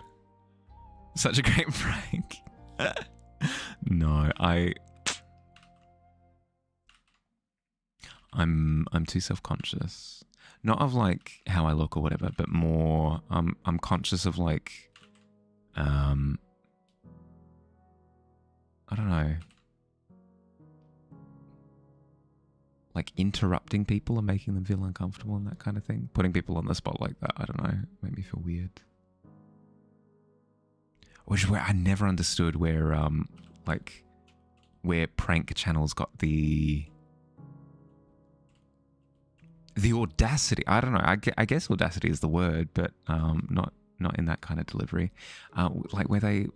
Such a great prank. No, I'm too self-conscious. Not of like how I look or whatever, but more I'm conscious of like I don't know. Like interrupting people and making them feel uncomfortable and that kind of thing. Putting people on the spot like that, I don't know, make me feel weird. Which is where I never understood where prank channels got the audacity. I don't know. I guess audacity is the word, but not in that kind of delivery. Like where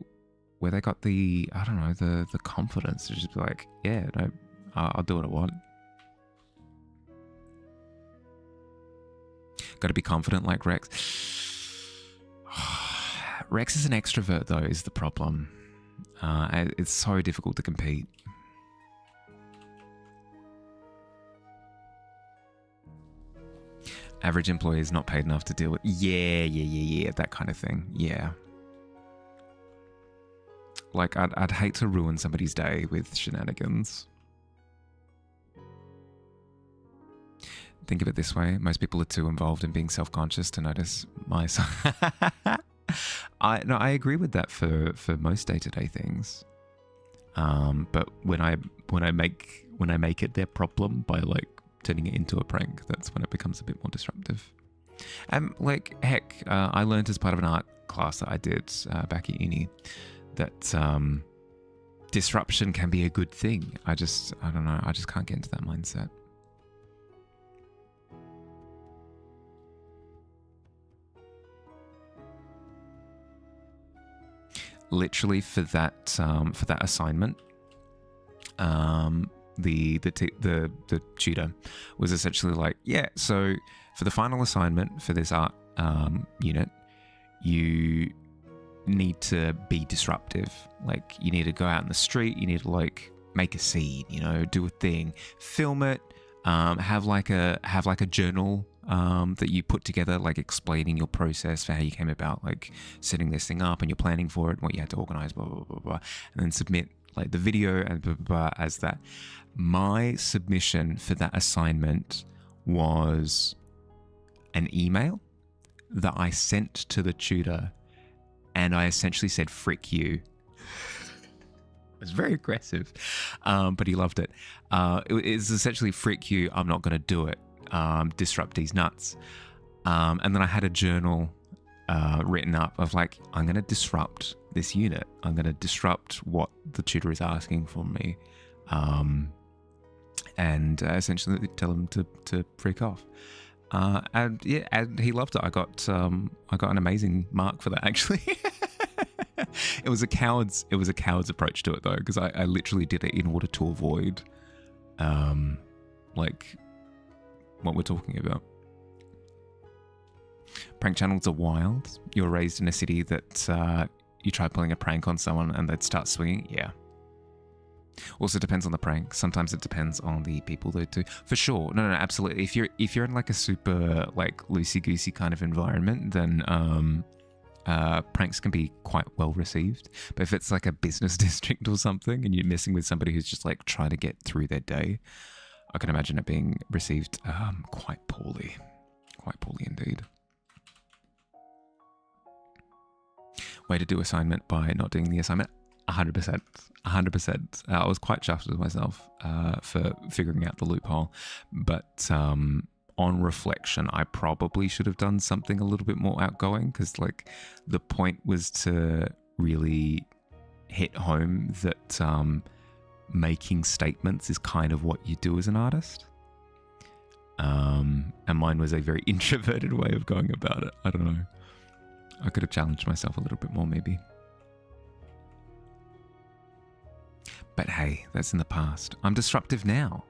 they got the, I don't know, the confidence to just be like, yeah, no, I'll do what I want. Got to be confident like Rex. Rex is an extrovert though, is the problem. It's so difficult to compete. Average employee is not paid enough to deal with. Yeah, that kind of thing. Yeah. Like, I'd hate to ruin somebody's day with shenanigans. Think of it this way. Most people are too involved in being self-conscious to notice my... I agree with that for most day-to-day things. But when I make it their problem by like turning it into a prank, that's when it becomes a bit more disruptive. Like heck, I learned as part of an art class that I did back at uni that disruption can be a good thing. I don't know. I just can't get into that mindset. Literally for that assignment, the tutor was essentially like, yeah, so for the final assignment for this art unit, you need to be disruptive. Like, you need to go out in the street, you need to like make a scene, you know, do a thing, film it, have like a journal that you put together, like explaining your process for how you came about like setting this thing up and you're planning for it, what you had to organize, blah blah blah blah, and then submit like the video and blah, blah, blah as that. My submission for that assignment was an email that I sent to the tutor, and I essentially said "frick you." It was very aggressive, but he loved it. It's essentially "frick you, I'm not going to do it. Disrupt these nuts." And then I had a journal written up of like, I'm going to disrupt this unit. I'm going to disrupt what the tutor is asking from me, and essentially tell him to freak off. And yeah, and he loved it. I got an amazing mark for that, actually. It was a coward's approach to it though, because I literally did it in order to avoid like what we're talking about. Prank channels are wild. You're raised in a city that you try pulling a prank on someone and they'd start swinging. Yeah. Also depends on the prank. Sometimes it depends on the people they do. For sure. No, absolutely. If you're in like a super like loosey-goosey kind of environment, then pranks can be quite well received. But if it's like a business district or something and you're messing with somebody who's just like trying to get through their day, I can imagine it being received quite poorly. Quite poorly indeed. Way to do assignment by not doing the assignment. 100%. 100%. I was quite chuffed with myself for figuring out the loophole. But on reflection, I probably should have done something a little bit more outgoing, because like the point was to really hit home that making statements is kind of what you do as an artist. And mine was a very introverted way of going about it. I don't know. I could have challenged myself a little bit more, maybe. But hey, that's in the past. I'm disruptive now.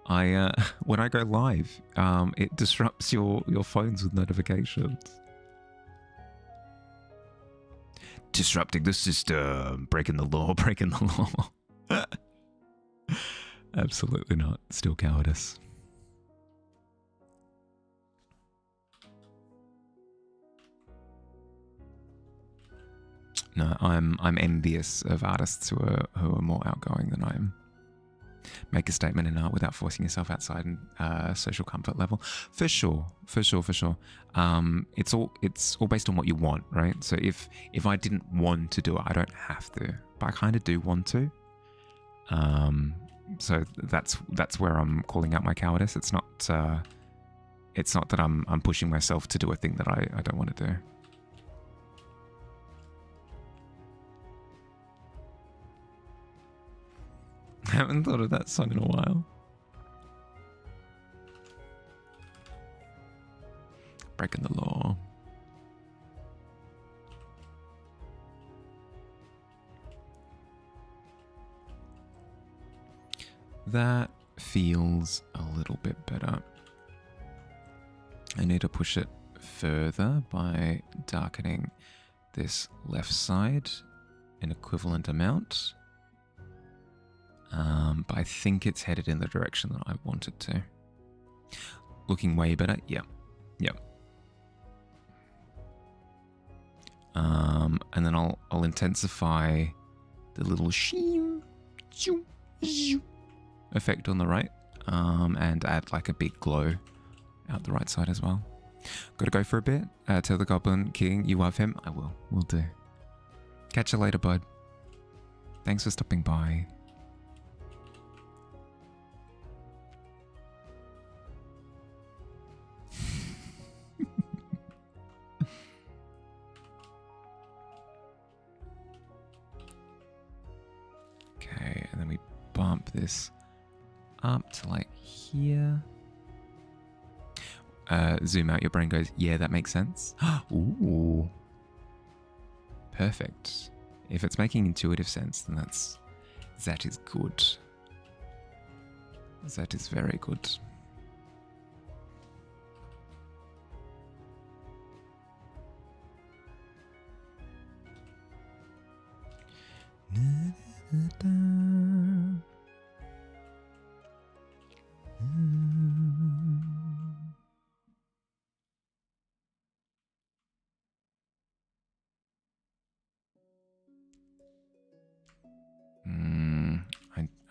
When I go live, it disrupts your phones with notifications. Disrupting the system, breaking the law, breaking the law. Absolutely not. Still cowardice. No, I'm envious of artists who are more outgoing than I am. Make a statement in art without forcing yourself outside social comfort level. For sure. It's all based on what you want, right? So if I didn't want to do it, I don't have to, but I kind of do want to. So that's where I'm calling out my cowardice. It's not that I'm pushing myself to do a thing that I don't want to do. I haven't thought of that song in a while. Breaking the law. That feels a little bit better. I need to push it further by darkening this left side an equivalent amount. But I think it's headed in the direction that I want it to. Looking way better. Yep. Yep. And then I'll intensify the little sheen effect on the right, and add like a big glow out the right side as well. Gotta go for a bit. Tell the Goblin King you love him. I will. Will do. Catch you later, bud. Thanks for stopping by. Okay, and then we bump this up to like here. Zoom out, your brain goes, yeah, that makes sense. Ooh. Perfect. If it's making intuitive sense, then that is good. That is very good.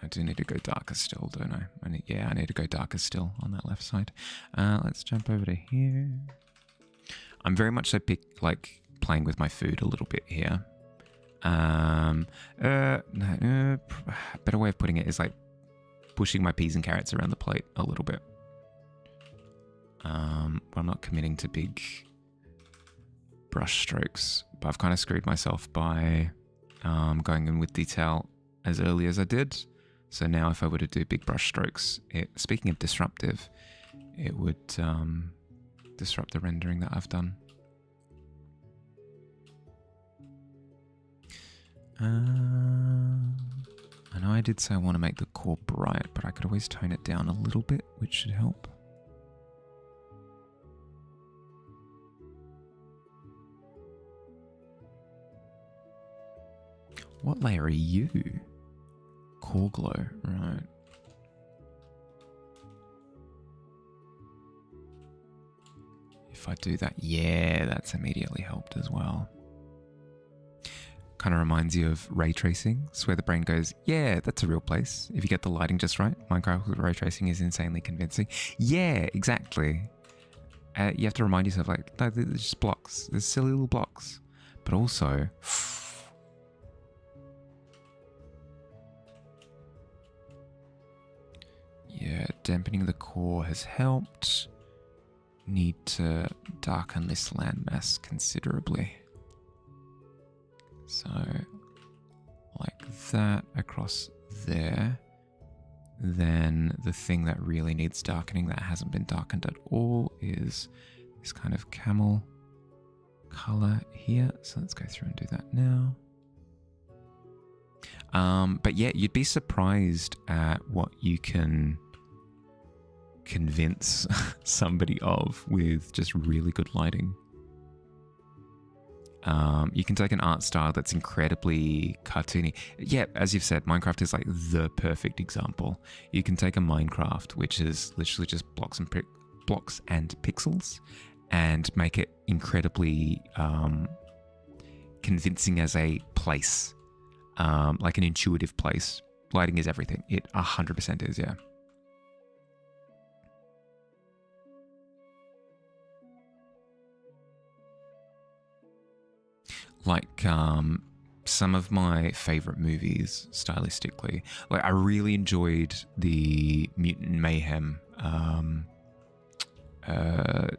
I do need to go darker still, don't I? I need to go darker still on that left side. Let's jump over to here. I'm very much so playing with my food a little bit here. Better way of putting it is like pushing my peas and carrots around the plate a little bit. I'm not committing to big brush strokes, but I've kind of screwed myself by going in with detail as early as I did. So now if I were to do big brush strokes, speaking of disruptive, it would disrupt the rendering that I've done. I know I did say I want to make the core bright, but I could always tone it down a little bit, which should help. What layer are you? Core glow, right. If I do that, yeah, that's immediately helped as well. Kind of reminds you of ray tracing. It's where the brain goes, yeah, that's a real place. If you get the lighting just right, Minecraft with ray tracing is insanely convincing. Yeah, exactly. You have to remind yourself, like, no, there's just blocks. There's silly little blocks. But also, yeah, dampening the core has helped. Need to darken this landmass considerably. So, like that across there. Then the thing that really needs darkening that hasn't been darkened at all is this kind of camel color here. So let's go through and do that now. But yeah, you'd be surprised at what you can convince somebody of with just really good lighting. You can take an art style that's incredibly cartoony. Yeah, as you've said, Minecraft is like the perfect example. You can take a Minecraft, which is literally just blocks and pixels, and make it incredibly convincing as a place, like an intuitive place. Lighting is everything. It 100% is, yeah. Like some of my favorite movies stylistically. Like I really enjoyed the Mutant Mayhem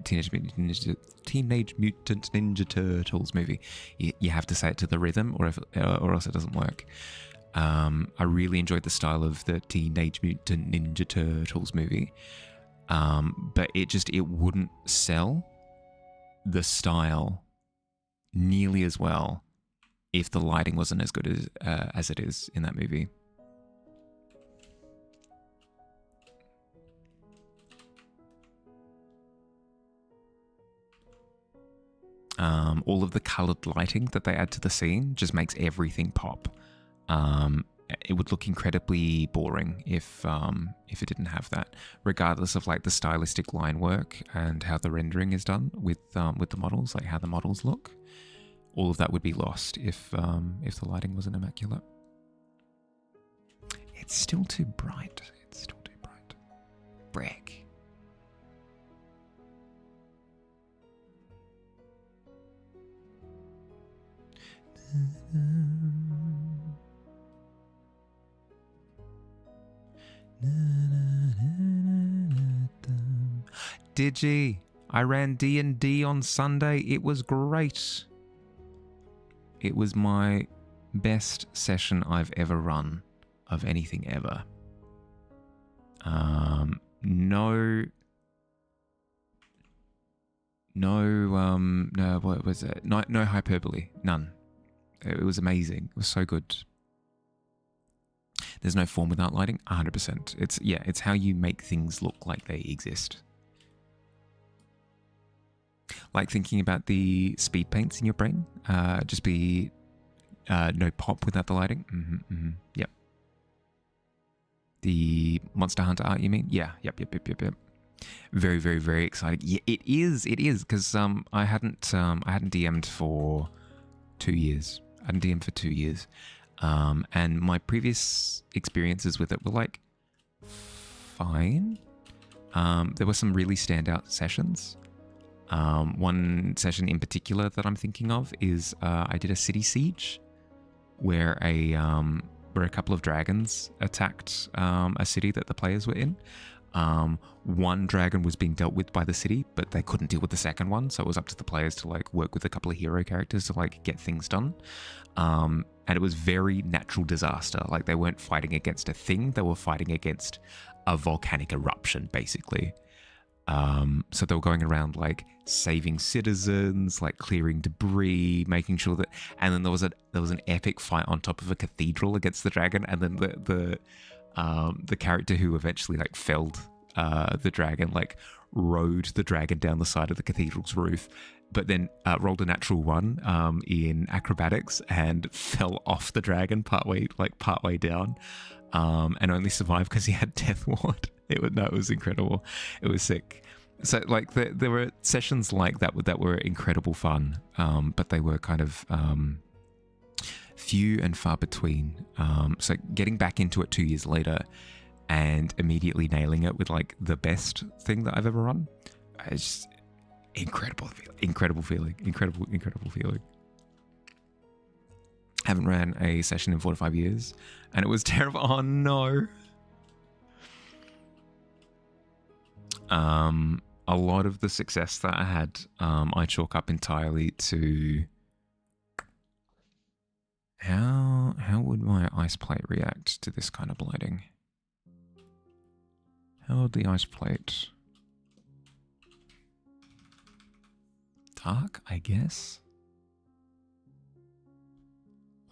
Teenage Mutant Ninja Turtles movie. You have to say it to the rhythm, or else it doesn't work. I really enjoyed the style of the Teenage Mutant Ninja Turtles movie, but it wouldn't sell the style nearly as well if the lighting wasn't as good as it is in that movie. All of the colored lighting that they add to the scene just makes everything pop. It would look incredibly boring if it didn't have that, regardless of like the stylistic line work and how the rendering is done with the models, like how the models look. All of that would be lost if the lighting wasn't immaculate. It's still too bright. It's still too bright. Break. Digi, I ran D&D on Sunday. It was great. It was my best session I've ever run of anything ever. No, what was it? No hyperbole, none. It was amazing. It was so good. There's no form without lighting, 100%. It's how you make things look like they exist. Like thinking about the speed paints in your brain, just be no pop without the lighting. Yep. The Monster Hunter art, you mean? Yeah. Yep. Very, very, very exciting. Yeah, it is, because I hadn't DM'd for 2 years. I hadn't DM'd for 2 years. And my previous experiences with it were like fine. There were some really standout sessions. One session in particular that I'm thinking of is I did a city siege where a couple of dragons attacked a city that the players were in. One dragon was being dealt with by the city, but they couldn't deal with the second one, so it was up to the players to like work with a couple of hero characters to like get things done. And it was very natural disaster. Like they weren't fighting against a thing, they were fighting against a volcanic eruption, basically. So they were going around like saving citizens, like clearing debris, making sure that, and then there was an epic fight on top of a cathedral against the dragon, and then the character who eventually like felled the dragon like rode the dragon down the side of the cathedral's roof, but then rolled a natural one in acrobatics and fell off the dragon partway down, and only survived because he had Death Ward. It was incredible. It was sick. So like there were sessions like that were incredible fun, but they were kind of few and far between. So getting back into it 2 years later and immediately nailing it with like the best thing that I've ever run, it's just incredible feeling. Haven't ran a session in 4 to 5 years, and it was terrible. Oh no. A lot of the success that I had, I chalk up entirely to how would my ice plate react to this kind of lighting? How would the ice plate? Dark, I guess.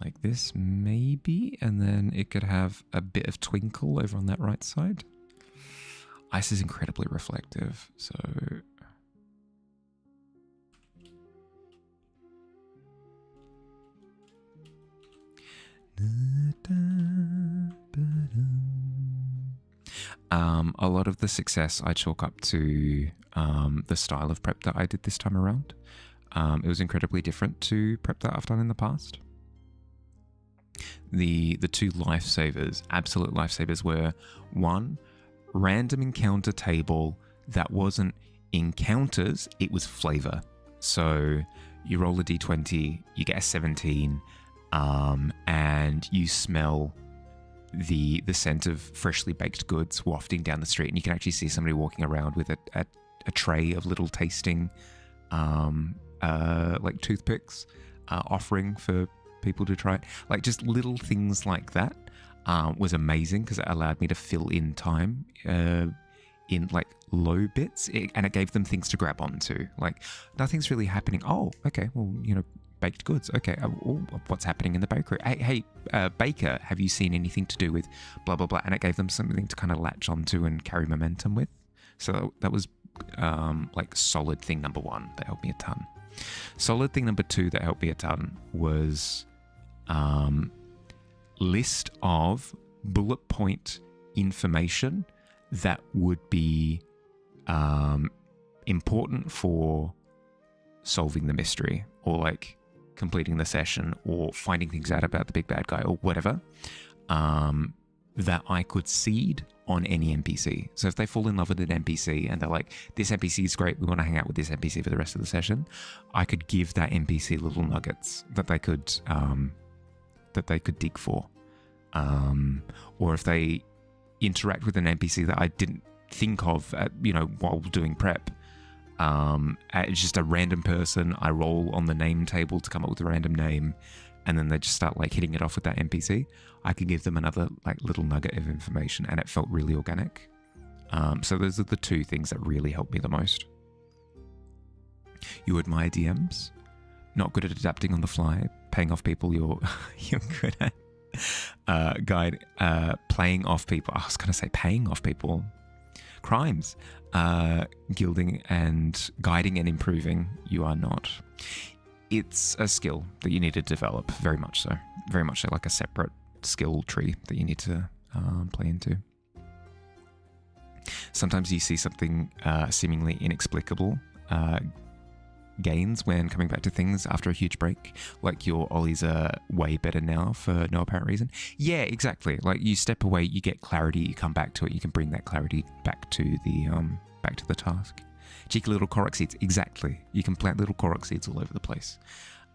Like this, maybe, and then it could have a bit of twinkle over on that right side. Ice is incredibly reflective, so... A lot of the success I chalk up to the style of prep that I did this time around. It was incredibly different to prep that I've done in the past. The two lifesavers, absolute lifesavers, were one, random encounter table that wasn't encounters, it was flavor. So you roll a d20, you get a 17, and you smell the scent of freshly baked goods wafting down the street, and you can actually see somebody walking around with a tray of little tasting like toothpicks, offering for people to try it. Like just little things like that was amazing because it allowed me to fill in time in like low bits, and it gave them things to grab onto. Like nothing's really happening. Oh, okay, well, baked goods. Okay, what's happening in the bakery? Hey, baker, have you seen anything to do with blah blah blah? And it gave them something to kind of latch onto and carry momentum with. So that was like solid thing number one. That helped me a ton. Solid thing number 2 that helped me a ton was list of bullet point information that would be important for solving the mystery, or like completing the session, or finding things out about the big bad guy, or whatever, that I could seed on any NPC. So if they fall in love with an NPC and they're like, this NPC is great, we want to hang out with this NPC for the rest of the session, I could give that NPC little nuggets that they could dig for. Or if they interact with an NPC that I didn't think of while doing prep, it's just a random person, I roll on the name table to come up with a random name, and then they just start like hitting it off with that NPC, I could give them another like little nugget of information, and it felt really organic. So those are the 2 things that really helped me the most. You admire DMs, not good at adapting on the fly, paying off people you're good at. Playing off people. I was going to say paying off people. Crimes. Gilding and guiding and improving. You are not. It's a skill that you need to develop, very much so. Very much so, like a separate skill tree that you need to play into. Sometimes you see something seemingly inexplicable gains when coming back to things after a huge break, like your ollies are way better now for no apparent reason. Yeah, exactly. Like you step away, you get clarity, you come back to it, you can bring that clarity back to the task. Cheeky little Korok seeds, exactly. You can plant little Korok seeds all over the place.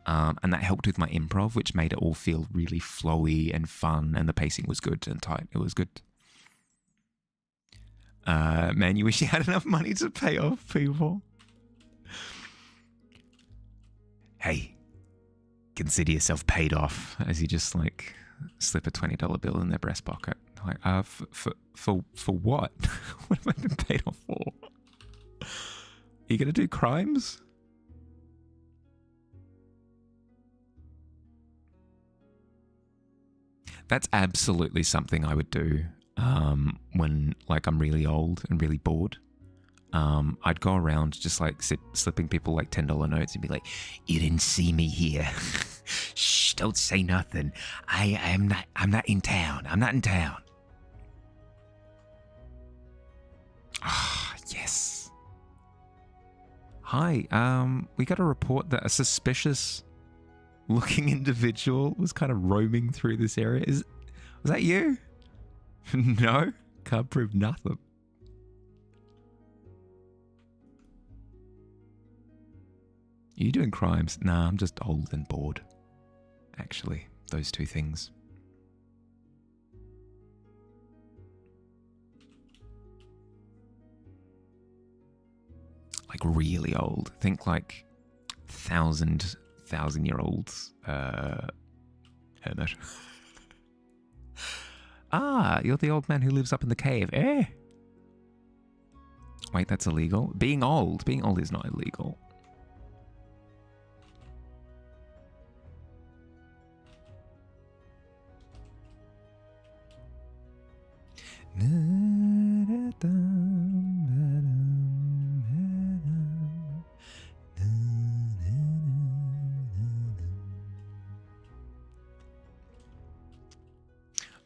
And that helped with my improv, which made it all feel really flowy and fun, and the pacing was good and tight. It was good. Man, you wish you had enough money to pay off people. Hey, consider yourself paid off, as you just like slip a $20 bill in their breast pocket. Like, for what? What have I been paid off for? Are you gonna do crimes? That's absolutely something I would do when like I'm really old and really bored. I'd go around just like slipping people like $10 notes and be like, "You didn't see me here. Shh, don't say nothing. I'm not in town. I'm not in town." Ah, yes. Hi, we got a report that a suspicious looking individual was kind of roaming through this area. Was that you? No? Can't prove nothing. Are you doing crimes? Nah, I'm just old and bored. Actually, those 2 things. Like really old. Think like thousand-year-olds. Hermit. Ah, you're the old man who lives up in the cave. Eh? Wait, that's illegal? Being old is not illegal.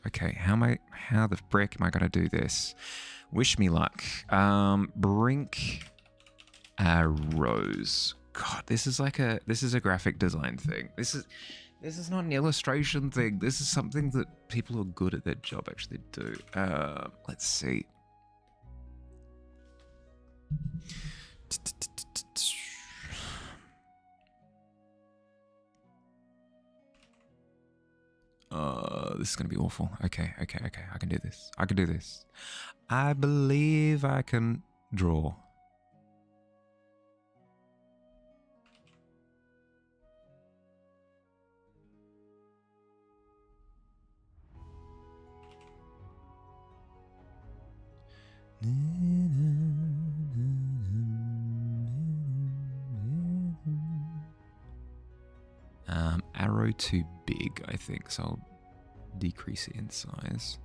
Okay, how the frick am I gonna do this? Wish me luck. Brink arrows. God, this is a graphic design thing. This is not an illustration thing. This is something that people who are good at their job actually do. Let's see. This is going to be awful. Okay. I can do this. I believe I can draw. Arrow too big, I think, so I'll decrease it in size.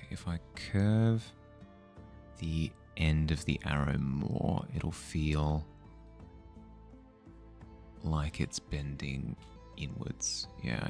If I curve the end of the arrow more, it'll feel like it's bending inwards. Yeah.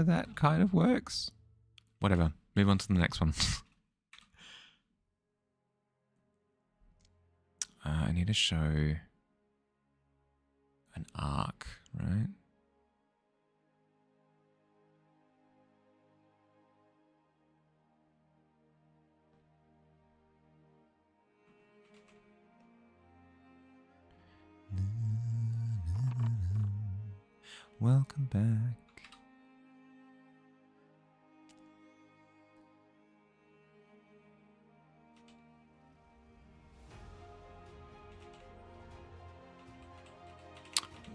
That kind of works. Whatever. Move on to the next one. I need to show an arc, right? Welcome back.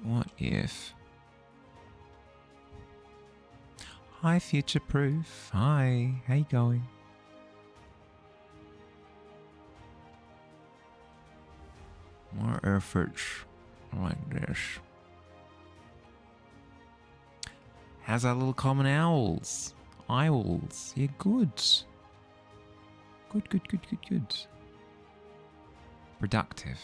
What if... Hi, Future Proof. Hi, how you going? More efforts like this. How's our little common owls? Owls. Yeah, good. Good. Productive.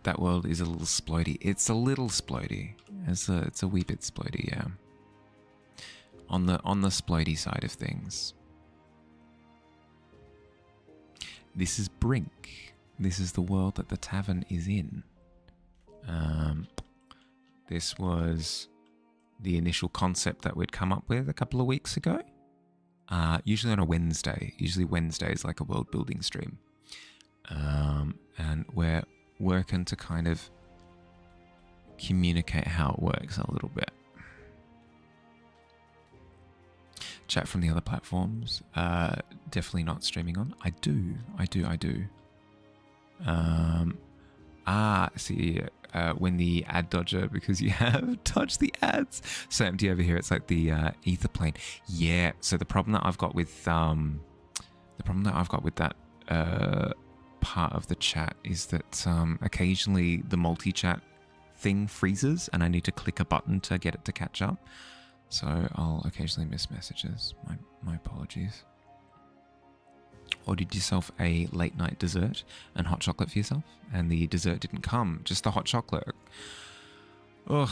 That world is a little splody. It's a little splody. It's a wee bit splody, yeah. On the splody side of things. This is Brink. This is the world that the tavern is in. This was the initial concept that we'd come up with a couple of weeks ago. Usually on a Wednesday. Usually Wednesday is like a world building stream. And we're working to kind of communicate how it works a little bit. Chat from the other platforms. Definitely not streaming on. I do. See, when the ad dodger, because you have dodged the ads. So empty over here. It's like the ether plane. Yeah. So the problem that I've got with that part of the chat is that occasionally the multi-chat thing freezes, and I need to click a button to get it to catch up. So I'll occasionally miss messages. My apologies. Ordered yourself a late night dessert and hot chocolate for yourself, and the dessert didn't come, just the hot chocolate. Ugh,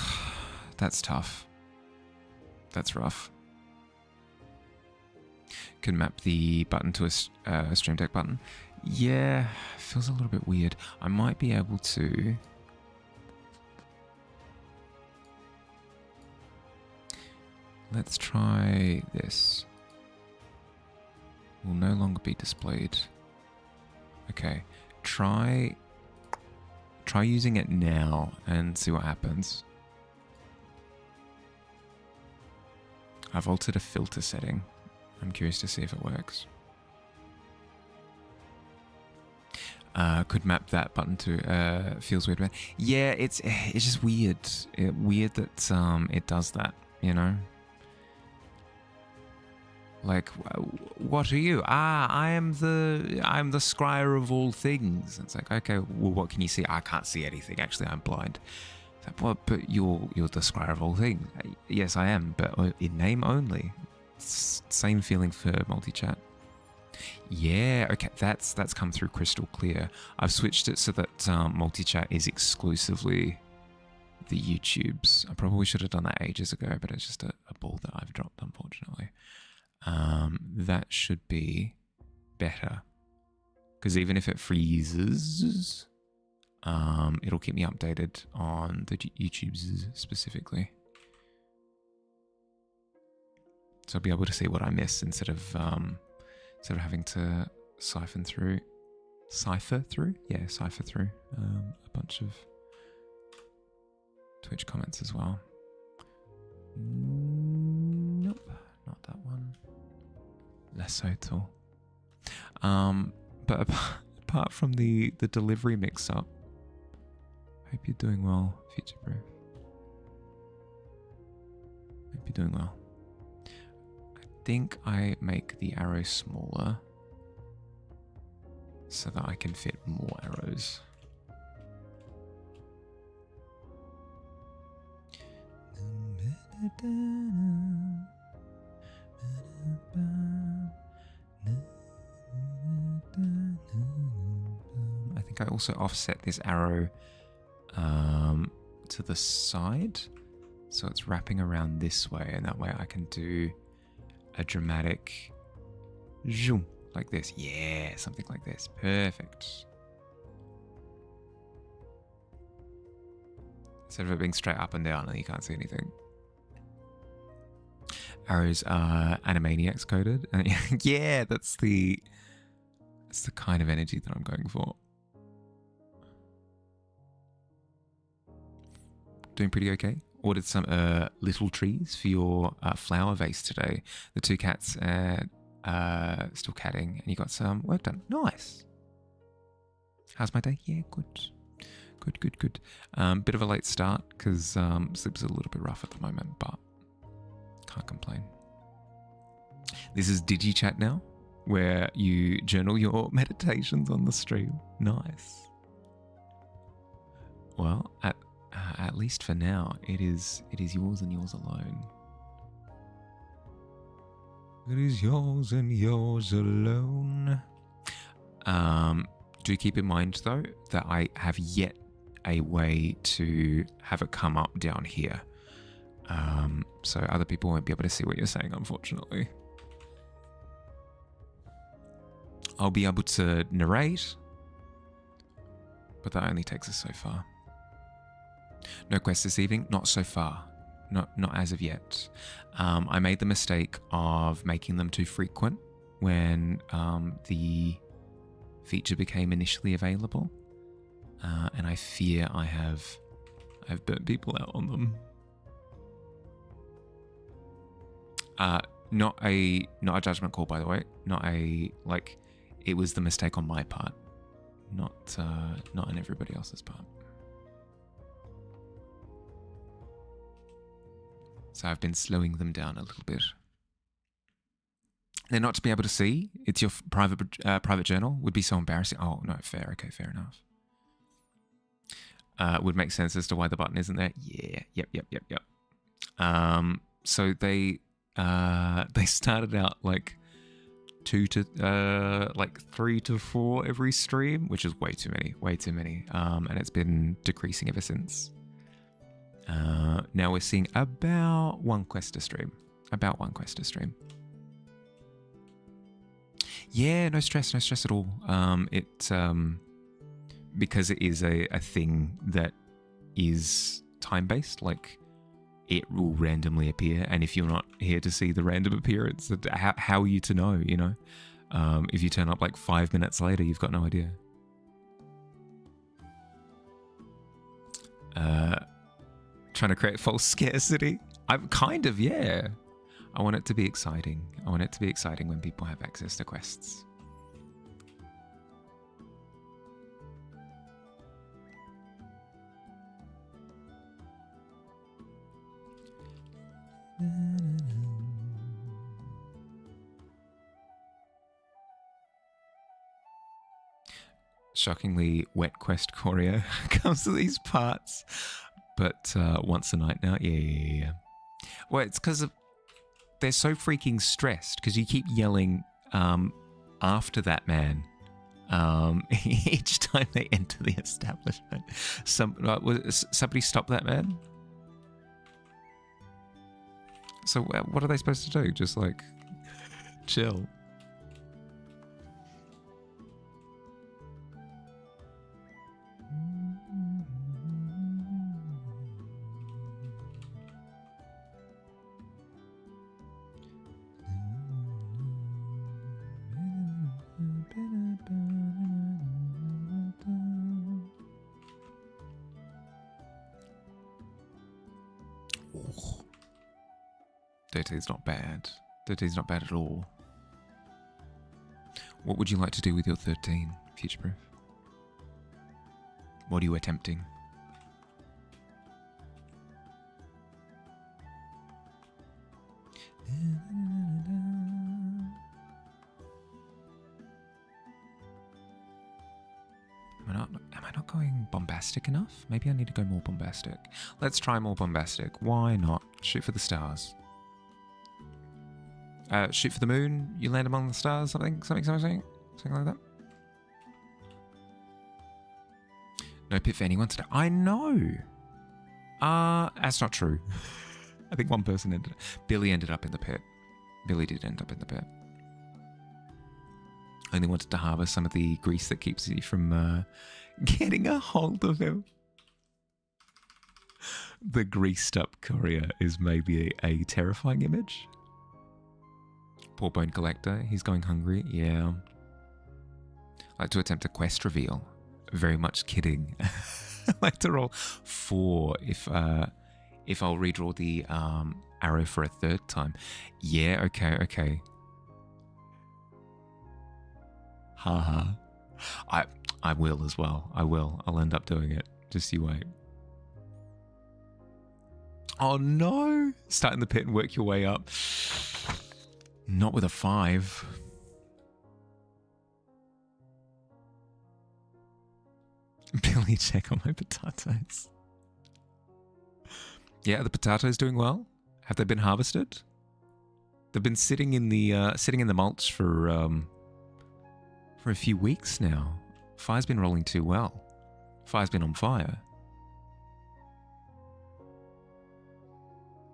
that's tough. That's rough. Can map the button to a stream deck button. Yeah, feels a little bit weird. I might be able to... Let's try this. Will no longer be displayed. Okay, try using it now and see what happens. I've altered a filter setting. I'm curious to see if it works. Could map that button to feels weird. Yeah, it's just weird. Weird that it does that, you know? Like, what are you? I'm the scryer of all things. It's like, okay, well, what can you see? I can't see anything. Actually, I'm blind. It's like, well, but you're the scryer of all things. Yes, I am, but in name only. Same feeling for multi-chat. Yeah, okay, that's come through crystal clear. I've switched it so that multi-chat is exclusively the YouTubes. I probably should have done that ages ago, but it's just a ball that I've dropped, unfortunately. That should be better. Because even if it freezes, it'll keep me updated on the YouTubes specifically. So I'll be able to see what I miss instead of having to cipher through a bunch of Twitch comments as well. Nope, not that one. Lesotho. But apart from the delivery mix-up, hope you're doing well, Future Proof. Hope you're doing well. I think I make the arrow smaller so that I can fit more arrows. I think I also offset this arrow to the side, so it's wrapping around this way, and that way I can do a dramatic zoom like this. Yeah, something like this. Perfect. Instead of it being straight up and down and you can't see anything. Arrows are Animaniacs coded. Yeah, that's the kind of energy that I'm going for. Doing pretty okay. Ordered some little trees for your flower vase today. The two cats still catting, and you got some work done. Nice. How's my day? Yeah, good. Good. Bit of a late start because sleep's a little bit rough at the moment, but can't complain. This is DigiChat now, where you journal your meditations on the stream. Nice. Well, at least for now, it is yours and yours alone. It is yours and yours alone. Do keep in mind though that I have yet a way to have it come up down here. So other people won't be able to see what you're saying, unfortunately. I'll be able to narrate, but that only takes us so far. No quest this evening? Not so far. Not as of yet. I made the mistake of making them too frequent when the feature became initially available. And I fear I've burnt people out on them. Not a judgment call, by the way. It was the mistake on my part, not on everybody else's part. So I've been slowing them down a little bit. They're not to be able to see. It's your private journal. Would be so embarrassing. Oh no, fair. Okay, fair enough. Would make sense as to why the button isn't there. Yeah. Yep. So they started out like 3 to 4 every stream, which is way too many. And it's been decreasing ever since. Now we're seeing about one quest a stream. Yeah, no stress at all. Because it is a thing that is time-based, like it will randomly appear, and if you're not here to see the random appearance, how are you to know, you know? If you turn up like 5 minutes later, you've got no idea. Trying to create false scarcity? I'm kind of, yeah. I want it to be exciting. I want it to be exciting when people have access to quests. Shockingly, wet quest courier comes to these parts, but once a night now. Yeah. Well, it's because they're so freaking stressed because you keep yelling after that man each time they enter the establishment. Somebody stop that man. So what are they supposed to do? Just like chill. Dirty's not bad. Dirty's not bad at all. What would you like to do with your 13, Futureproof? What are you attempting? Am I not going bombastic enough? Maybe I need to go more bombastic. Let's try more bombastic. Why not? Shoot for the stars. Shoot for the moon, you land among the stars, something like that. No pit for anyone today. I know. That's not true. I think one person Billy ended up in the pit. Billy did end up in the pit. Only wanted to harvest some of the grease that keeps you from getting a hold of him. The greased up courier is maybe a terrifying image. Poor bone collector, he's going hungry, yeah. I like to attempt a quest reveal. Very much kidding. I like to roll 4 if I'll redraw the arrow for a 3rd time. Yeah, okay. Haha. I will as well. I will. I'll end up doing it. Just you wait. Oh no! Start in the pit and work your way up. Not with a 5. Billy, check on my potatoes. Yeah, are the potatoes doing well? Have they been harvested? They've been sitting in the mulch for a few weeks now. Fire's been rolling too well. Fire's been on fire.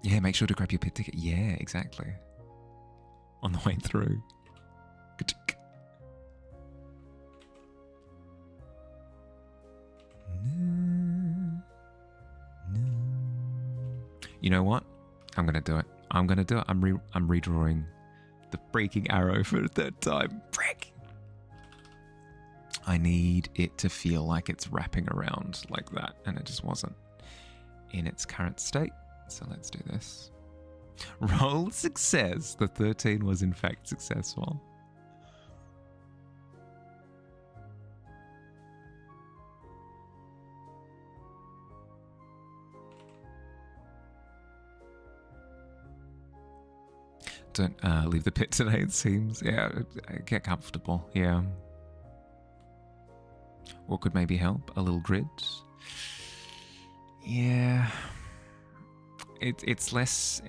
Yeah, make sure to grab your pit ticket. Yeah, exactly. On the way through. You know what? I'm gonna do it. I'm redrawing the breaking arrow for a 3rd time. Frick! I need it to feel like it's wrapping around like that, and it just wasn't in its current state. So let's do this. Roll success. The 13 was in fact successful. Don't leave the pit today, it seems. Yeah, get comfortable. Yeah. What could maybe help? A little grid? Yeah. It's less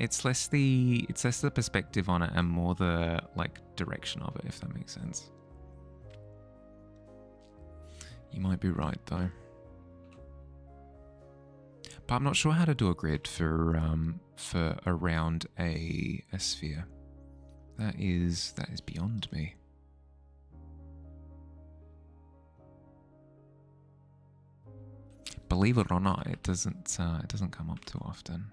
the perspective on it and more the like direction of it, if that makes sense. You might be right though. But I'm not sure how to do a grid for around a sphere. That is beyond me. Believe it or not, it doesn't come up too often.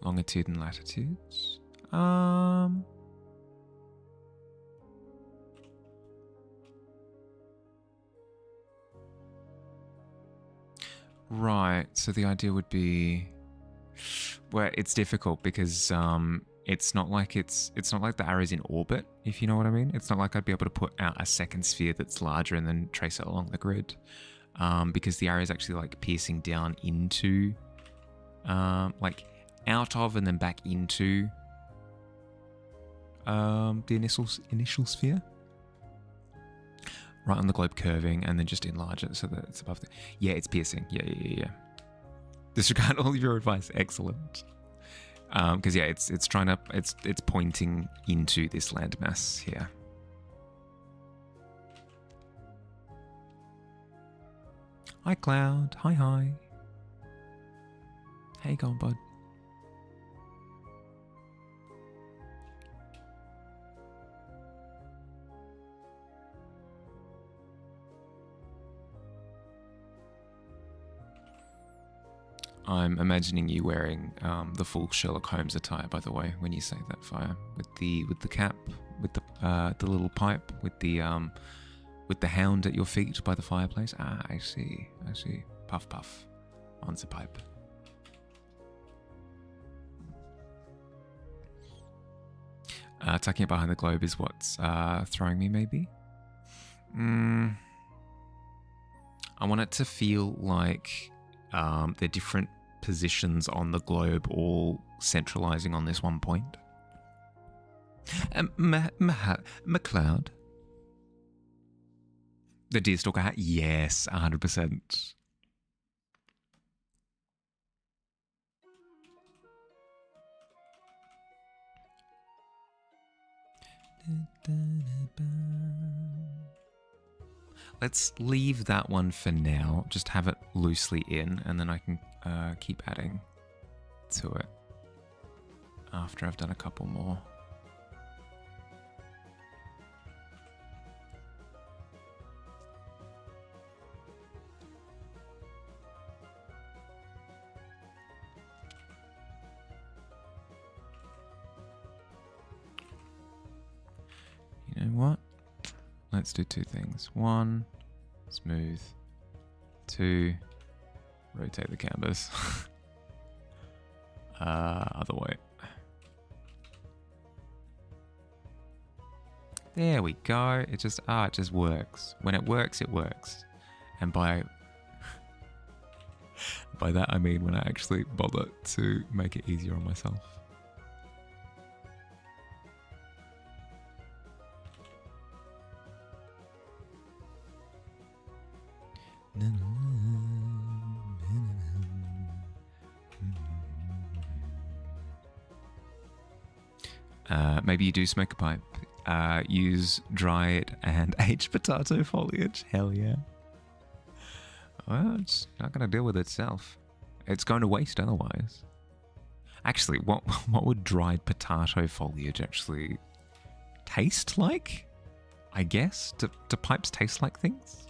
Longitude and latitudes. Right. So the idea would be, well, it's difficult because it's not like the arrow's in orbit, if you know what I mean. It's not like I'd be able to put out a second sphere that's larger and then trace it along the grid, because the arrow is actually like piercing down into, like out of and then back into the initial sphere. Right on the globe curving, and then just enlarge it so that it's above the... Yeah, it's piercing. Yeah. Disregard all of your advice. Excellent. Because yeah, it's trying to... It's pointing into this landmass here. Hi, Cloud. Hi. How you going, bud? I'm imagining you wearing the full Sherlock Holmes attire, by the way, when you say that, Fire, with the cap, with the little pipe, with the hound at your feet by the fireplace. Ah, I see. Puff puff, on the pipe. Tucking it behind the globe is what's throwing me, maybe. I want it to feel like they're different positions on the globe, all centralizing on this one point. McLeod. The deerstalker hat? Yes, 100%. Let's leave that one for now. Just have it loosely in, and then I can keep adding to it after I've done a couple more. You know what? Let's do two things. One, smooth. Two, rotate the canvas. Other way. There we go. It just works. When it works, it works. And by that I mean when I actually bother to make it easier on myself. Maybe you do smoke a pipe. Use dried and aged potato foliage. Hell yeah. Well, it's not going to deal with itself. It's going to waste otherwise. Actually, what would dried potato foliage actually taste like? I guess? Do pipes taste like things?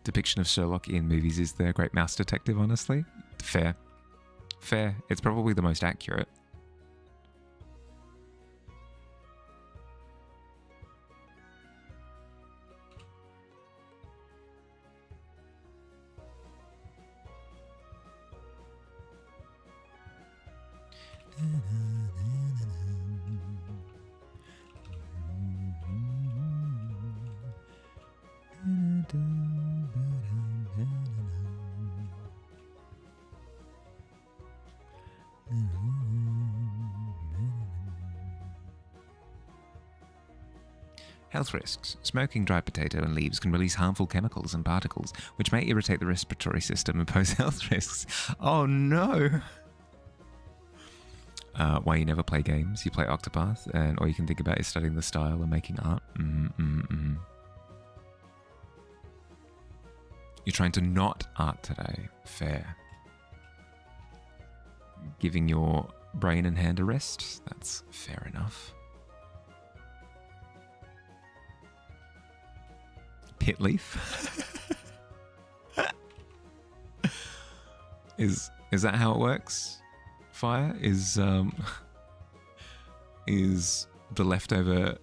Depiction of Sherlock in movies is the Great Mouse Detective, honestly. Fair. It's probably the most accurate. Health risks. Smoking dried potato and leaves can release harmful chemicals and particles, which may irritate the respiratory system and pose health risks. Oh no! Why you never play games? You play Octopath, and all you can think about is studying the style and making art. You're trying to not art today. Fair. Giving your brain and hand a rest? That's fair enough. Pit leaf? Is that how it works? Fire is the leftover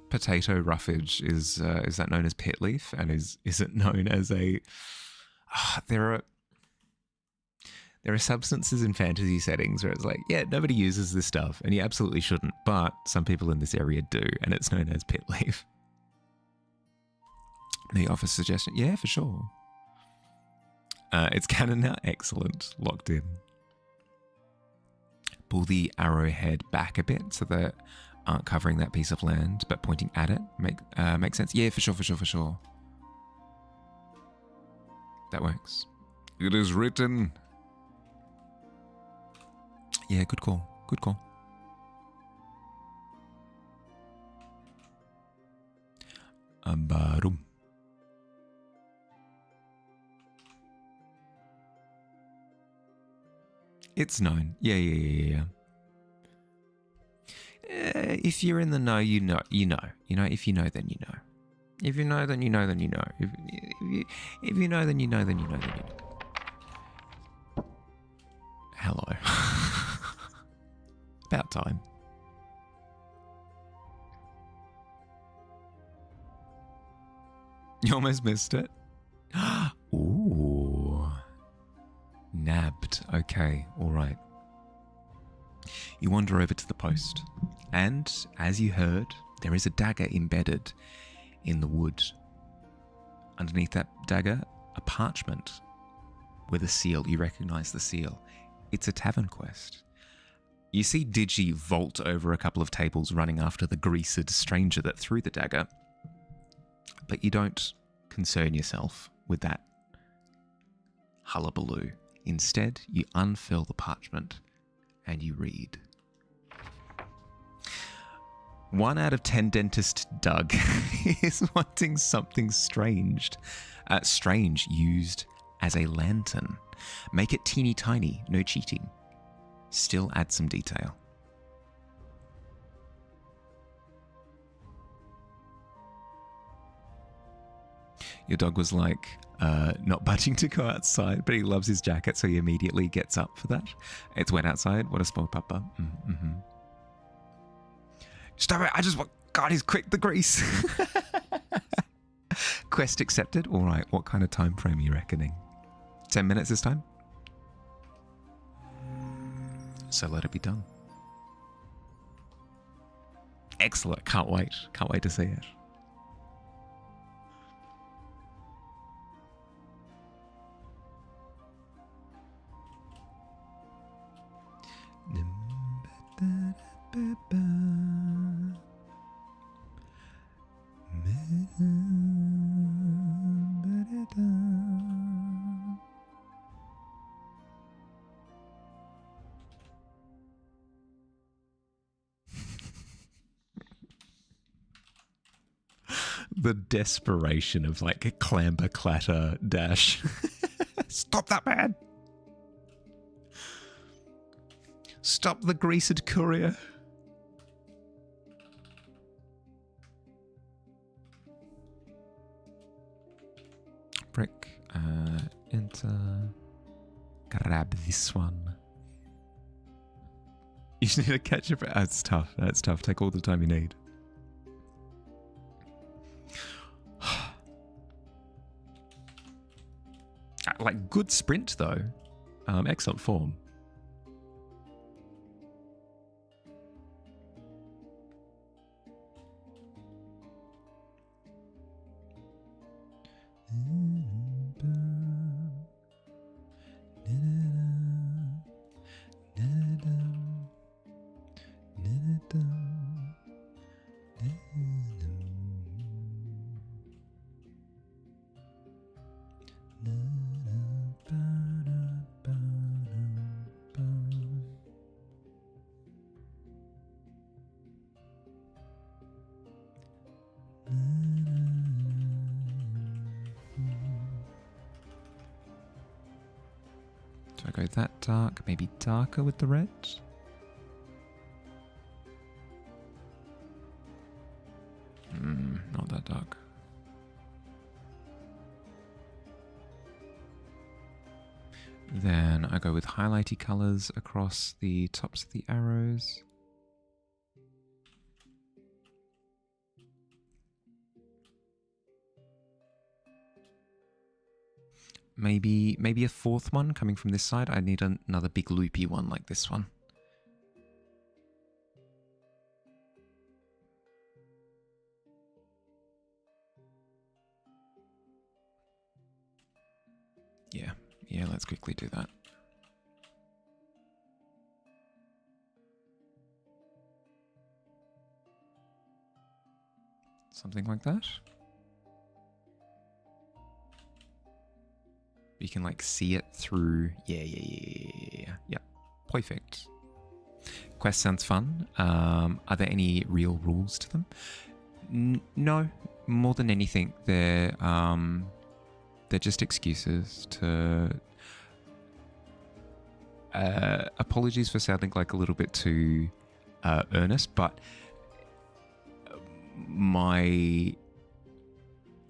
potato roughage is that known as pit leaf, and is it known as a? There are substances in fantasy settings where it's like, yeah, nobody uses this stuff, and you absolutely shouldn't, but some people in this area do, and it's known as pit leaf. The office suggestion, yeah, for sure. It's canon now, excellent, locked in. Pull the arrowhead back a bit so that aren't covering that piece of land, but pointing at it. Makes sense. Yeah, for sure. That works. It is written. Yeah, good call. Barum. It's known. Yeah. If you're in the know, you know. If you know, then you know. If you know, then you know, then you know. If you know, then you know, then you know, then you know. Hello. About time. You almost missed it. Ooh. Nabbed. Okay, all right. You wander over to the post, and as you heard, there is a dagger embedded in the wood. Underneath that dagger, a parchment with a seal. You recognize the seal. It's a tavern quest. You see Digi vault over a couple of tables running after the greased stranger that threw the dagger, but you don't concern yourself with that hullabaloo. Instead, you unfurl the parchment and you read. 1 out of 10 dentist Doug is wanting something strange used as a lantern. Make it teeny tiny, no cheating. Still add some detail. Your dog was like not budging to go outside, but he loves his jacket, so he immediately gets up for that. It's wet outside. What a spoiled papa. Mm-hmm. Stop it. I just want... God, he's quick, the grease. Quest accepted. All right, what kind of time frame are you reckoning? 10 minutes this time? So let it be done. Excellent. Can't wait. Can't wait to see it. The desperation of like a clamber, clatter, dash. Stop that man! Stop the greased courier. Brick, enter, grab this one. You just need to catch it. That's tough. That's tough. Take all the time you need. Like, good sprint, though. Excellent form. Do I go that dark? Maybe darker with the red? Not that dark. Then I go with highlighty colors across the tops of the arrows. Maybe a fourth one coming from this side. I need another big loopy one like this one. Yeah, let's quickly do that. Something like that. You can like see it through. Yeah. Perfect. Quest sounds fun. Are there any real rules to them? No. More than anything, they're just excuses to. Apologies for sounding like a little bit too earnest, but my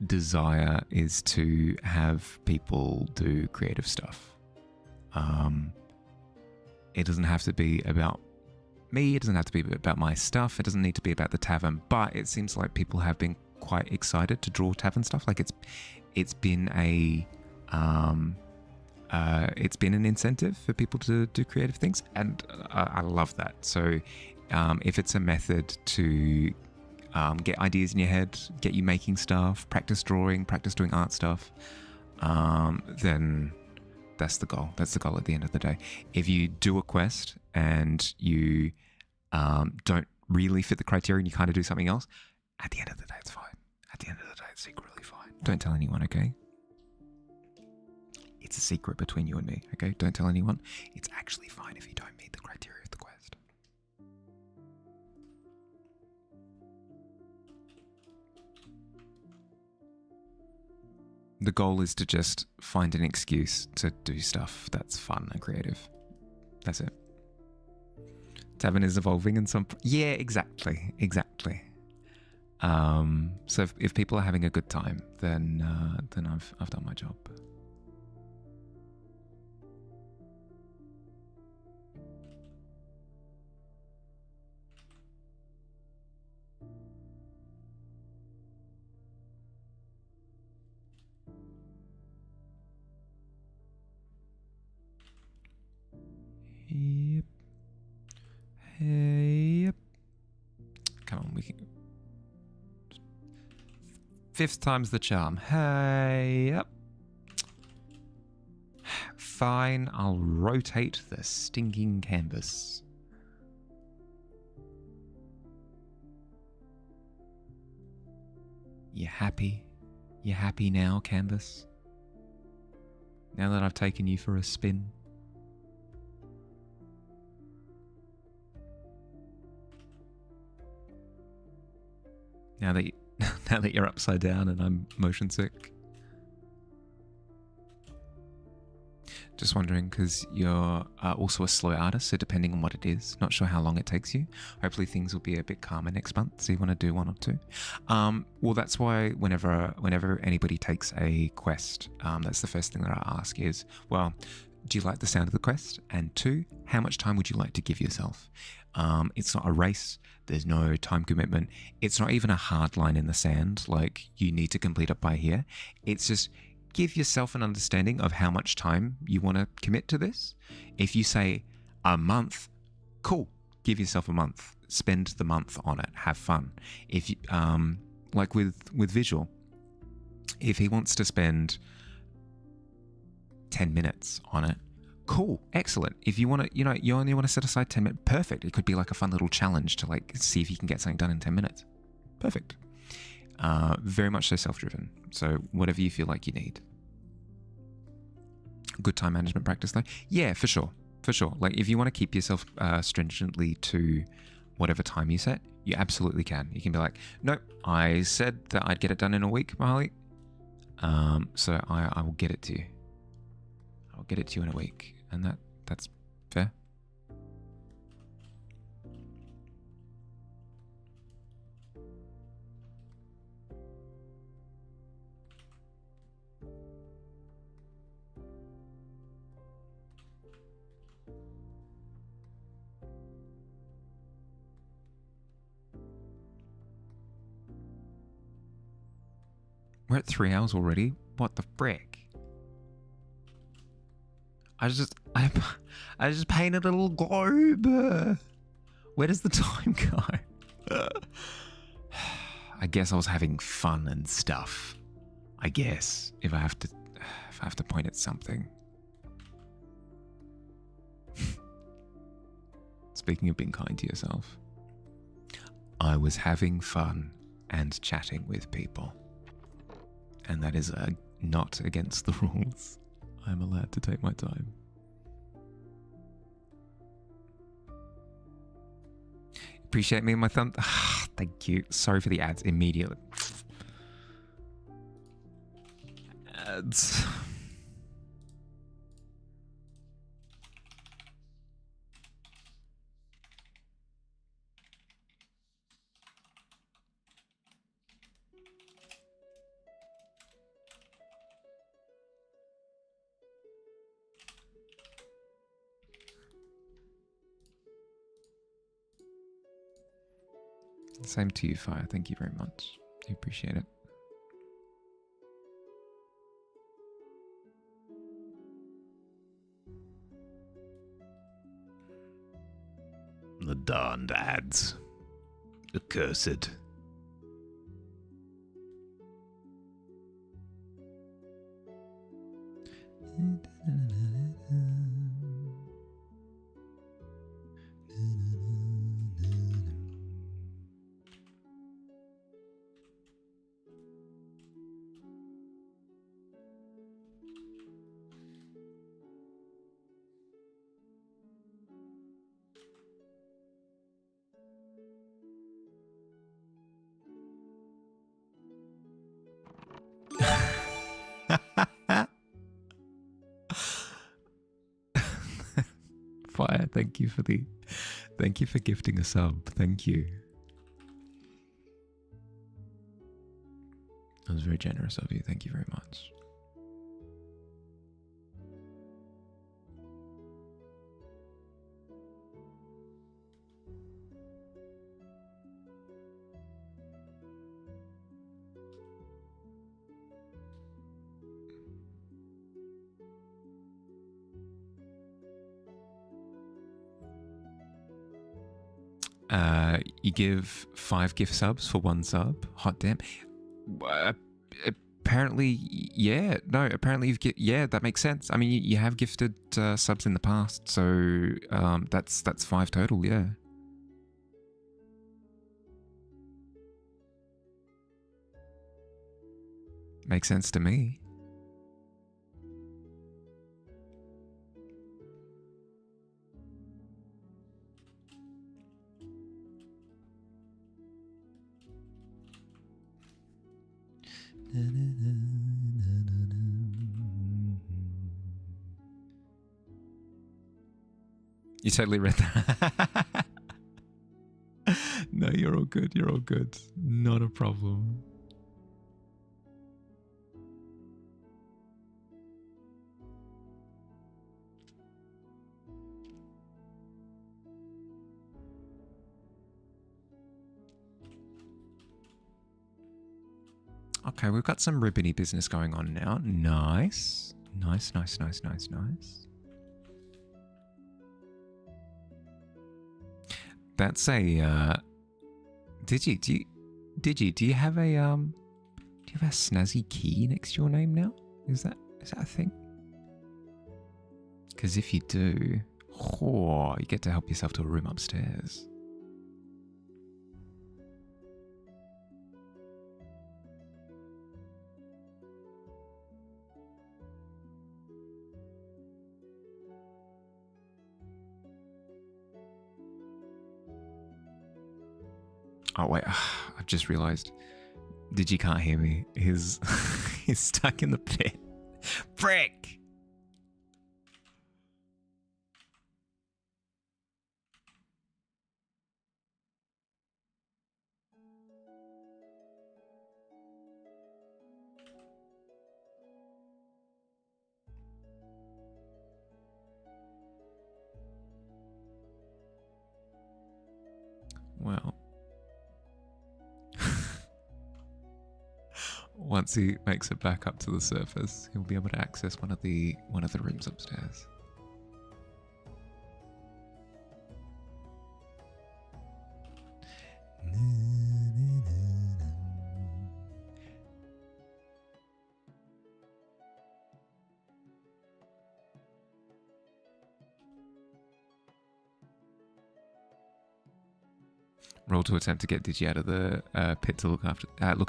desire is to have people do creative stuff. It doesn't have to be about me, it doesn't have to be about my stuff, it doesn't need to be about the tavern, but it seems like people have been quite excited to draw tavern stuff. Like it's been an incentive for people to do creative things, and I love that. So if it's a method to get ideas in your head, get you making stuff, practice drawing, practice doing art stuff, then that's the goal. That's the goal at the end of the day. If you do a quest and you don't really fit the criteria and you kind of do something else, at the end of the day, it's fine. At the end of the day, it's secretly fine. Don't tell anyone, okay? It's a secret between you and me, okay? Don't tell anyone. It's actually fine if you don't meet the criteria of the quest. The goal is to just find an excuse to do stuff that's fun and creative. That's it. Tavern is evolving in some... Yeah, exactly. So if people are having a good time, then I've done my job. Yep. Come on, we can... Fifth time's the charm. Hey, yep. Fine, I'll rotate the stinking canvas. You happy? You happy now, canvas? Now that I've taken you for a spin? Now that you're upside down and I'm motion sick. Just wondering, because you're also a slow artist, so depending on what it is, not sure how long it takes you. Hopefully things will be a bit calmer next month, so you want to do one or two. Well, that's why whenever anybody takes a quest, that's the first thing that I ask is, well, do you like the sound of the quest? And two, how much time would you like to give yourself? It's not a race. There's no time commitment. It's not even a hard line in the sand, like you need to complete it by here. It's just give yourself an understanding of how much time you want to commit to this. If you say a month, cool. Give yourself a month. Spend the month on it. Have fun. If you, like with visual, if he wants to spend 10 minutes on it, cool, excellent. If you want to, you only want to set aside 10 minutes, perfect. It could be like a fun little challenge to like see if you can get something done in 10 minutes. Perfect. Very much so self-driven. So whatever you feel like you need. Good time management practice though. Yeah, for sure. Like if you want to keep yourself stringently to whatever time you set, you absolutely can. You can be like, nope, I said that I'd get it done in a week, Marley. So I will get it to you. I'll get it to you in a week. And that's fair. We're at 3 hours already? What the frick? I just painted a little globe. Where does the time go? I guess I was having fun and stuff. I guess if I have to point at something. Speaking of being kind to yourself, I was having fun and chatting with people, and that is not against the rules. I'm allowed to take my time. Appreciate me and my thumb. Thank you. Sorry for the ads immediately. Ads. Same to you, Fire. Thank you very much. I appreciate it. The darned ads. Accursed. Fire, thank you for gifting a sub. Thank you. That was very generous of you. Thank you very much. You give 5 gift subs for 1 sub. Hot damn. Apparently, yeah. No, apparently yeah, that makes sense. I mean, you have gifted subs in the past, so that's 5 total, yeah. Makes sense to me. You totally read that. No, you're all good. You're all good. Not a problem. Okay, we've got some ribbony business going on now. Nice. Nice, nice, nice, nice, nice. That's a Digi, do you have a snazzy key next to your name now? Is that a thing? Because if you do, you get to help yourself to a room upstairs. Oh wait, I've just realised. Digi can't hear me. He's stuck in the pit. Frick! Well, once he makes it back up to the surface, he'll be able to access one of the rooms upstairs. Roll to attempt to get Digi out of the pit to look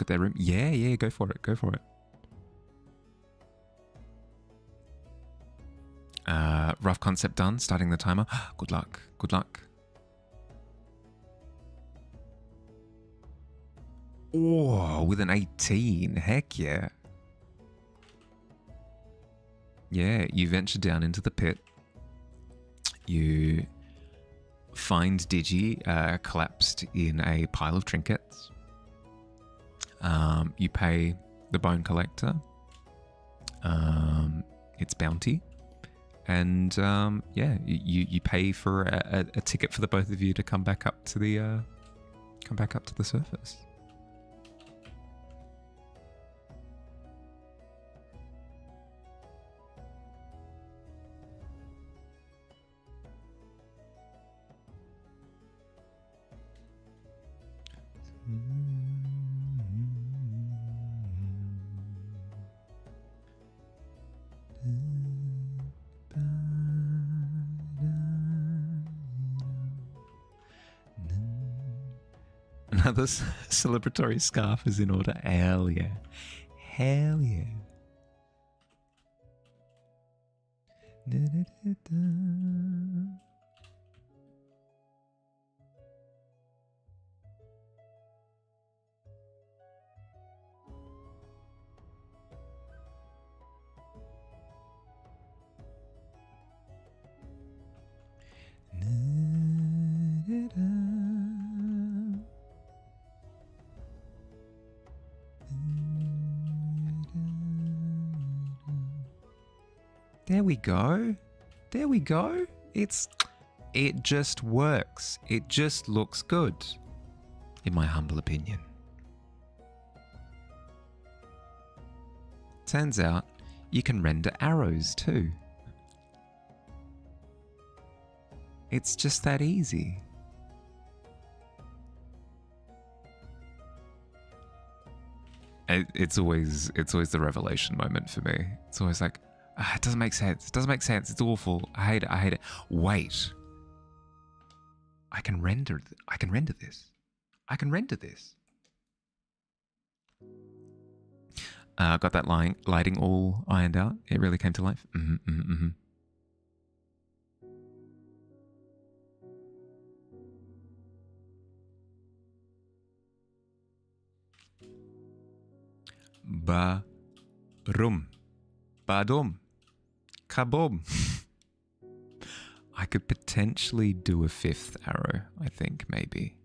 at their room. Yeah, go for it. Go for it. Rough concept done. Starting the timer. Good luck. Good luck. Oh, with an 18. Heck yeah. Yeah, you venture down into the pit. You find Digi collapsed in a pile of trinkets. You pay the bone collector its bounty. And yeah, you pay for a ticket for the both of you to come back up to the surface. Another celebratory scarf is in order. Hell yeah. Hell yeah. There we go. There we go. It just works. It just looks good, in my humble opinion. Turns out you can render arrows too. It's just that easy. It's always the revelation moment for me. It's always like, it doesn't make sense. It doesn't make sense. It's awful. I hate it. I hate it. Wait. I can render this. I can render this. Got that lighting all ironed out. It really came to life. Ba-rum. Ba-dum. Kaboom. I could potentially do a 5th arrow, I think, maybe.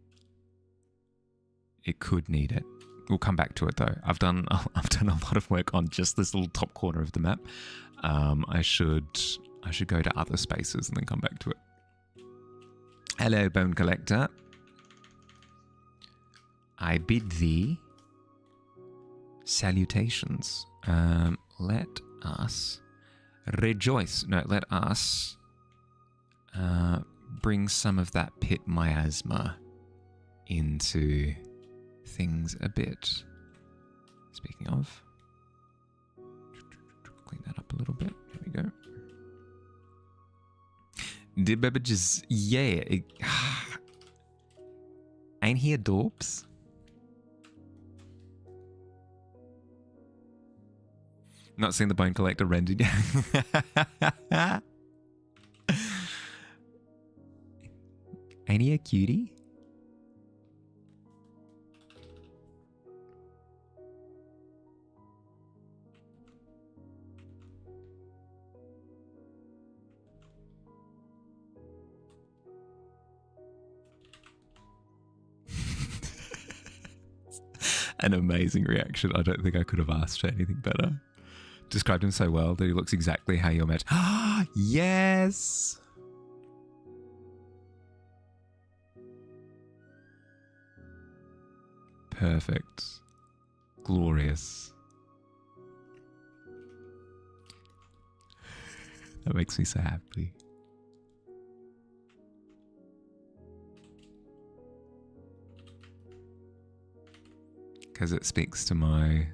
It could need it. We'll come back to it though. I've done a lot of work on just this little top corner of the map. I should go to other spaces and then come back to it. Hello, Bone Collector. I bid thee salutations. Let us rejoice. No, let us bring some of that pit miasma into things a bit. Speaking of, clean that up a little bit. There we go. The beverages, yeah. Ain't he adorbs? Not seeing the Bone Collector rendered yet. Ain't he a cutie? An amazing reaction. I don't think I could have asked for anything better. Described him so well that he looks exactly how you're meant. Ah, yes! Perfect. Glorious. That makes me so happy. Because it speaks to my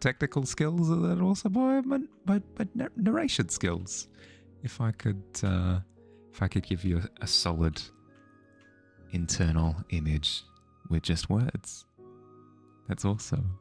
technical skills and then also my narration skills. If I could give you a solid internal image with just words. That's awesome.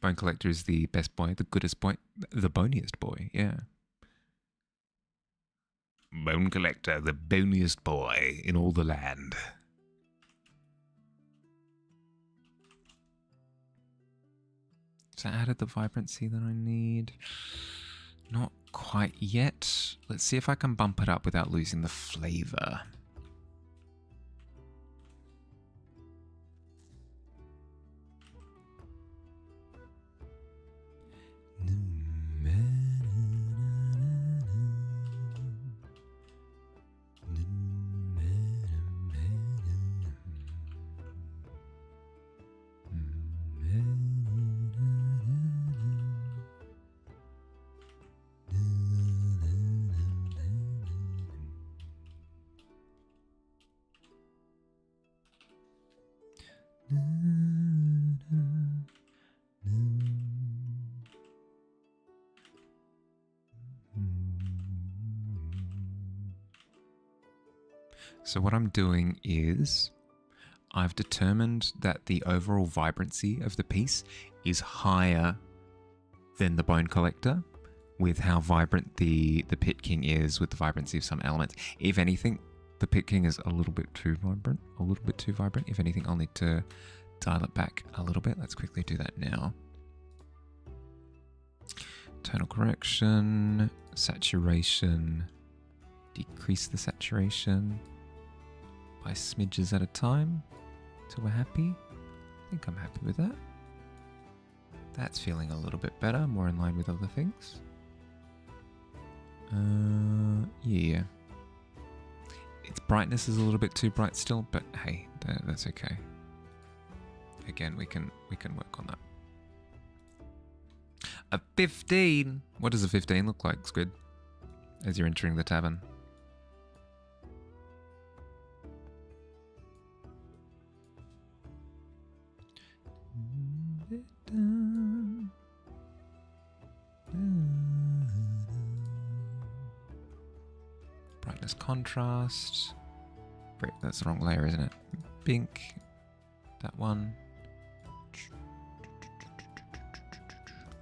Bone Collector is the best boy, the goodest boy, the boniest boy, yeah. Bone Collector, the boniest boy in all the land. So I added the vibrancy that I need. Not quite yet. Let's see if I can bump it up without losing the flavor. So what I'm doing is I've determined that the overall vibrancy of the piece is higher than the Bone Collector with how vibrant the Pit King is with the vibrancy of some elements. If anything, the Pit King is a little bit too vibrant, If anything, I'll need to dial it back a little bit. Let's quickly do that now. Tonal correction, saturation, decrease the saturation by smidges at a time till we're happy. I think I'm happy with that. That's feeling a little bit better, more in line with other things. Yeah. Its brightness is a little bit too bright still, but hey, that's okay. Again, we can work on that. A 15! What does a 15 look like, Squid? As you're entering the tavern. Brightness contrast. Great, that's the wrong layer, isn't it? Pink. That one.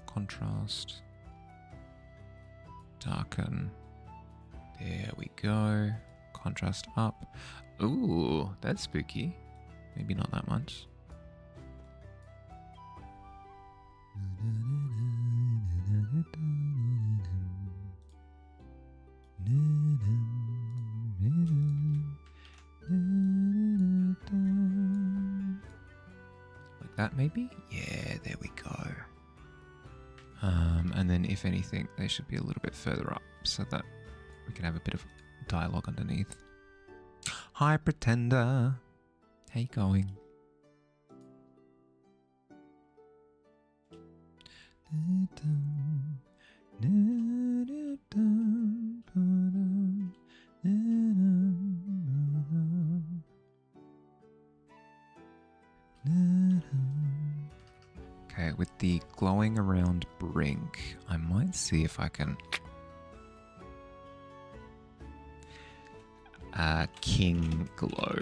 Contrast. Darken. There we go. Contrast up. Ooh, that's spooky. Maybe not that much. Like that maybe? Yeah, there we go. And then if anything, they should be a little bit further up so that we can have a bit of dialogue underneath. Hi, Pretender. How you going? Okay, with the glowing around brink, I might see if I can king glow.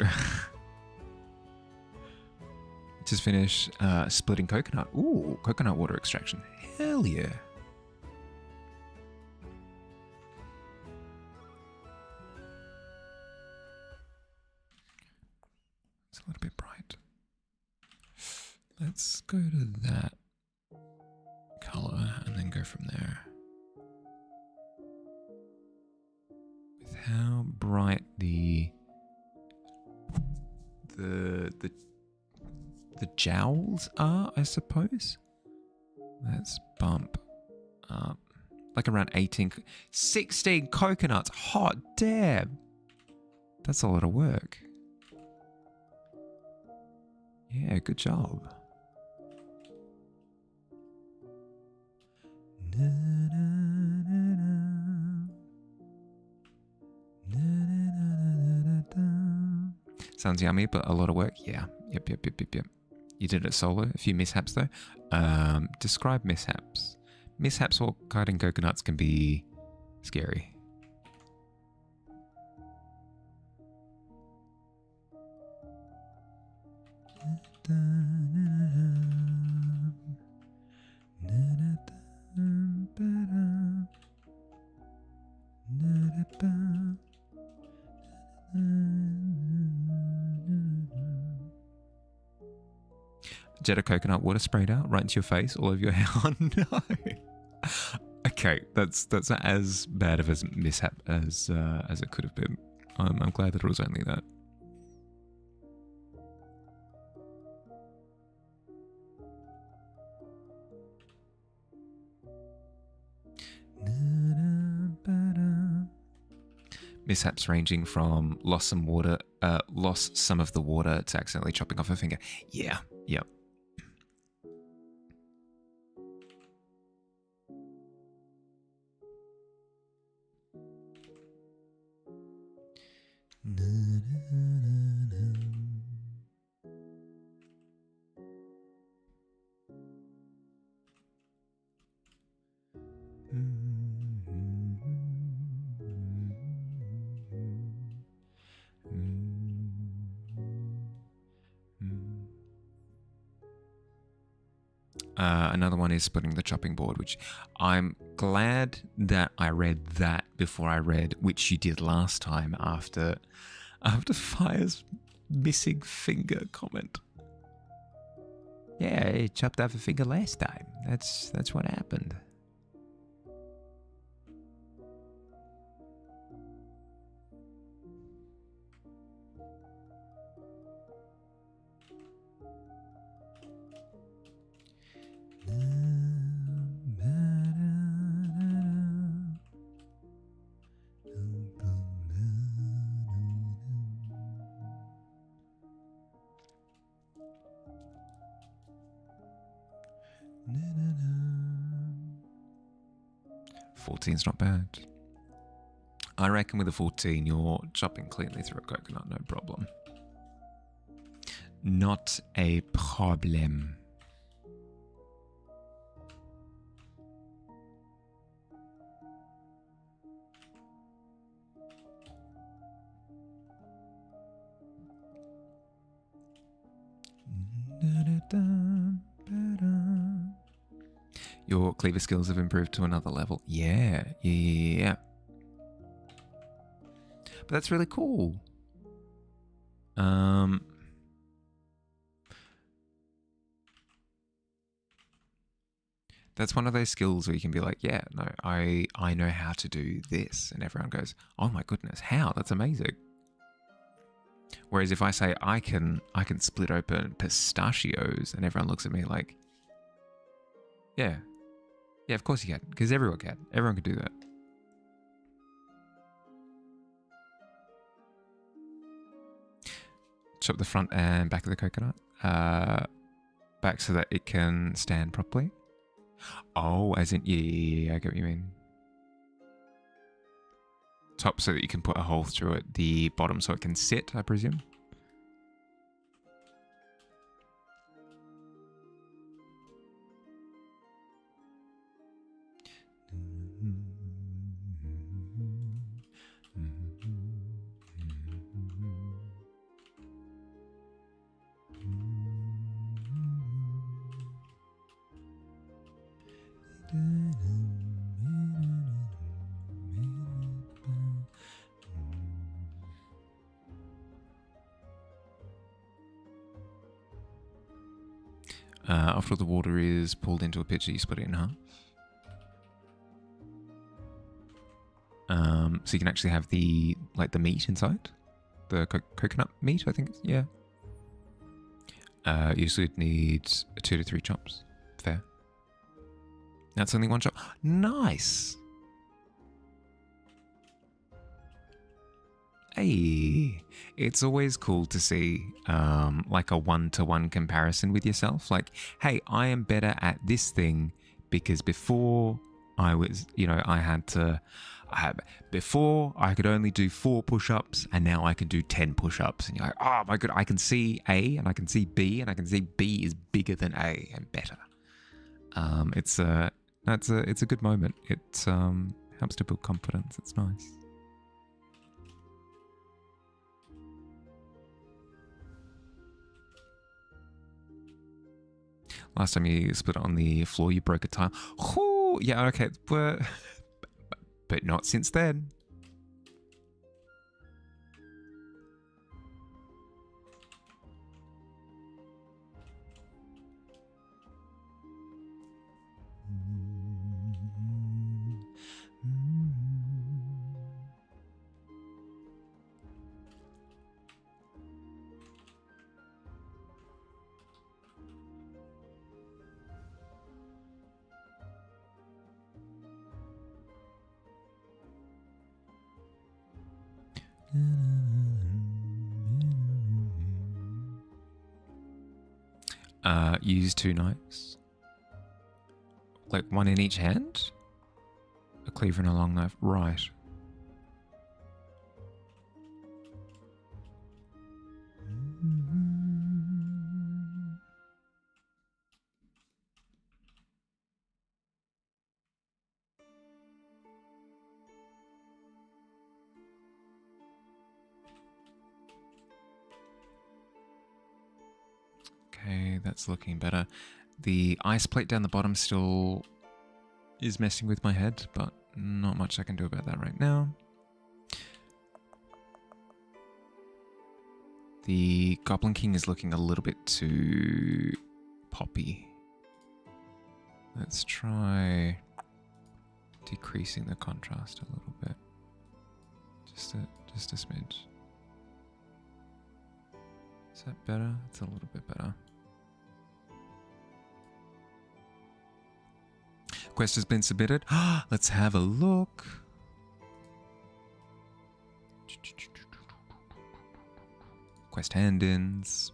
Just finish splitting coconut. Ooh, coconut water extraction. Hell yeah. It's a little bit bright. Let's go to that color and then go from there. With how bright the jowls are, I suppose. Let's bump Like around 16 coconuts. Hot damn. That's a lot of work. Yeah, good job. Sounds yummy, but a lot of work. Yeah. Yep. You did it solo. A few mishaps though. Describe mishaps. Mishaps while cutting coconuts can be scary. Jet of coconut water sprayed out right into your face, all over your hair. Oh no. Okay, that's not as bad of a mishap as it could have been. I'm glad that it was only that. Mishaps ranging from lost some of the water to accidentally chopping off a finger. Yeah, yep. Another one is splitting the chopping board, which I'm glad that I read that before I read which you did last time after Fire's missing finger comment. Yeah, he chopped off a finger last time. That's what happened. It's not bad. I reckon with a 14 you're chopping cleanly through a coconut, no problem. Not a problem. Your cleaver skills have improved to another level. Yeah. But that's really cool. That's one of those skills where you can be like, yeah, no, I know how to do this. And everyone goes, oh my goodness, how? That's amazing. Whereas if I say I can split open pistachios, and everyone looks at me like, yeah, of course you can, because everyone can. Everyone can do that. Chop the front and back of the coconut back so that it can stand properly. Oh, as in, yeah, I get what you mean. Top so that you can put a hole through it. The bottom so it can sit, I presume. After the water is pulled into a pitcher, you split it in half. So you can actually have the meat inside, the coconut meat. I think, yeah. You usually need 2 to 3 chops. Fair. That's only one shop. Nice. Hey, it's always cool to see like a one-to-one comparison with yourself. Like, hey, I am better at this thing because before I was, before I could only do 4 push-ups and now I can do 10 push-ups. And you're like, oh my God, I can see A and I can see B and I can see B is bigger than A and better. It's a good moment. It helps to build confidence. It's nice. Last time you split it on the floor, you broke a tile. Oh, yeah, okay, but not since then. Use 2 knives. Like 1 in each hand? A cleaver and a long knife. Right. Okay, that's looking better. The ice plate down the bottom still is messing with my head, but not much I can do about that right now. The Goblin King is looking a little bit too poppy. Let's try decreasing the contrast a little bit. Just a smidge. Is that better? It's a little bit better. Quest has been submitted. Let's have a look. Quest hand-ins.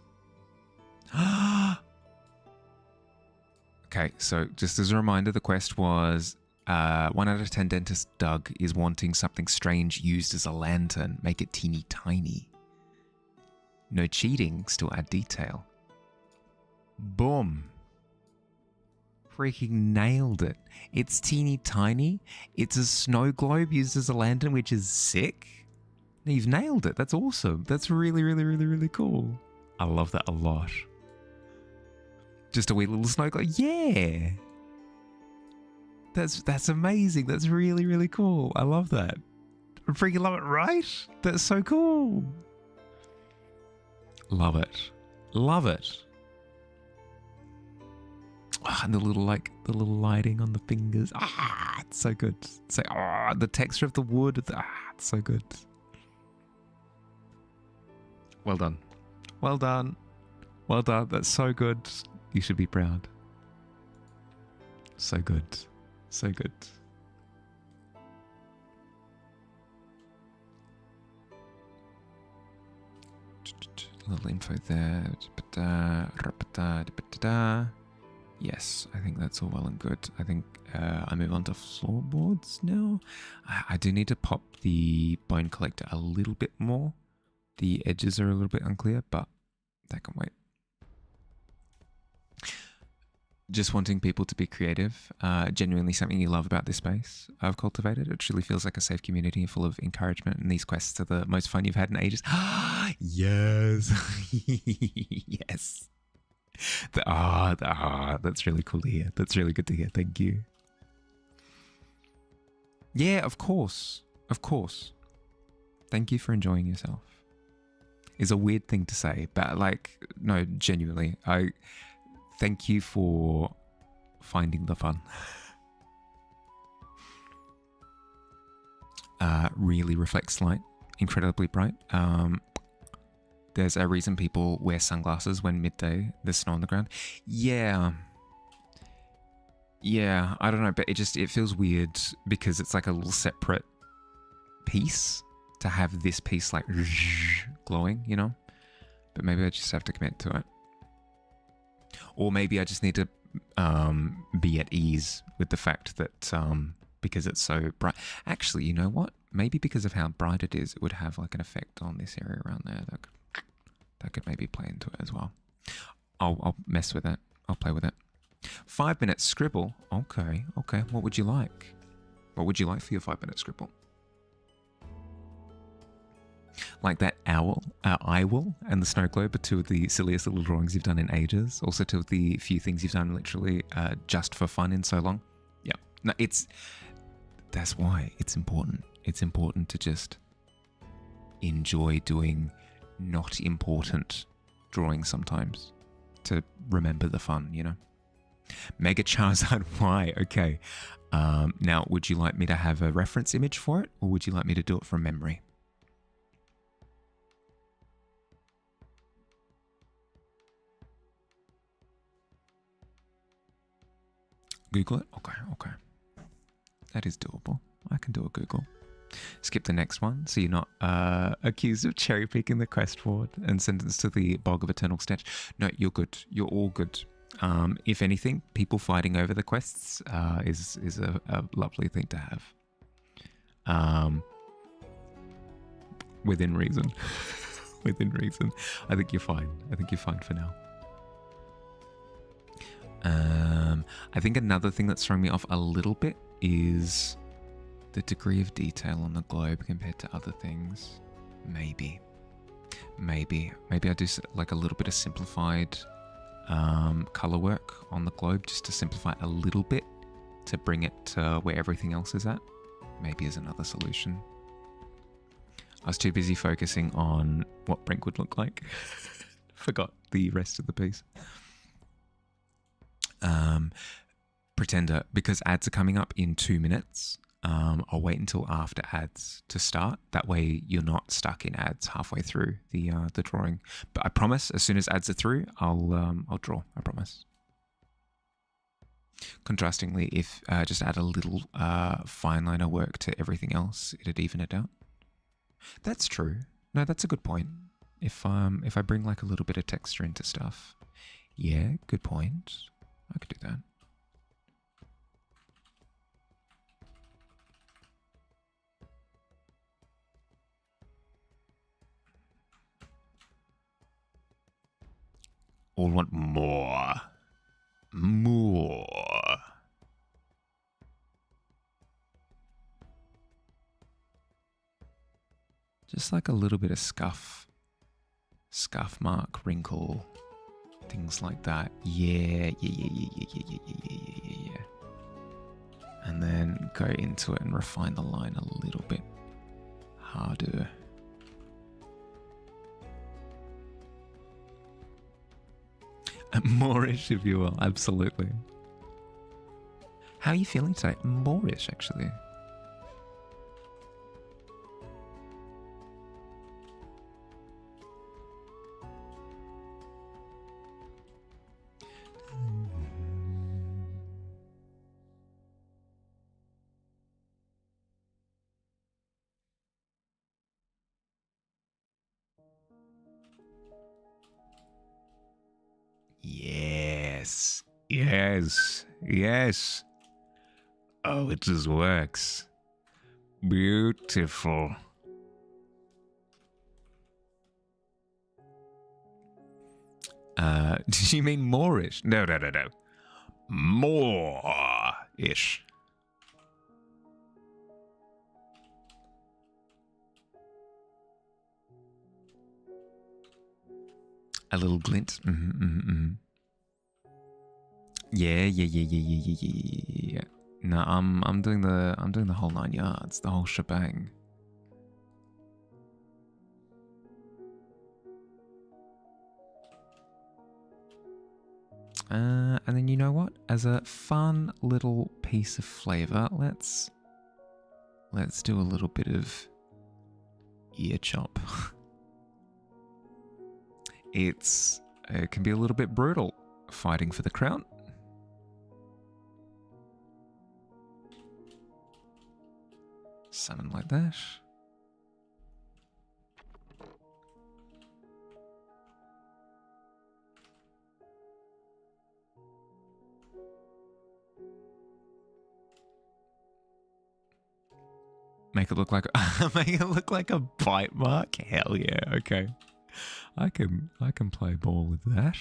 Okay, so just as a reminder, the quest was 1 out of 10 Dentist Doug is wanting something strange used as a lantern. Make it teeny tiny. No cheating, still add detail. Boom. Freaking nailed it. It's teeny tiny. It's a snow globe used as a lantern, which is sick. You've nailed it. That's awesome. That's really, really, really, really cool. I love that a lot. Just a wee little snow globe. Yeah. That's amazing. That's really, really cool. I love that. I freaking love it, right? That's so cool. Love it. Love it. Oh, and the little lighting on the fingers. It's so good. So, the texture of the wood. It's so good. Well done. Well done. Well done. That's so good. You should be proud. So good. So good. A little info there. Yes, I think that's all well and good. I think I move on to floorboards now. I do need to pop the bone collector a little bit more. The edges are a little bit unclear, but that can wait. Just wanting people to be creative. Genuinely something you love about this space I've cultivated. It truly feels like a safe community full of encouragement, and these quests are the most fun you've had in ages. Yes. Yes. That's really cool to hear. That's really good to hear. Thank you. Yeah, of course. Of course. Thank you for enjoying yourself. Is a weird thing to say, but like, no, genuinely, I thank you for finding the fun. Really reflects light, incredibly bright. There's a reason people wear sunglasses when midday there's snow on the ground. Yeah. Yeah, I don't know, but it feels weird because it's like a little separate piece to have this piece like glowing, you know? But maybe I just have to commit to it. Or maybe I just need to be at ease with the fact that because it's so bright. Actually, you know what? Maybe because of how bright it is, it would have like an effect on this area around there. That could maybe play into it as well. I'll mess with it. I'll play with it. 5 minute scribble. Okay. What would you like? What would you like for your 5 minute scribble? Like that owl, and the snow globe are two of the silliest little drawings you've done in ages. Also two of the few things you've done literally just for fun in so long. Yeah. No, that's why it's important. It's important to just enjoy doing not important drawings sometimes to remember the fun, you know? Mega Charizard Y. Okay. Now, would you like me to have a reference image for it, or would you like me to do it from memory? Google it? Okay. That is doable. I can do a Google. Skip the next one so you're not accused of cherry picking the quest forward and sentenced to the bog of eternal stench. No, you're good. You're all good. If anything, people fighting over the quests is a lovely thing to have. Within reason. Within reason. I think you're fine. I think you're fine for now. I think another thing that's throwing me off a little bit is the degree of detail on the globe compared to other things. Maybe I do like a little bit of simplified color work on the globe just to simplify it a little bit to bring it to where everything else is at. Maybe is another solution. I was too busy focusing on what Brink would look like. Forgot the rest of the piece. Pretender, because ads are coming up in 2 minutes. I'll wait until after ads to start. That way you're not stuck in ads halfway through the drawing. But I promise, as soon as ads are through, I'll draw. I promise. Contrastingly, if just add a little fine liner work to everything else, it'd even it out. That's true. No, that's a good point. If I bring like a little bit of texture into stuff, yeah, good point. I could do that. All want more. More. Just like a little bit of scuff mark, wrinkle, things like that. Yeah. And then go into it and refine the line a little bit harder. Moorish, if you will, absolutely. How are you feeling today? Moorish, actually. Yes. Oh, it just works. Beautiful. Did you mean Moorish? No. More-ish. A little glint. Yeah. No, I'm doing the whole 9 yards, the whole shebang. And then you know what? As a fun little piece of flavor, let's do a little bit of ear chop. It can be a little bit brutal fighting for the crown. Summon like that. Make it look like a bite mark. Hell yeah! Okay, I can play ball with that.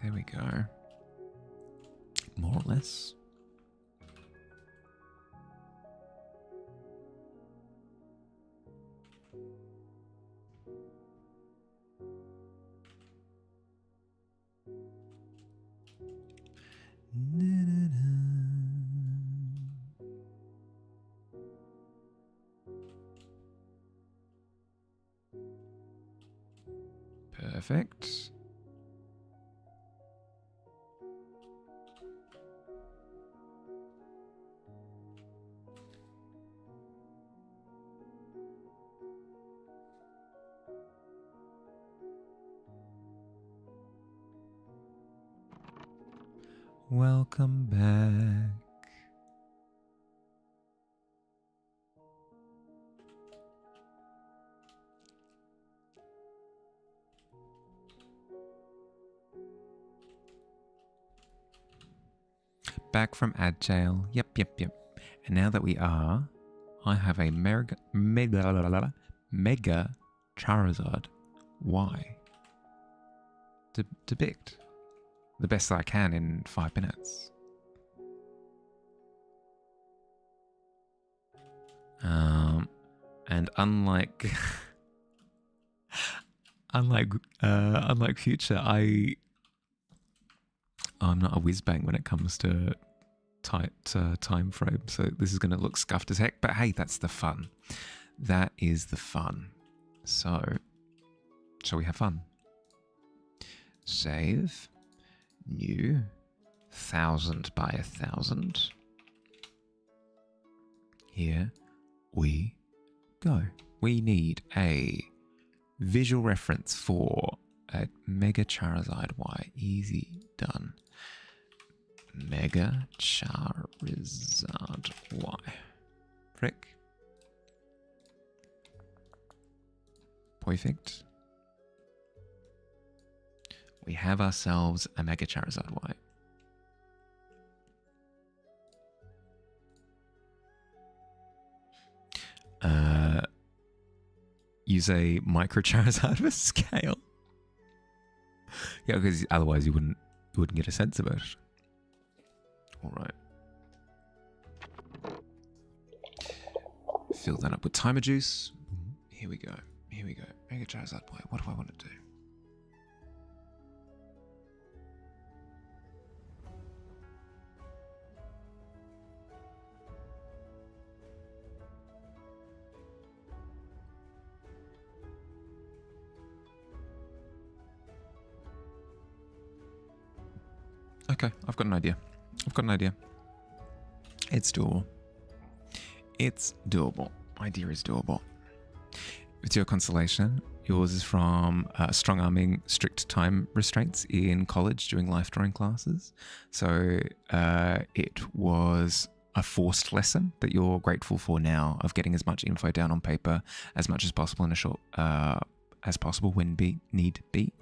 There we go. More or less. Perfect. Welcome back. Back from ad jail. Yep. And now that we are, I have a mega Charizard Y to depict. The best that I can in 5 minutes. And unlike unlike Future, I'm not a whiz bang when it comes to tight time frame. So this is going to look scuffed as heck. But hey, that's the fun. That is the fun. So, shall we have fun? Save. New 1000 by 1000. Here we go. We need a visual reference for a Mega Charizard Y. Easy done. Mega Charizard Y. Frick. Perfect. We have ourselves a Mega Charizard Y. Use a Micro Charizard for scale. Yeah, because otherwise you wouldn't get a sense of it. All right. Fill that up with Timer Juice. Here we go. Mega Charizard Y. What do I want to do? Okay, I've got an idea. It's doable. Idea is doable. It's your constellation. Yours is from strong arming strict time restraints in college during life drawing classes. So it was a forced lesson that you're grateful for now of getting as much info down on paper as much as possible in a short as possible when need be.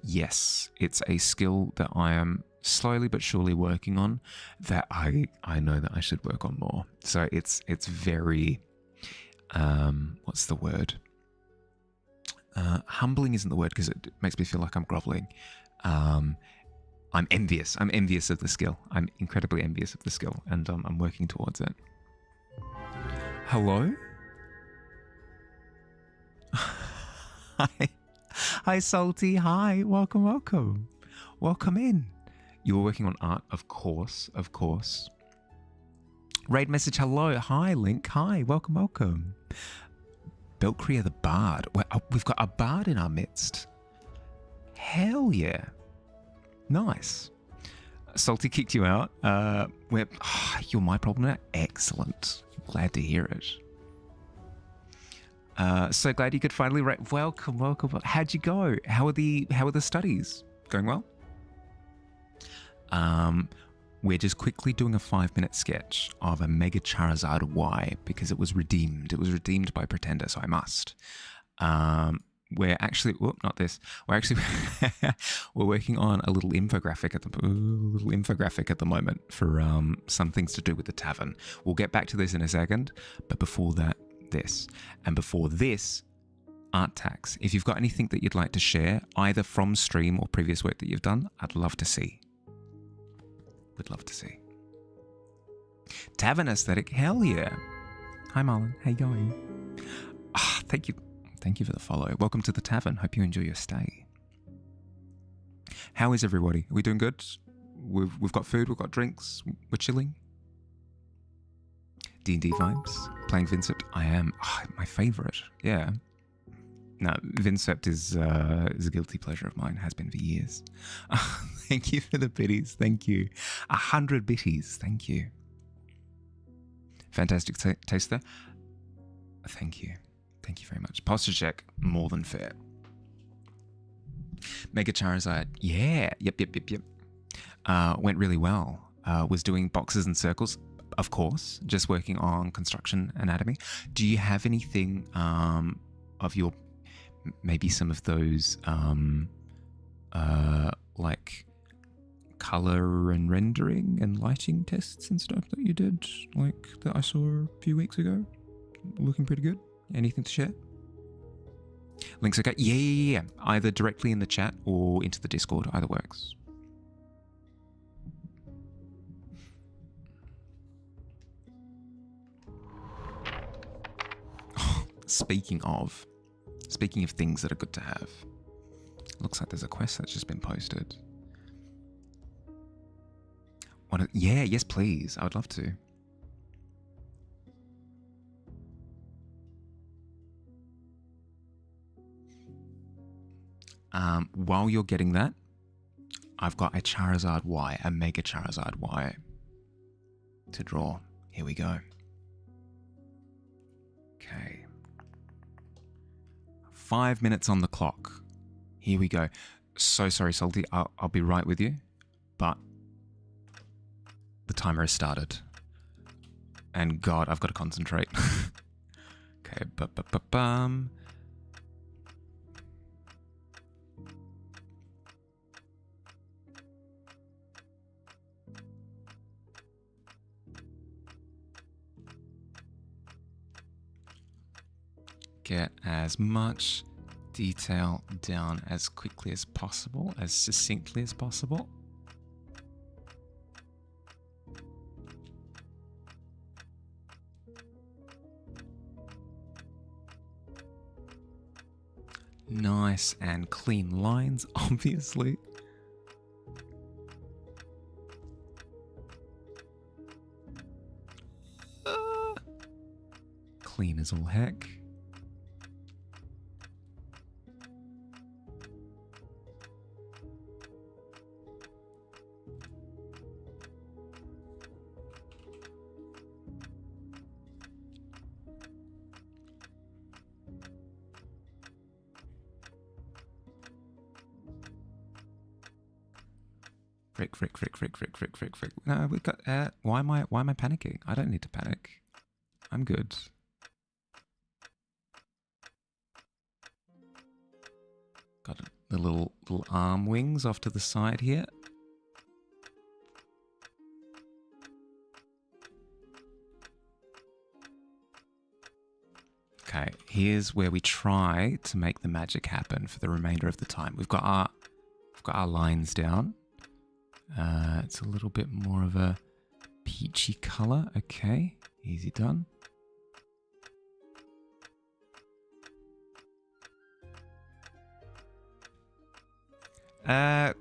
Yes, it's a skill that I am slowly but surely working on that I know that I should work on more. So it's very what's the word? Humbling isn't the word because it makes me feel like I'm groveling. I'm envious. I'm envious of the skill. I'm incredibly envious of the skill, and I'm working towards it. Hello? Hi, Salty. Hi, welcome. Welcome in. You were working on art, of course. Raid message, hello. Hi, Link. Hi, welcome. Belcria the Bard. We've got a bard in our midst. Hell yeah. Nice. Salty kicked you out. You're my problem now? Excellent. Glad to hear it. So glad you could finally welcome. How'd you go? How are the studies? Going well? We're just quickly doing a 5-minute sketch of a Mega Charizard Y because it was redeemed. It was redeemed by Pretender, so I must. We're actually, not this. We're actually, we're working on a little infographic at the moment for some things to do with the tavern. We'll get back to this in a second, but before that, this. And before this, art tax. If you've got anything that you'd like to share, either from stream or previous work that you've done, I'd love to see. Would love to see. Tavern aesthetic, hell yeah. Hi Marlon, how you going? Thank you. Thank you for the follow. Welcome to the tavern. Hope you enjoy your stay. How is everybody? Are we doing good? We've got food, we've got drinks, we're chilling. D&D vibes. Playing Vincept. I am. My favourite. Yeah. No, Vincept is a guilty pleasure of mine. Has been for years. Thank you for the biddies. Thank you. 100 bitties. Thank you. Fantastic taster. Thank you. Thank you very much. Posture check. More than fair. Mega Charizard. Yeah. Yep. Went really well. Was doing boxes and circles. Of course. Just working on construction anatomy. Do you have anything of your... maybe some of those like color and rendering and lighting tests and stuff that you did, like that I saw a few weeks ago? Looking pretty good. Anything to share? Links okay? Yeah. Either directly in the chat or into the Discord. Either works. Speaking of things that are good to have, looks like there's a quest that's just been posted. Yes, please. I would love to. While you're getting that, I've got a Charizard Y, a Mega Charizard Y to draw. Here we go. Okay. 5 minutes on the clock. Here we go. So sorry, Salty. I'll be right with you, but the timer has started. And God, I've got to concentrate. Okay, bum. Get as much detail down as quickly as possible, as succinctly as possible. Nice and clean lines, obviously. Clean as all heck. Frick. No, we've got. Why am I panicking? I don't need to panic. I'm good. Got the little arm wings off to the side here. Okay, here's where we try to make the magic happen for the remainder of the time. We've got our lines down. It's a little bit more of a peachy color. Okay, easy done.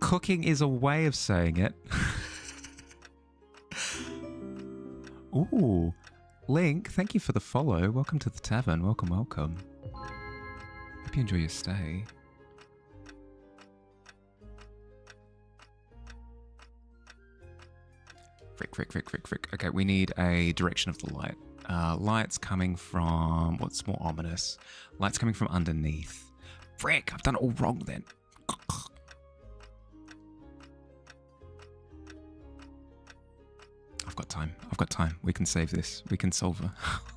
Cooking is a way of saying it. Ooh, Link, thank you for the follow. Welcome to the tavern. Welcome. Hope you enjoy your stay. Frick. Okay, we need a direction of the light. Light's coming from... What's more ominous? Light's coming from underneath. Frick, I've done it all wrong then. I've got time. We can save this. We can solve it.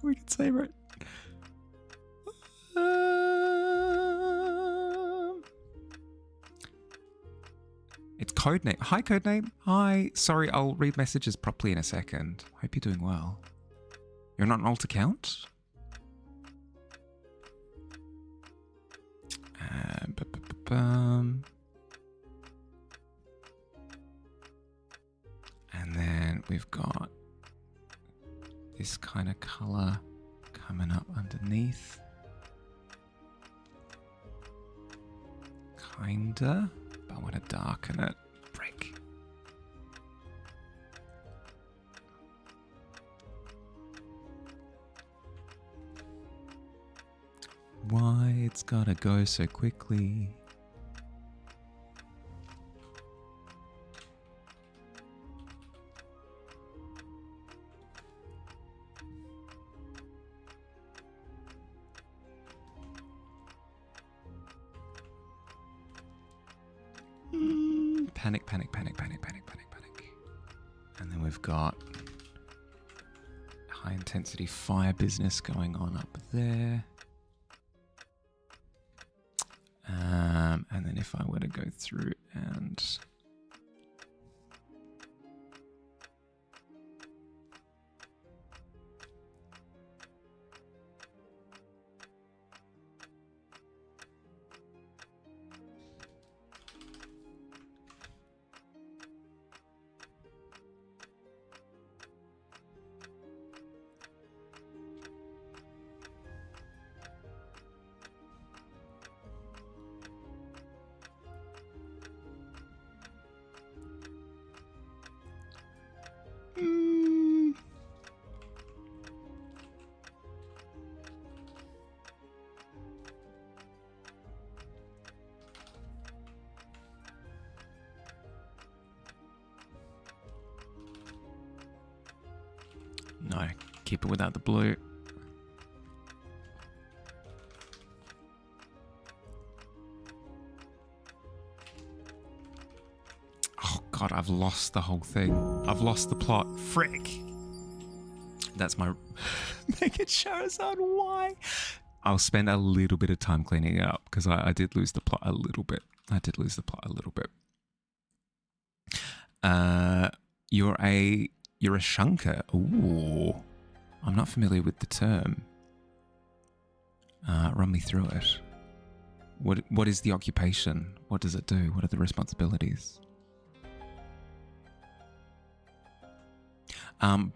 We can save it. It's Codename. Hi, Codename. Hi. Sorry, I'll read messages properly in a second. Hope you're doing well. You're not an alt account? And then we've got this kind of color coming up underneath. Kinda. But I want to darken it. Break. Why it's gotta go so quickly? Panic. And then we've got high intensity fire business going on up there. And then if I were to go through and... No, keep it without the blue. Oh god, I've lost the whole thing. I've lost the plot. Frick. That's my... Make it Charizard, why? I'll spend a little bit of time cleaning it up because I did lose the plot a little bit. You're a shunker. Ooh. I'm not familiar with the term. Run me through it. What is the occupation? What does it do? What are the responsibilities?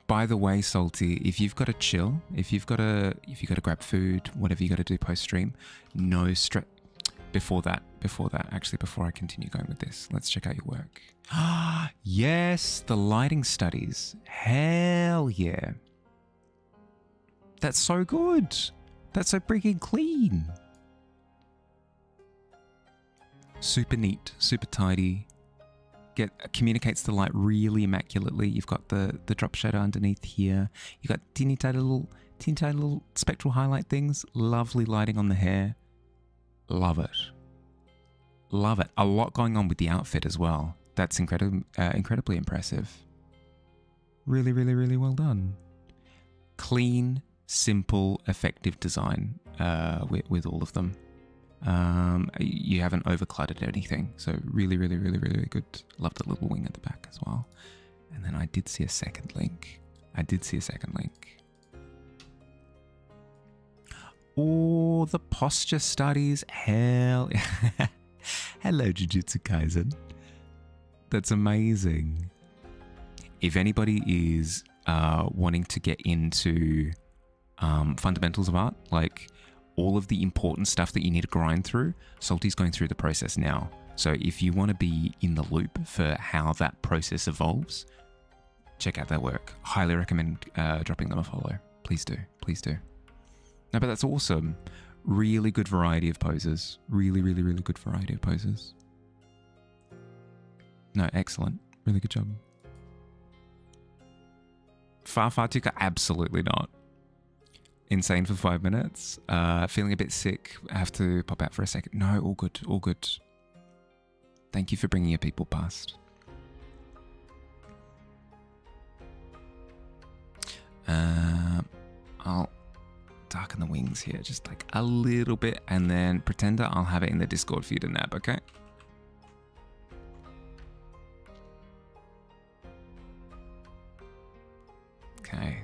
By the way, Salty, if you've got to chill, if you've got to grab food, whatever you got to do post stream, no stress. Before I continue going with this, let's check out your work. Yes, the lighting studies. Hell yeah. That's so good. That's so freaking clean. Super neat, super tidy. Communicates the light really immaculately. You've got the drop shadow underneath here. You've got teeny tiny little spectral highlight things. Lovely lighting on the hair. Love it. Love it. A lot going on with the outfit as well. That's incredibly impressive. Really, really, really well done. Clean, simple, effective design with all of them. You haven't overcluttered anything. So really, really, really, really good. Love the little wing at the back as well. And then I did see a second link. Oh, the posture studies. Hell. Hello, Jujutsu Kaisen. That's amazing. If anybody is wanting to get into fundamentals of art, like all of the important stuff that you need to grind through, Salty's going through the process now. So if you want to be in the loop for how that process evolves, check out their work. Highly recommend dropping them a follow. Please do. No, but that's awesome. Really good variety of poses. Really, really, really good variety of poses. No, excellent. Really good job. Far, far too... Absolutely not. Insane for 5 minutes. Feeling a bit sick. I have to pop out for a second. No, all good. All good. Thank you for bringing your people past. I'll darken the wings here just like a little bit, and then Pretender, I'll have it in the Discord for you to nab, okay? Okay.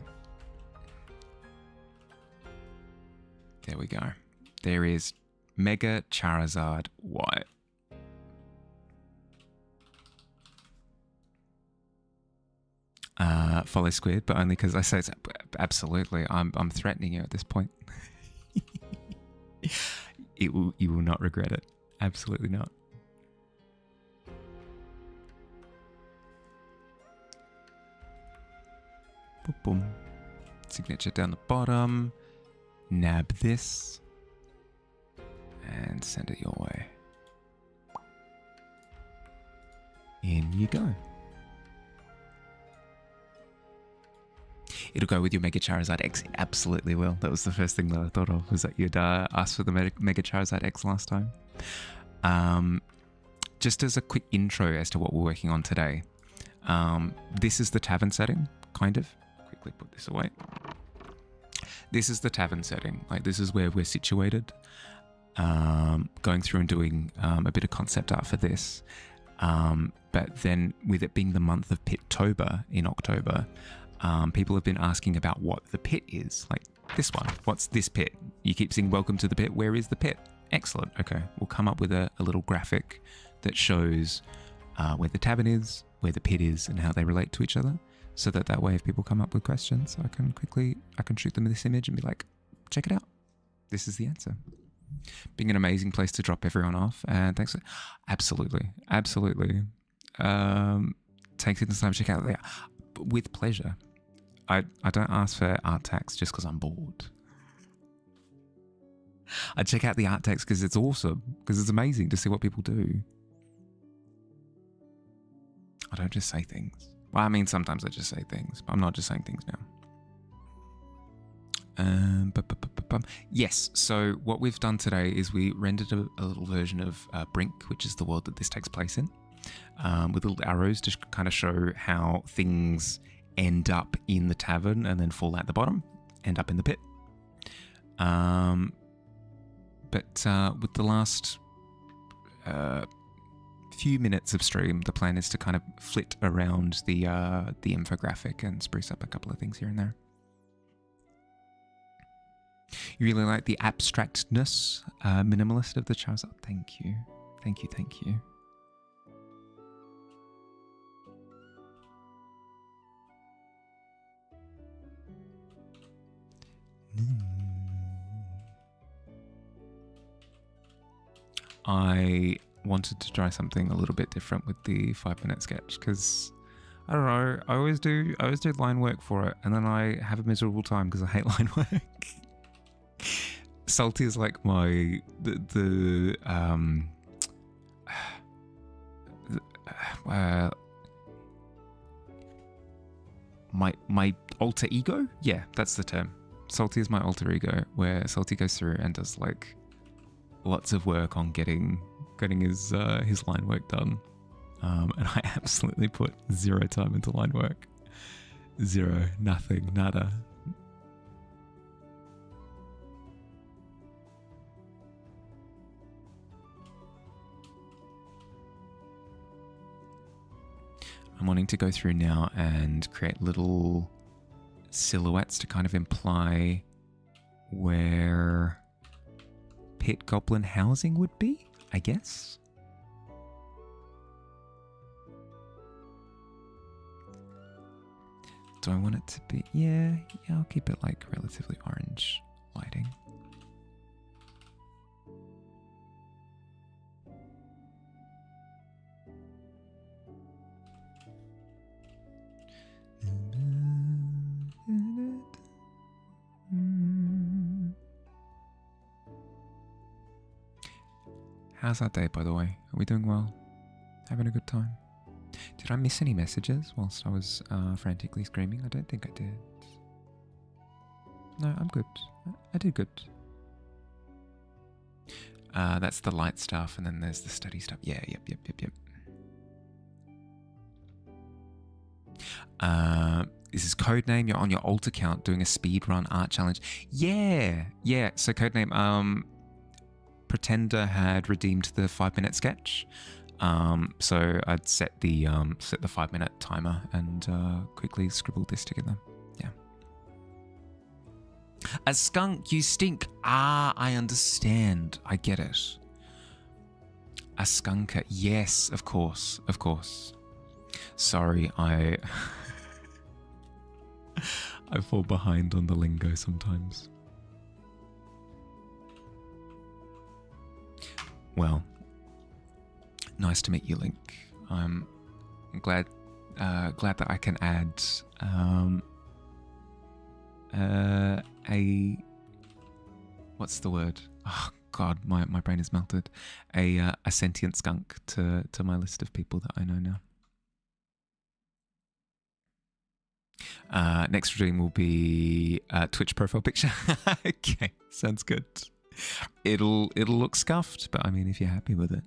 There we go. There is Mega Charizard White. Follow Squid, but only because I say it's absolutely. I'm threatening you at this point. You will not regret it. Absolutely not. Boom, boom. Signature down the bottom. Nab this. And send it your way. In you go. It'll go with your Mega Charizard X. It absolutely will. That was the first thing that I thought of, was that you'd asked for the Mega Charizard X last time. Just as a quick intro as to what we're working on today. This is the Tavern setting, kind of. Quickly put this away. This is the Tavern setting. Like, this is where we're situated. Going through and doing a bit of concept art for this. But then with it being the month of Pittober in October, people have been asking about what the pit is. Like, this one. What's this pit? You keep saying, welcome to the pit. Where is the pit? Excellent. Okay. We'll come up with a little graphic that shows where the tavern is, where the pit is, and how they relate to each other. So that way, if people come up with questions, I can shoot them this image and be like, check it out. This is the answer. Being an amazing place to drop everyone off. And thanks. Absolutely. Taking the time to check out there. With pleasure. I don't ask for art tags just because I'm bored. I check out the art tags because it's awesome, because it's amazing to see what people do. I don't just say things. Well, I mean, sometimes I just say things, but I'm not just saying things now. Yes, so what we've done today is we rendered a little version of Brink, which is the world that this takes place in, with little arrows to kind of show how things end up in the tavern and then fall out the bottom, end up in the pit. But with the last few minutes of stream, the plan is to kind of flit around the infographic and spruce up a couple of things here and there. You really like the abstractness, minimalist of the Charizard? Thank you. Thank you. I wanted to try something a little bit different with the 5-minute sketch, because I don't know, I always do line work for it, and then I have a miserable time because I hate line work. Salty is like my my alter ego. Yeah, that's the term. Salty is my alter ego, where Salty goes through and does like lots of work on getting his line work done, and I absolutely put zero time into line work. Zero, nothing, nada. I'm wanting to go through now and create little silhouettes to kind of imply where pit goblin housing would be, I guess. Do I want it to be? Yeah, I'll keep it like relatively orange lighting. How's that day, by the way? Are we doing well? Having a good time? Did I miss any messages whilst I was frantically screaming? I don't think I did. No, I'm good. I did good. That's the light stuff, and then there's the study stuff. Yeah, yep. This is Codename. You're on your alt account doing a speedrun art challenge. Yeah. So Codename, Pretender had redeemed the 5-minute sketch. So I'd set the 5-minute timer and quickly scribbled this together. Yeah. A skunk, you stink. Ah, I understand. I get it. A skunker. Yes, of course. Sorry, I fall behind on the lingo sometimes. Well, nice to meet you, Link. I'm glad that I can add what's the word? Oh God, my brain is melted. A sentient skunk to my list of people that I know now. Next redeem will be Twitch profile picture. Okay, sounds good. It'll look scuffed, but I mean, if you're happy with it.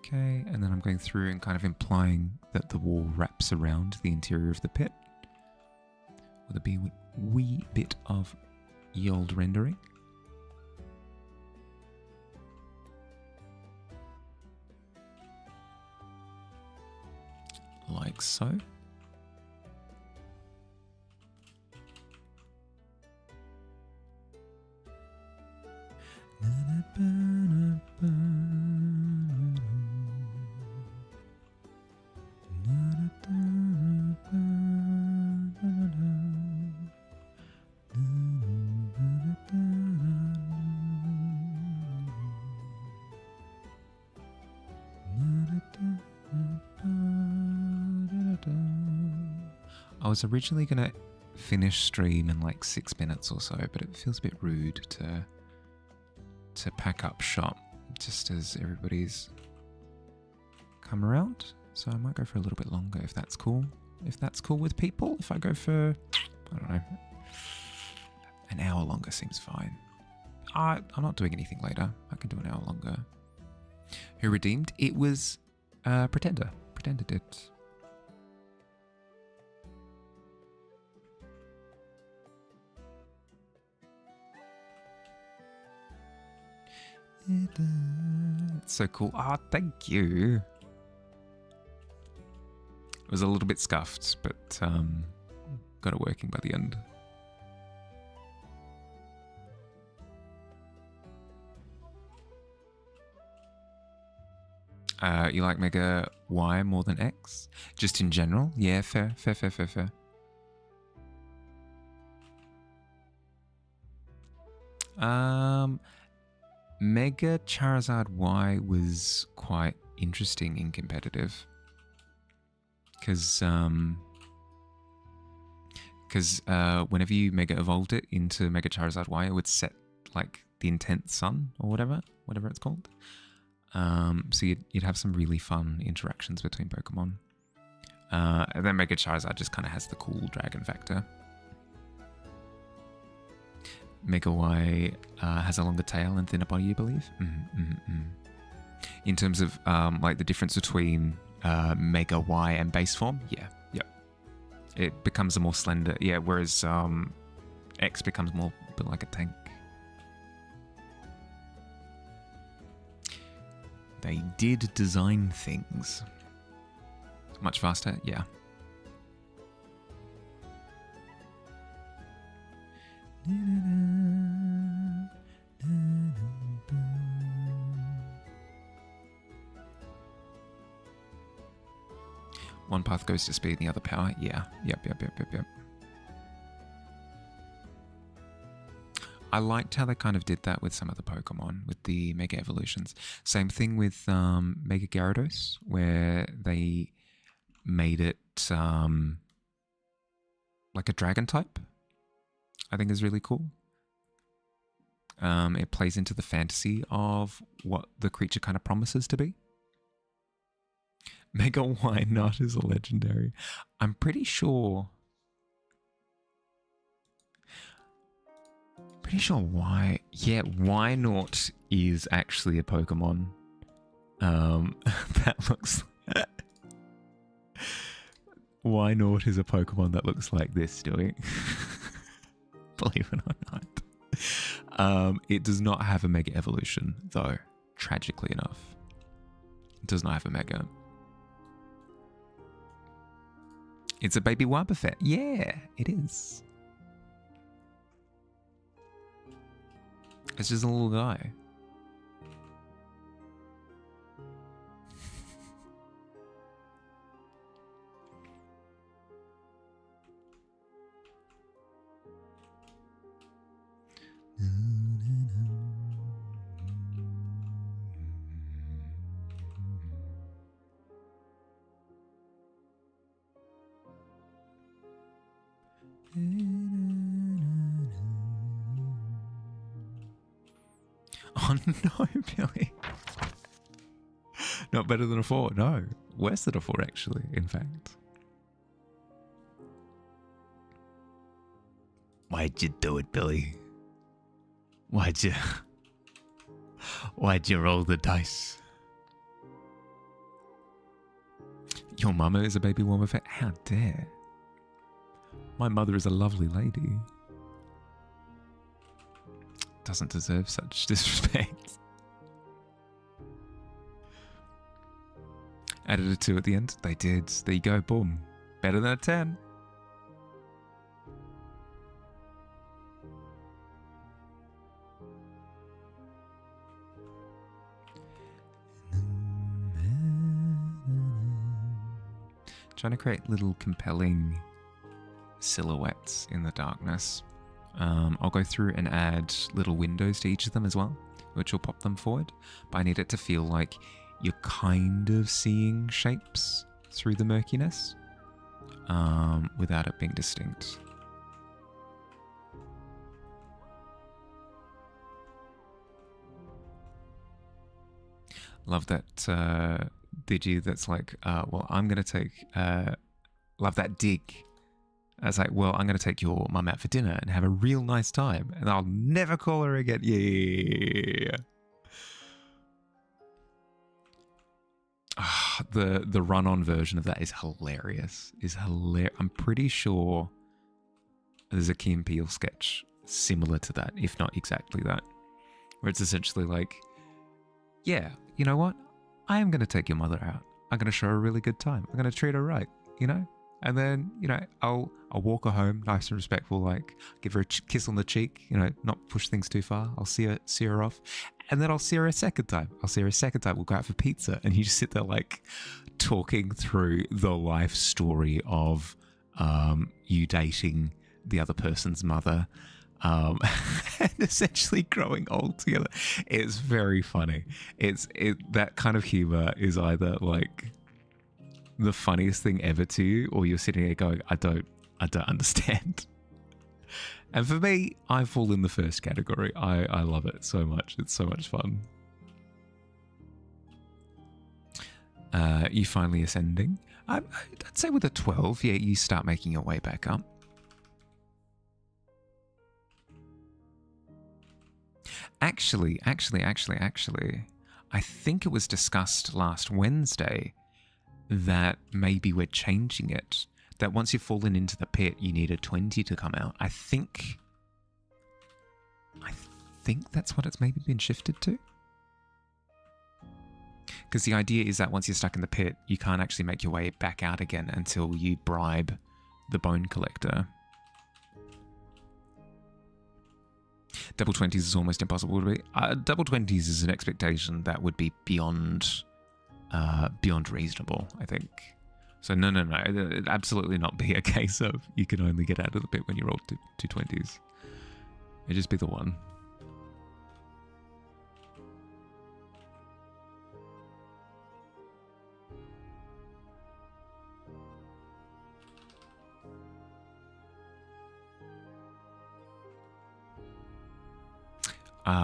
Okay, and then I'm going through and kind of implying that the wall wraps around the interior of the pit with a wee bit of yield rendering. Like so. I was originally going to finish stream in like 6 minutes or so, but it feels a bit rude to pack up shop just as everybody's come around. So I might go for a little bit longer if that's cool. If that's cool with people. If I go for, I don't know, an hour longer seems fine. I'm not doing anything later. I can do an hour longer. Who redeemed? It was Pretender. Pretender did. It's so cool. Ah, thank you. It was a little bit scuffed, but got it working by the end. You like Mega Y more than X? Just in general? Yeah, fair. Mega Charizard Y was quite interesting in competitive. Because whenever you Mega Evolved it into Mega Charizard Y, it would set like the Intense Sun or whatever it's called. So you'd have some really fun interactions between Pokemon. And then Mega Charizard just kind of has the cool dragon factor. Mega Y has a longer tail and thinner body, you believe? In terms of like the difference between Mega Y and base form, yeah. It becomes a more slender, yeah, whereas X becomes more a bit like a tank. They did design things. Much faster, yeah. One path goes to speed and the other power. Yeah. Yep. I liked how they kind of did that with some of the Pokemon, with the Mega Evolutions. Same thing with Mega Gyarados, where they made it like a dragon type. I think is really cool. It plays into the fantasy of what the creature kind of promises to be. Mega Wynot is a legendary. I'm pretty sure why. Yeah, Wynot is actually a Pokemon. That looks. Wynot is a Pokemon that looks like this, doing. Believe it or not. It does not have a Mega Evolution, though. Tragically enough, it does not have a Mega. It's a baby Wobbuffet. Yeah, it is. It's just a little guy. Oh no, Billy. Not better than a 4, no. Worse than a 4, actually, in fact. Why'd you do it, Billy? Why'd you roll the dice? Your mama is a baby Wobbuffet? How dare. My mother is a lovely lady. Doesn't deserve such disrespect. Added a 2 at the end. They did. There you go. Boom. Better than a 10. Trying to create little compelling silhouettes in the darkness. I'll go through and add little windows to each of them as well, which will pop them forward. But I need it to feel like you're kind of seeing shapes through the murkiness without it being distinct. Love that Digi that's like, well, I'm going to take... love that dig. I was like, well, I'm going to take your mum out for dinner and have a real nice time, and I'll never call her again. Yeah. The run-on version of that is hilarious. I'm pretty sure there's a Key and Peele sketch similar to that, if not exactly that, where it's essentially like, yeah, you know what? I am going to take your mother out. I'm going to show her a really good time. I'm going to treat her right, you know? And then, you know, I'll walk her home, nice and respectful, like give her a kiss on the cheek, you know, not push things too far. I'll see her off, and then I'll see her a second time. We'll go out for pizza, and you just sit there like talking through the life story of you dating the other person's mother, and essentially growing old together. It's very funny. That kind of humor is either like the funniest thing ever to you, or you're sitting there going, I don't understand. And for me, I fall in the first category. I love it so much. It's so much fun. You finally ascending. I'd say with a 12, yeah, you start making your way back up. Actually, I think it was discussed last Wednesday that maybe we're changing it. That once you've fallen into the pit, you need a 20 to come out. I think that's what it's maybe been shifted to. Because the idea is that once you're stuck in the pit, you can't actually make your way back out again until you bribe the bone collector. Double 20s is almost impossible to be. Double 20s is an expectation that would be beyond reasonable, I think. So no, it'd absolutely not be a case of you can only get out of the pit when you roll two 20s. It'd just be the one.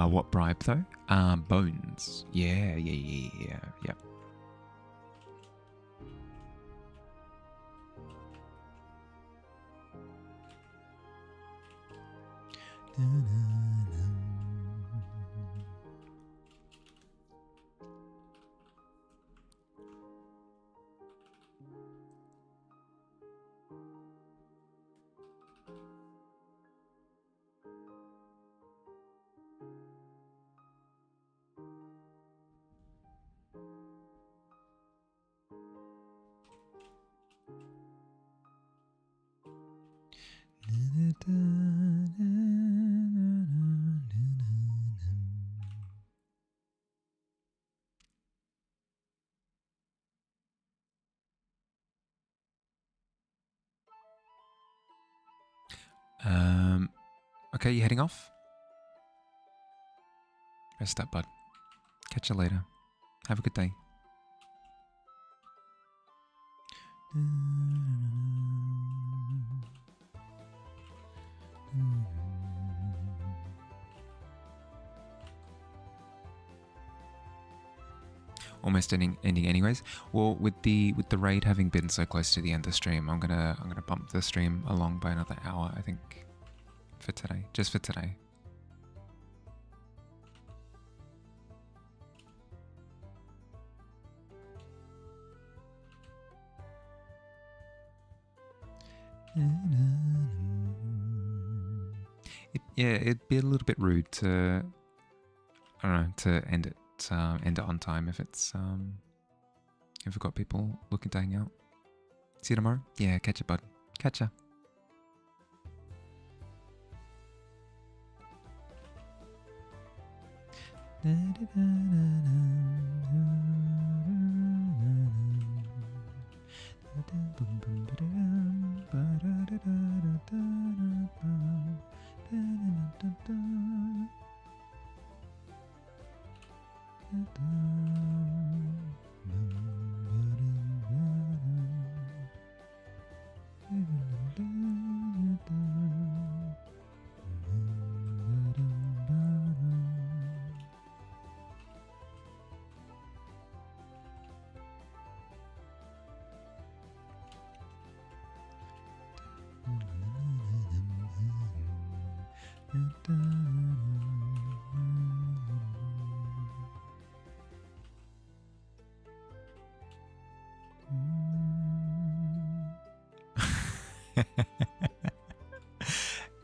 What bribe though? Bones. Yeah. Okay, you heading off? Rest up, bud. Catch you later. Have a good day. Almost ending anyways. Well, with the raid having been so close to the end of the stream, I'm gonna bump the stream along by another hour, I think, for today. Just for today. It'd be a little bit rude to, I don't know, to end it on time if we've got people looking to hang out. See you tomorrow. Yeah, catch ya, bud. Catch ya.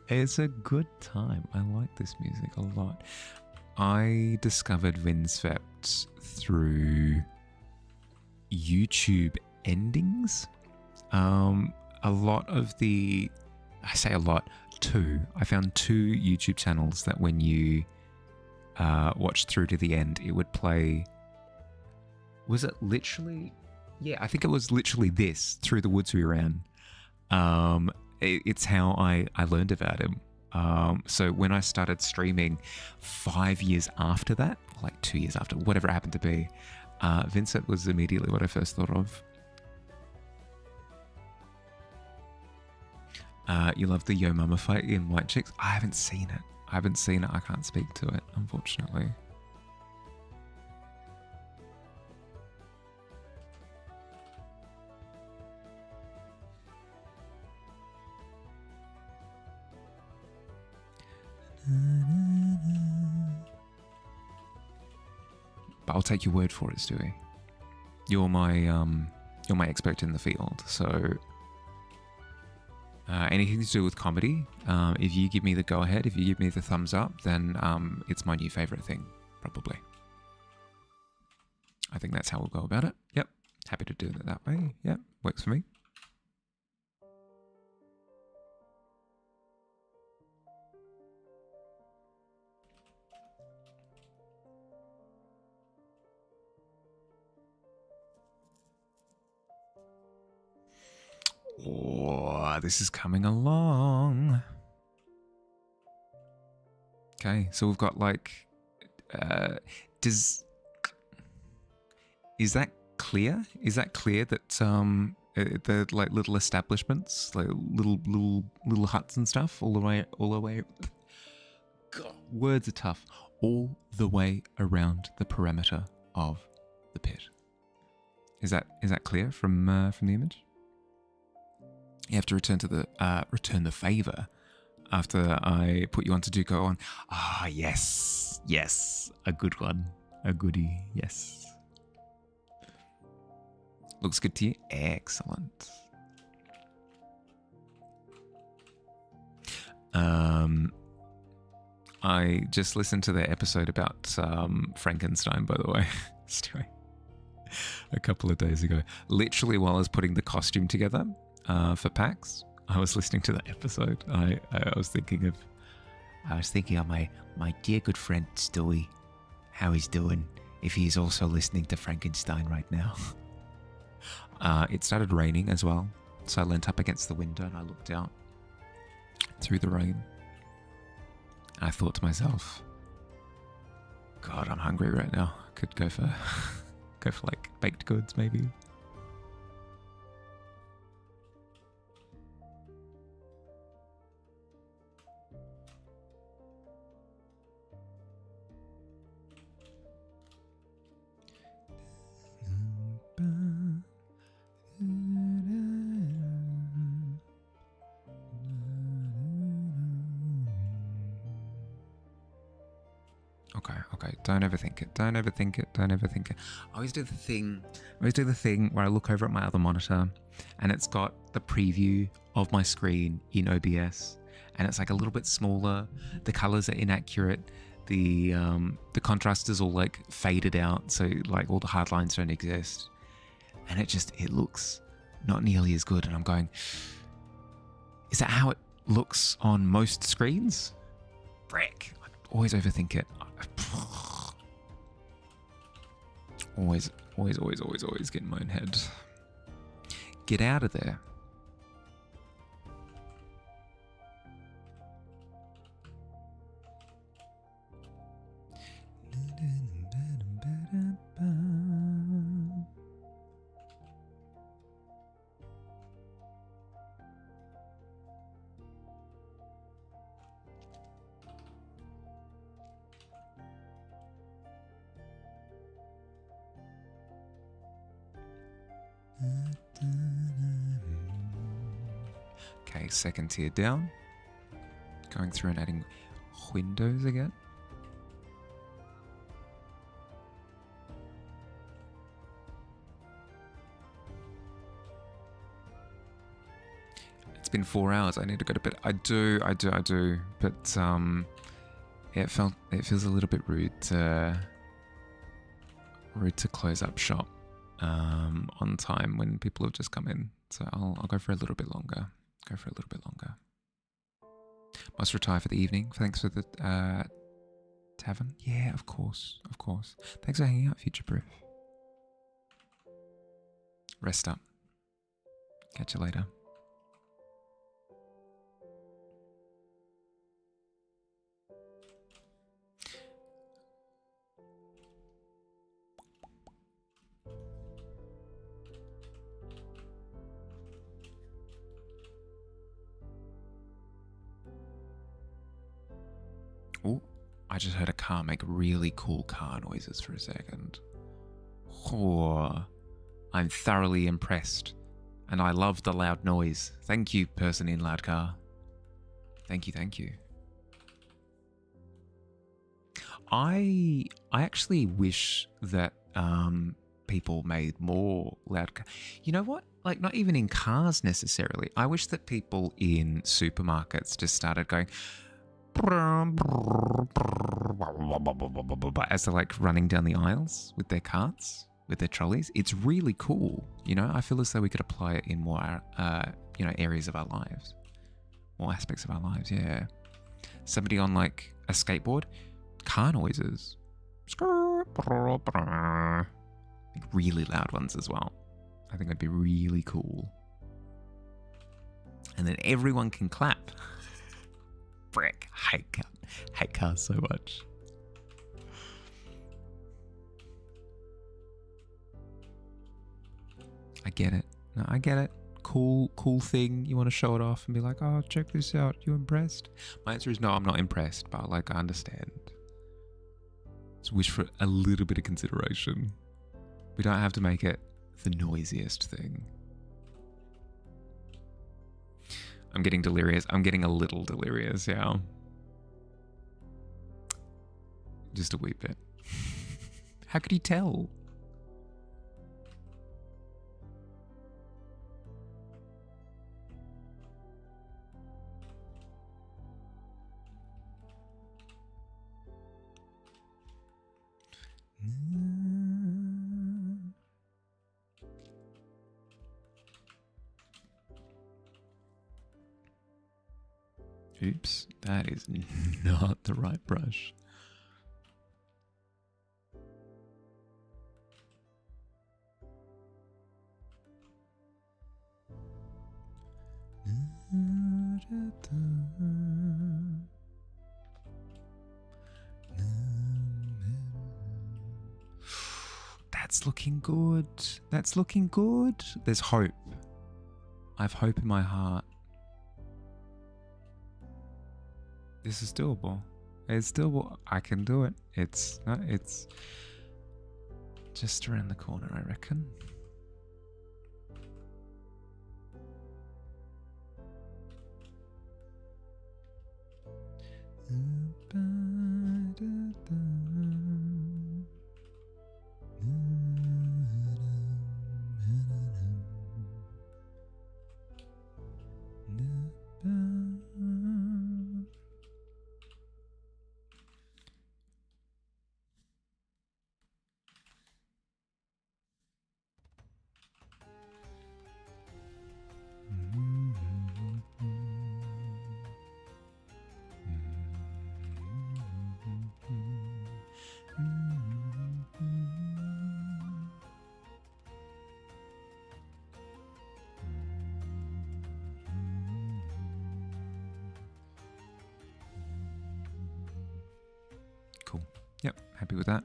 It's a good time. I like this music a lot. I discovered Windswept through YouTube endings. A lot of the, I say a lot, I found two YouTube channels that when you watched through to the end, it would play, was it literally? Yeah, I think it was literally this, Through the Woods We Ran. It's how I learned about him. So when I started streaming 5 years after that, like 2 years after, whatever it happened to be, Vincent was immediately what I first thought of. You love the Yo Mama fight in White Chicks? I haven't seen it. I can't speak to it, unfortunately. But I'll take your word for it, Stewie. You're my expert in the field, so anything to do with comedy, if you give me the go-ahead, if you give me the thumbs up, then it's my new favorite thing, probably. I think that's how we'll go about it. Yep. Happy to do it that way. Yep. Works for me. Oh, this is coming along. Okay, so we've got like, is that clear? Is that clear that the like little establishments, like little huts and stuff, all the way. God, words are tough. All the way around the perimeter of the pit. Is that clear from the image? You have to return the favor after I put you on to do go on. Ah, yes, a good one, a goodie, yes. Looks good to you? Excellent. I just listened to their episode about Frankenstein, by the way, Stewie, a couple of days ago. Literally while I was putting the costume together for PAX, I was listening to that episode. I was thinking of my dear good friend Stewie, how he's doing, if he's also listening to Frankenstein right now. It started raining as well, so I leant up against the window and I looked out through the rain. I thought to myself, God, I'm hungry right now. Could go for like baked goods maybe. Okay. Don't overthink it. I always do the thing where I look over at my other monitor and it's got the preview of my screen in OBS and it's like a little bit smaller. The colors are inaccurate. The contrast is all like faded out, so like all the hard lines don't exist. And it looks not nearly as good. And I'm going, is that how it looks on most screens? Frick. I always overthink it. Always get in my own head. Get out of there. Okay, second tier down. Going through and adding windows again. It's been 4 hours. I need to go to bed. I do. But it feels a little bit rude to close up shop on time when people have just come in. So I'll go for a little bit longer. Must retire for the evening. Thanks for the tavern. Yeah, of course. Thanks for hanging out, Future Proof. Rest up. Catch you later. Oh, I just heard a car make really cool car noises for a second. Oh, I'm thoroughly impressed. And I love the loud noise. Thank you, person in loud car. Thank you. I actually wish that people made more loud car. You know what? Like, not even in cars necessarily. I wish that people in supermarkets just started going as they're like running down the aisles with their carts. with their trolleys. It's really cool. You know, I feel as though we could apply it in more, areas of our lives, more aspects of our lives. Yeah. Somebody on like a skateboard, car noises, like really loud ones as well. I think that'd be really cool. And then everyone can clap. Frick, hate cars so much. I get it. No, I get it. Cool thing. You want to show it off and be like, oh, check this out. You impressed? My answer is no, I'm not impressed, but like, I understand. Just wish for a little bit of consideration. We don't have to make it the noisiest thing. I'm getting delirious. I'm getting a little delirious, yeah. Just a wee bit. How could he tell? Oops, that is not the right brush. That's looking good. That's looking good. There's hope. I have hope in my heart. This is doable. It's doable. I can do it. It's just around the corner, I reckon. Cool. Yep, happy with that.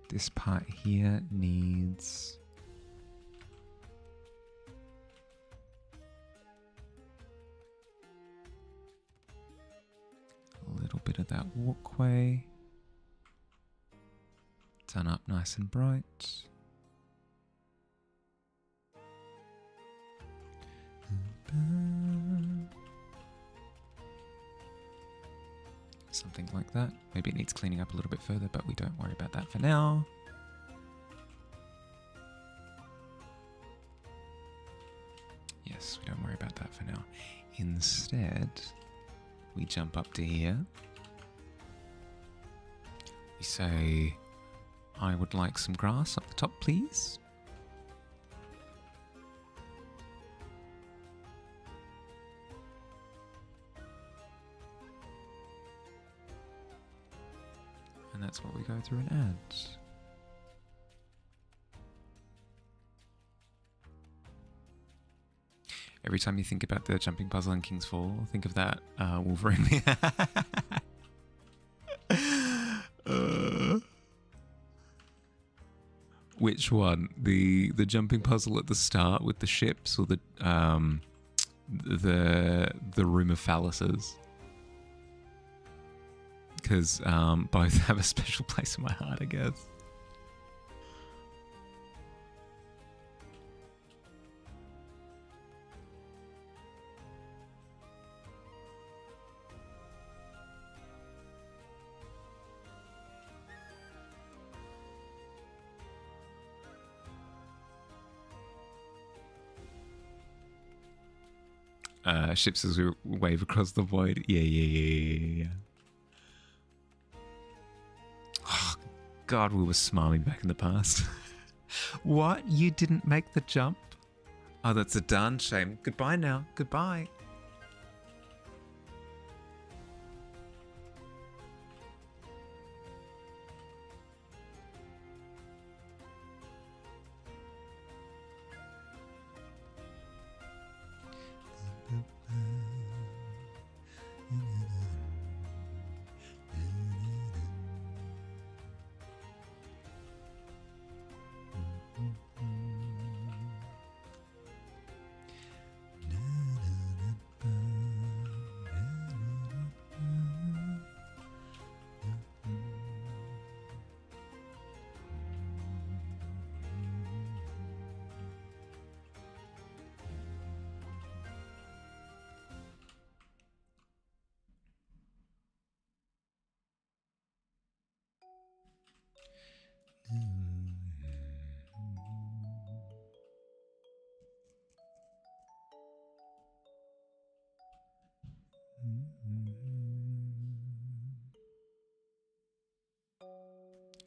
This part here needs a little bit of that walkway. Done up nice and bright. Something like that. Maybe it needs cleaning up a little bit further, but we don't worry about that for now. Yes, we don't worry about that for now. Instead, we jump up to here. We say, I would like some grass up the top, please. And that's what we go through and add. Every time you think about the jumping puzzle in King's Fall, think of that Wolverine. Which one? The jumping puzzle at the start with the ships, or the room of phalluses? Because both have a special place in my heart, I guess. Ships as we wave across the void. Yeah. Oh, God, we were smarmy back in the past. What? You didn't make the jump? Oh, that's a darn shame. Goodbye now. Goodbye.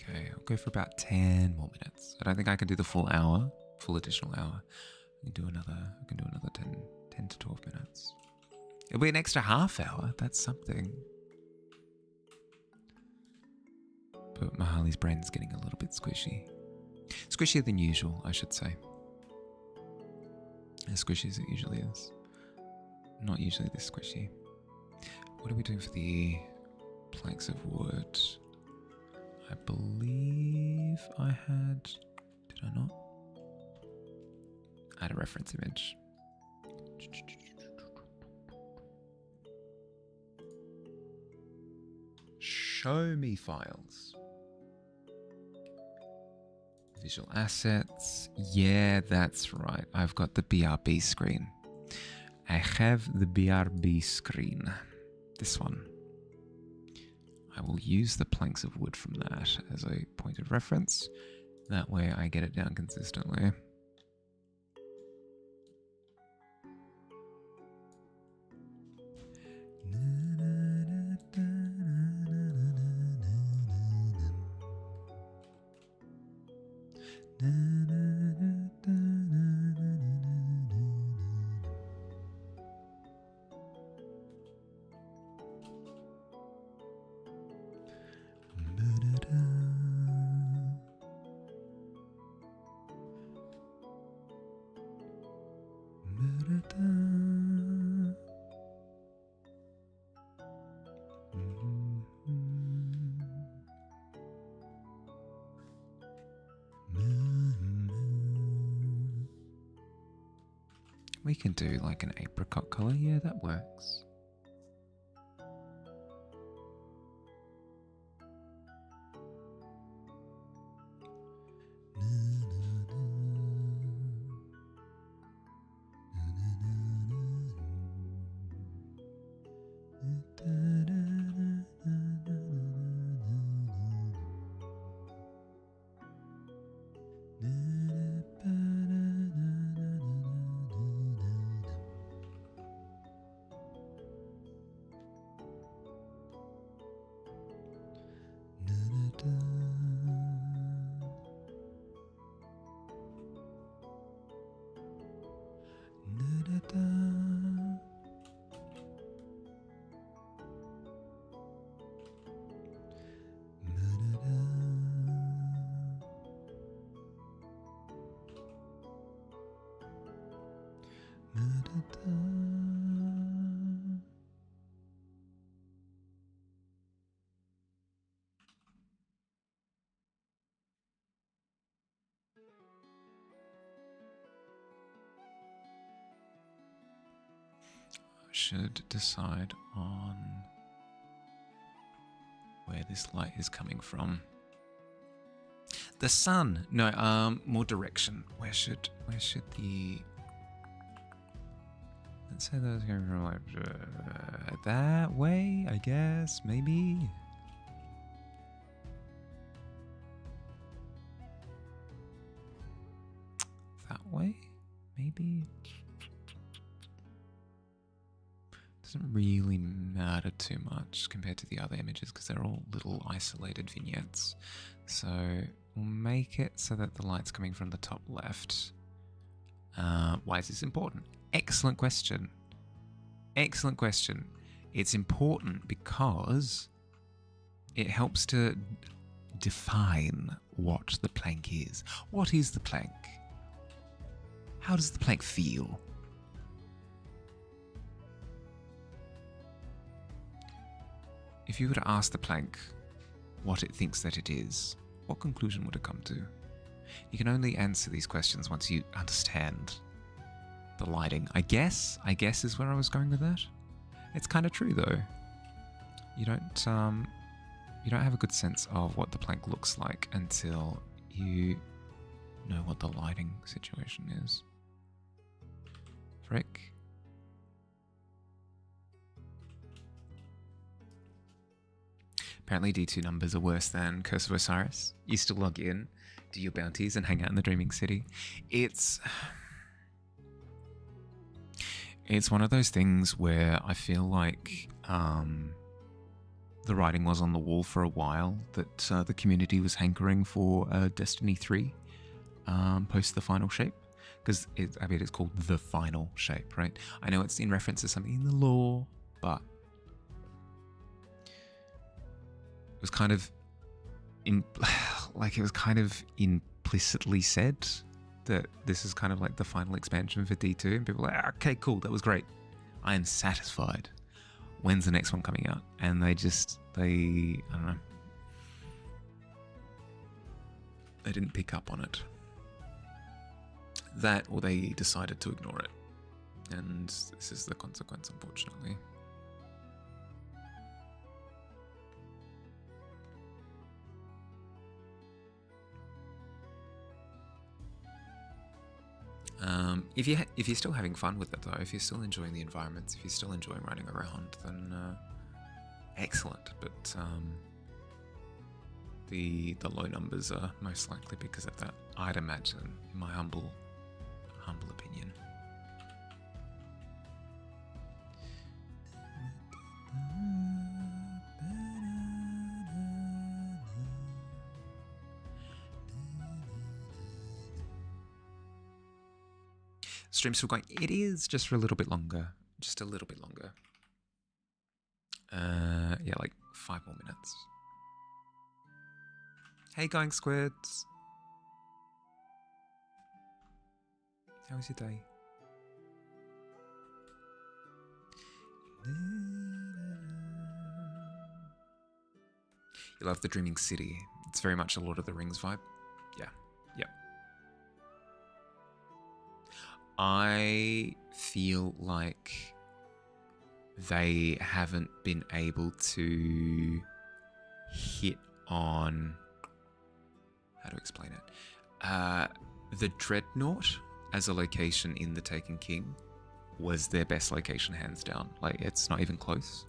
Okay, I'll go for about 10 more minutes. I don't think I can do the full hour, full additional hour. I can do another 10 to 12 minutes. It'll be an extra half hour. That's something. But Mahali's brain's getting a little bit squishy. Squishier than usual, I should say. As squishy as it usually is. Not usually this squishy. What are we doing for the planks of wood? I believe I had... Did I not? I had a reference image. Show me files. Visual assets. Yeah, that's right. I've got the BRB screen. I have the BRB screen. This one. I will use the planks of wood from that as a point of reference. That way I get it down consistently. We can do like an apricot colour. Yeah, that works. Should decide on where this light is coming from. The sun. No, more direction. Where should the... Let's say that's coming from like that way, I guess, maybe. That way, maybe. Doesn't really matter too much compared to the other images because they're all little isolated vignettes. So we'll make it so that the light's coming from the top left. Why is this important? Excellent question. Excellent question. It's important because it helps to define what the plank is. What is the plank? How does the plank feel? If you were to ask the plank what it thinks that it is, what conclusion would it come to? You can only answer these questions once you understand the lighting. I guess is where I was going with that. It's kind of true though. You don't have a good sense of what the plank looks like until you know what the lighting situation is. Frick. Apparently D2 numbers are worse than Curse of Osiris. You still log in, do your bounties, and hang out in the Dreaming City. It's one of those things where I feel like the writing was on the wall for a while, that the community was hankering for Destiny 3 post the final shape. Because it's called the final shape, right? I know it's in reference to something in the lore, but it was kind of implicitly said that this is kind of like the final expansion for D2, and people are like, okay, cool, that was great. I am satisfied. When's the next one coming out? And I don't know. They didn't pick up on it. That, or they decided to ignore it. And this is the consequence, unfortunately. If you're still having fun with it though, if you're still enjoying the environments, if you're still enjoying running around, then excellent. But the low numbers are most likely because of that, I'd imagine, in my humble opinion. Stream's still going. It is just for a little bit longer. Just a little bit longer. Yeah, like 5 more minutes. Hey, going squids. How was your day? You love the Dreaming City. It's very much a Lord of the Rings vibe. Yeah, yep. I feel like they haven't been able to hit on... How to explain it? The Dreadnought as a location in The Taken King was their best location, hands down. Like, it's not even close.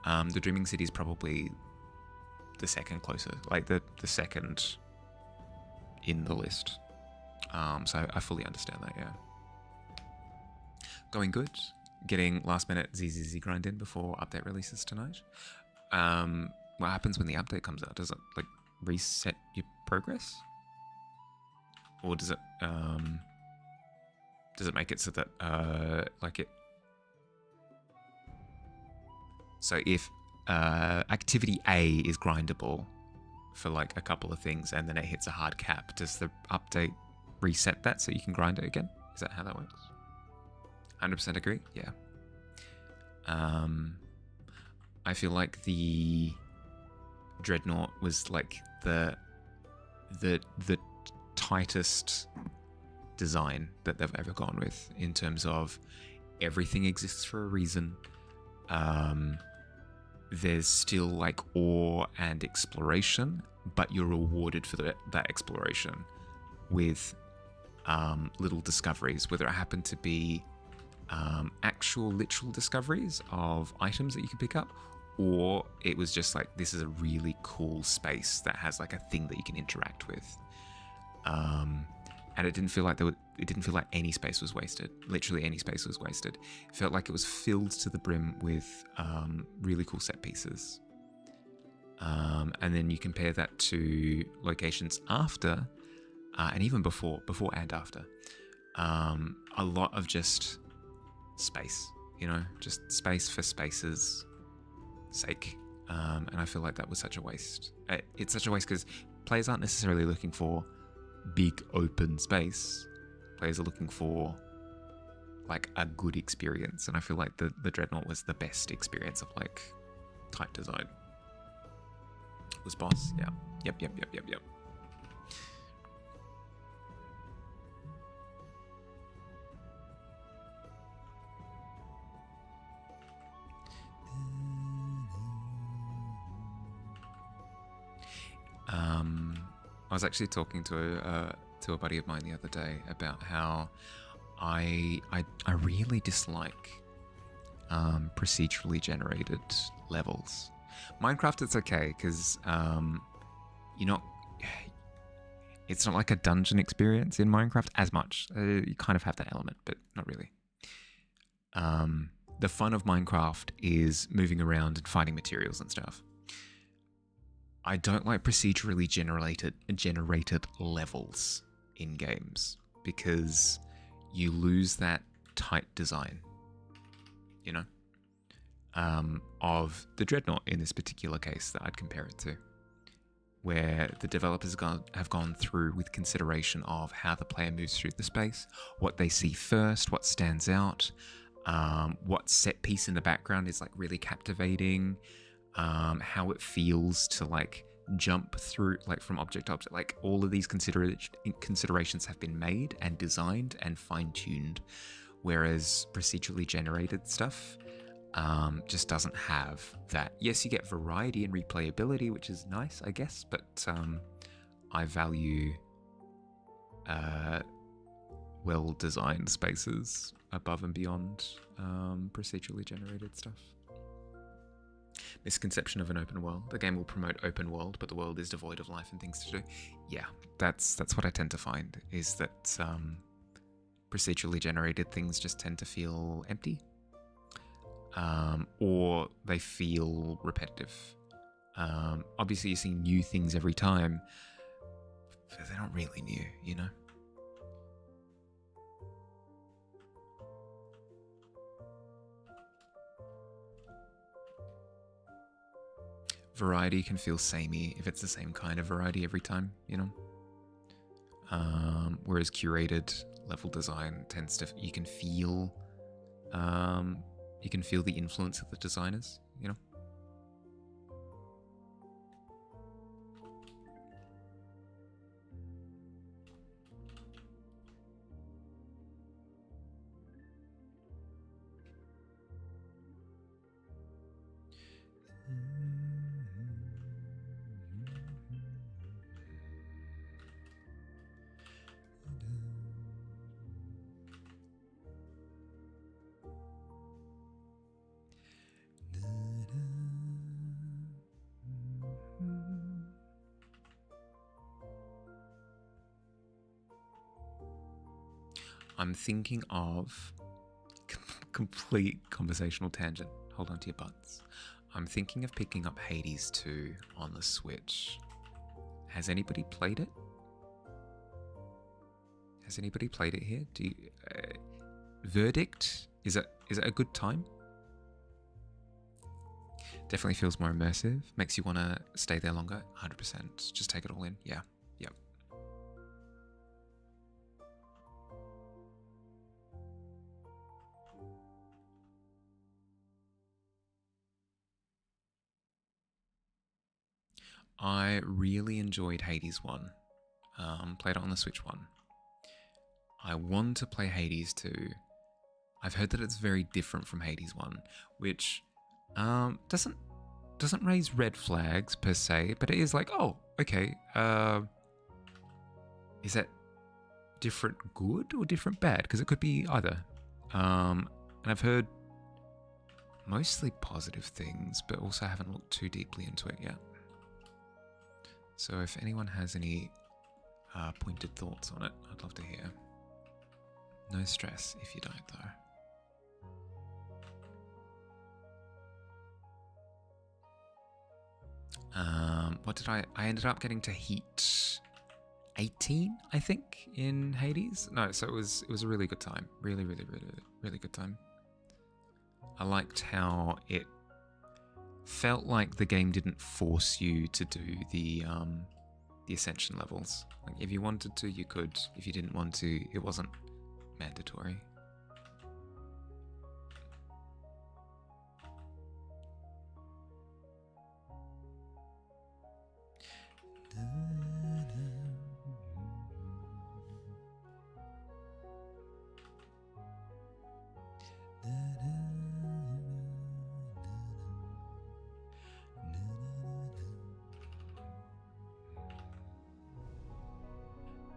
The Dreaming City is probably the second closest, like the second in the list. So I fully understand that, yeah. Going good. Getting last minute ZZZ grind in before update releases tonight. What happens when the update comes out? Does it like reset your progress? Or does it make it so that so if activity A is grindable for like a couple of things and then it hits a hard cap, does the update reset that so you can grind it again? Is that how that works? 100% agree? Yeah. I feel like the Dreadnought was like the tightest design that they've ever gone with, in terms of everything exists for a reason. There's still like awe and exploration, but you're rewarded for that exploration with little discoveries, whether it happen to be actual literal discoveries of items that you can pick up, or it was just like, this is a really cool space that has like a thing that you can interact with. And it didn't feel like any space was wasted. Literally any space was wasted. It felt like it was filled to the brim with really cool set pieces. And then you compare that to locations after, and even before and after. A lot of just space, just space for space's sake. And I feel like that was such a waste. It's such a waste because players aren't necessarily looking for big open space. Players are looking for like a good experience, and I feel like the Dreadnought was the best experience of like type design. Was boss, yeah. Yep. I was actually talking to a buddy of mine the other day about how I really dislike procedurally generated levels. Minecraft, it's okay because it's not like a dungeon experience in Minecraft as much. You kind of have that element, but not really. The fun of Minecraft is moving around and finding materials and stuff. I don't like procedurally generated levels in games because you lose that tight design, of the Dreadnought in this particular case that I'd compare it to, where the developers have gone through with consideration of how the player moves through the space, what they see first, what stands out, what set piece in the background is like really captivating, how it feels to like jump through like from object to object. Like all of these considerations have been made and designed and fine-tuned, whereas procedurally generated stuff just doesn't have that. Yes, you get variety and replayability, which is nice, I guess, but I value well-designed spaces above and beyond procedurally generated stuff. Misconception of an open world. The game will promote open world, but the world is devoid of life and things to do. Yeah, that's what I tend to find, is that procedurally generated things just tend to feel empty, or they feel repetitive. Obviously, you see new things every time, but they're not really new, Variety can feel samey if it's the same kind of variety every time, whereas curated level design tends to, you can feel the influence of the designers, I'm thinking of complete conversational tangent. Hold on to your butts. I'm thinking of picking up Hades 2 on the Switch. Has anybody played it? Has anybody played it here? Do you, verdict? Is it a good time? Definitely feels more immersive. Makes you want to stay there longer. 100%. Just take it all in. Yeah. Yep. I really enjoyed Hades 1. Played it on the Switch 1. I want to play Hades 2. I've heard that it's very different from Hades 1, which doesn't raise red flags per se, but it is like, oh, okay, is that different good or different bad? Because it could be either. And I've heard mostly positive things, but also haven't looked too deeply into it yet. So if anyone has any pointed thoughts on it, I'd love to hear. No stress if you don't, though. What did I ended up getting to heat 18, I think, in Hades. No, so it was a really good time. Really, really, really, really good time. I liked how it felt like the game didn't force you to do the ascension levels. Like if you wanted to, you could. If you didn't want to, it wasn't mandatory.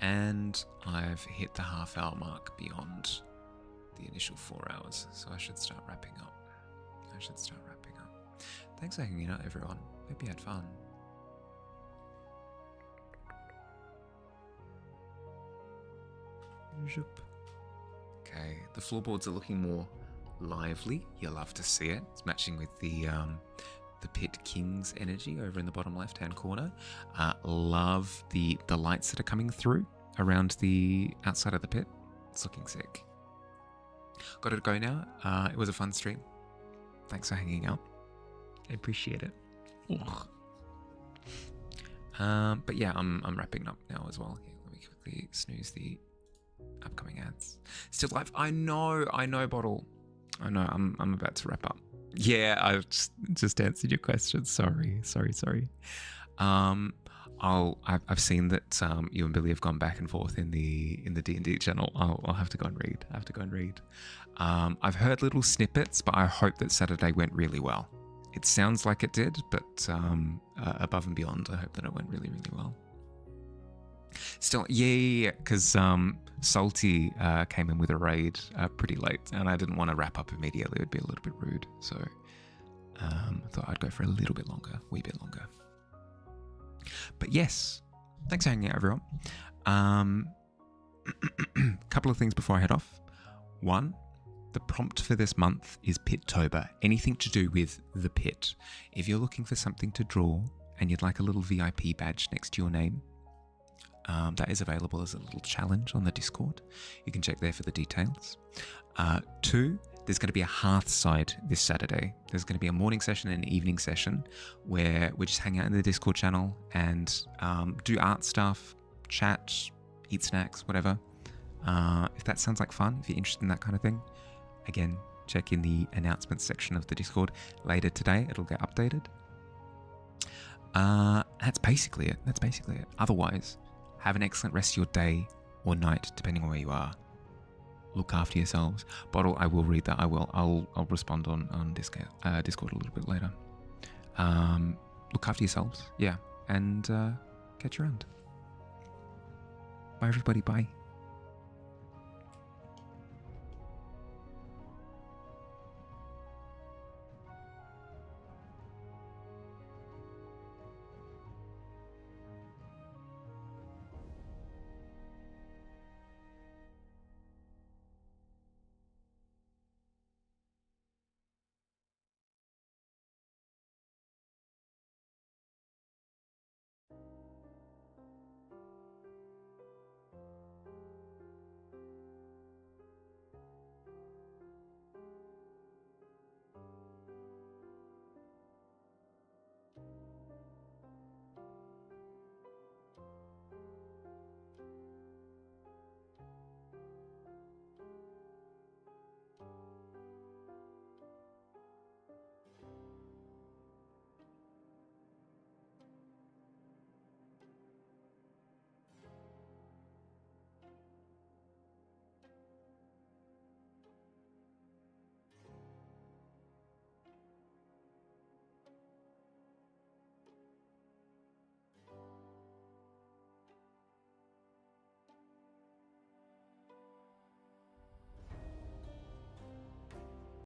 And I've hit the half-hour mark beyond the initial 4 hours, so I should start wrapping up. Thanks for hanging out, everyone. Hope you had fun. Okay, the floorboards are looking more lively. You'll love to see it. It's matching with the Pit King's energy over in the bottom left-hand corner. Love the lights that are coming through around the outside of the pit. It's looking sick. Got to go now. It was a fun stream. Thanks for hanging out. I appreciate it. But yeah, I'm wrapping up now as well. Here, let me quickly snooze the upcoming ads. Still live. I know, Bottle. I know. I'm about to wrap up. Yeah, I've just answered your question. Sorry. I've seen that you and Billy have gone back and forth in the D&D channel. I'll have to go and read. I've heard little snippets, but I hope that Saturday went really well. It sounds like it did, but above and beyond, I hope that it went really, really well. Still, yeah, because Salty came in with a raid pretty late, and I didn't want to wrap up immediately. It would be a little bit rude, so I thought I'd go for a little bit longer, wee bit longer. But yes, thanks for hanging out, everyone. Couple of things before I head off. One, the prompt for this month is Pittober, anything to do with the pit. If you're looking for something to draw and you'd like a little VIP badge next to your name, that is available as a little challenge on the Discord. You can check there for the details. 2, there's going to be a Hearthside this Saturday. There's going to be a morning session and an evening session where we just hang out in the Discord channel and do art stuff, chat, eat snacks, whatever. If that sounds like fun, if you're interested in that kind of thing, again, check in the announcements section of the Discord. Later today, it'll get updated. That's basically it. Otherwise, have an excellent rest of your day or night, depending on where you are. Look after yourselves. Bottle, I will read that. I'll respond on Discord a little bit later. Look after yourselves. Yeah. And catch you around. Bye, everybody. Bye.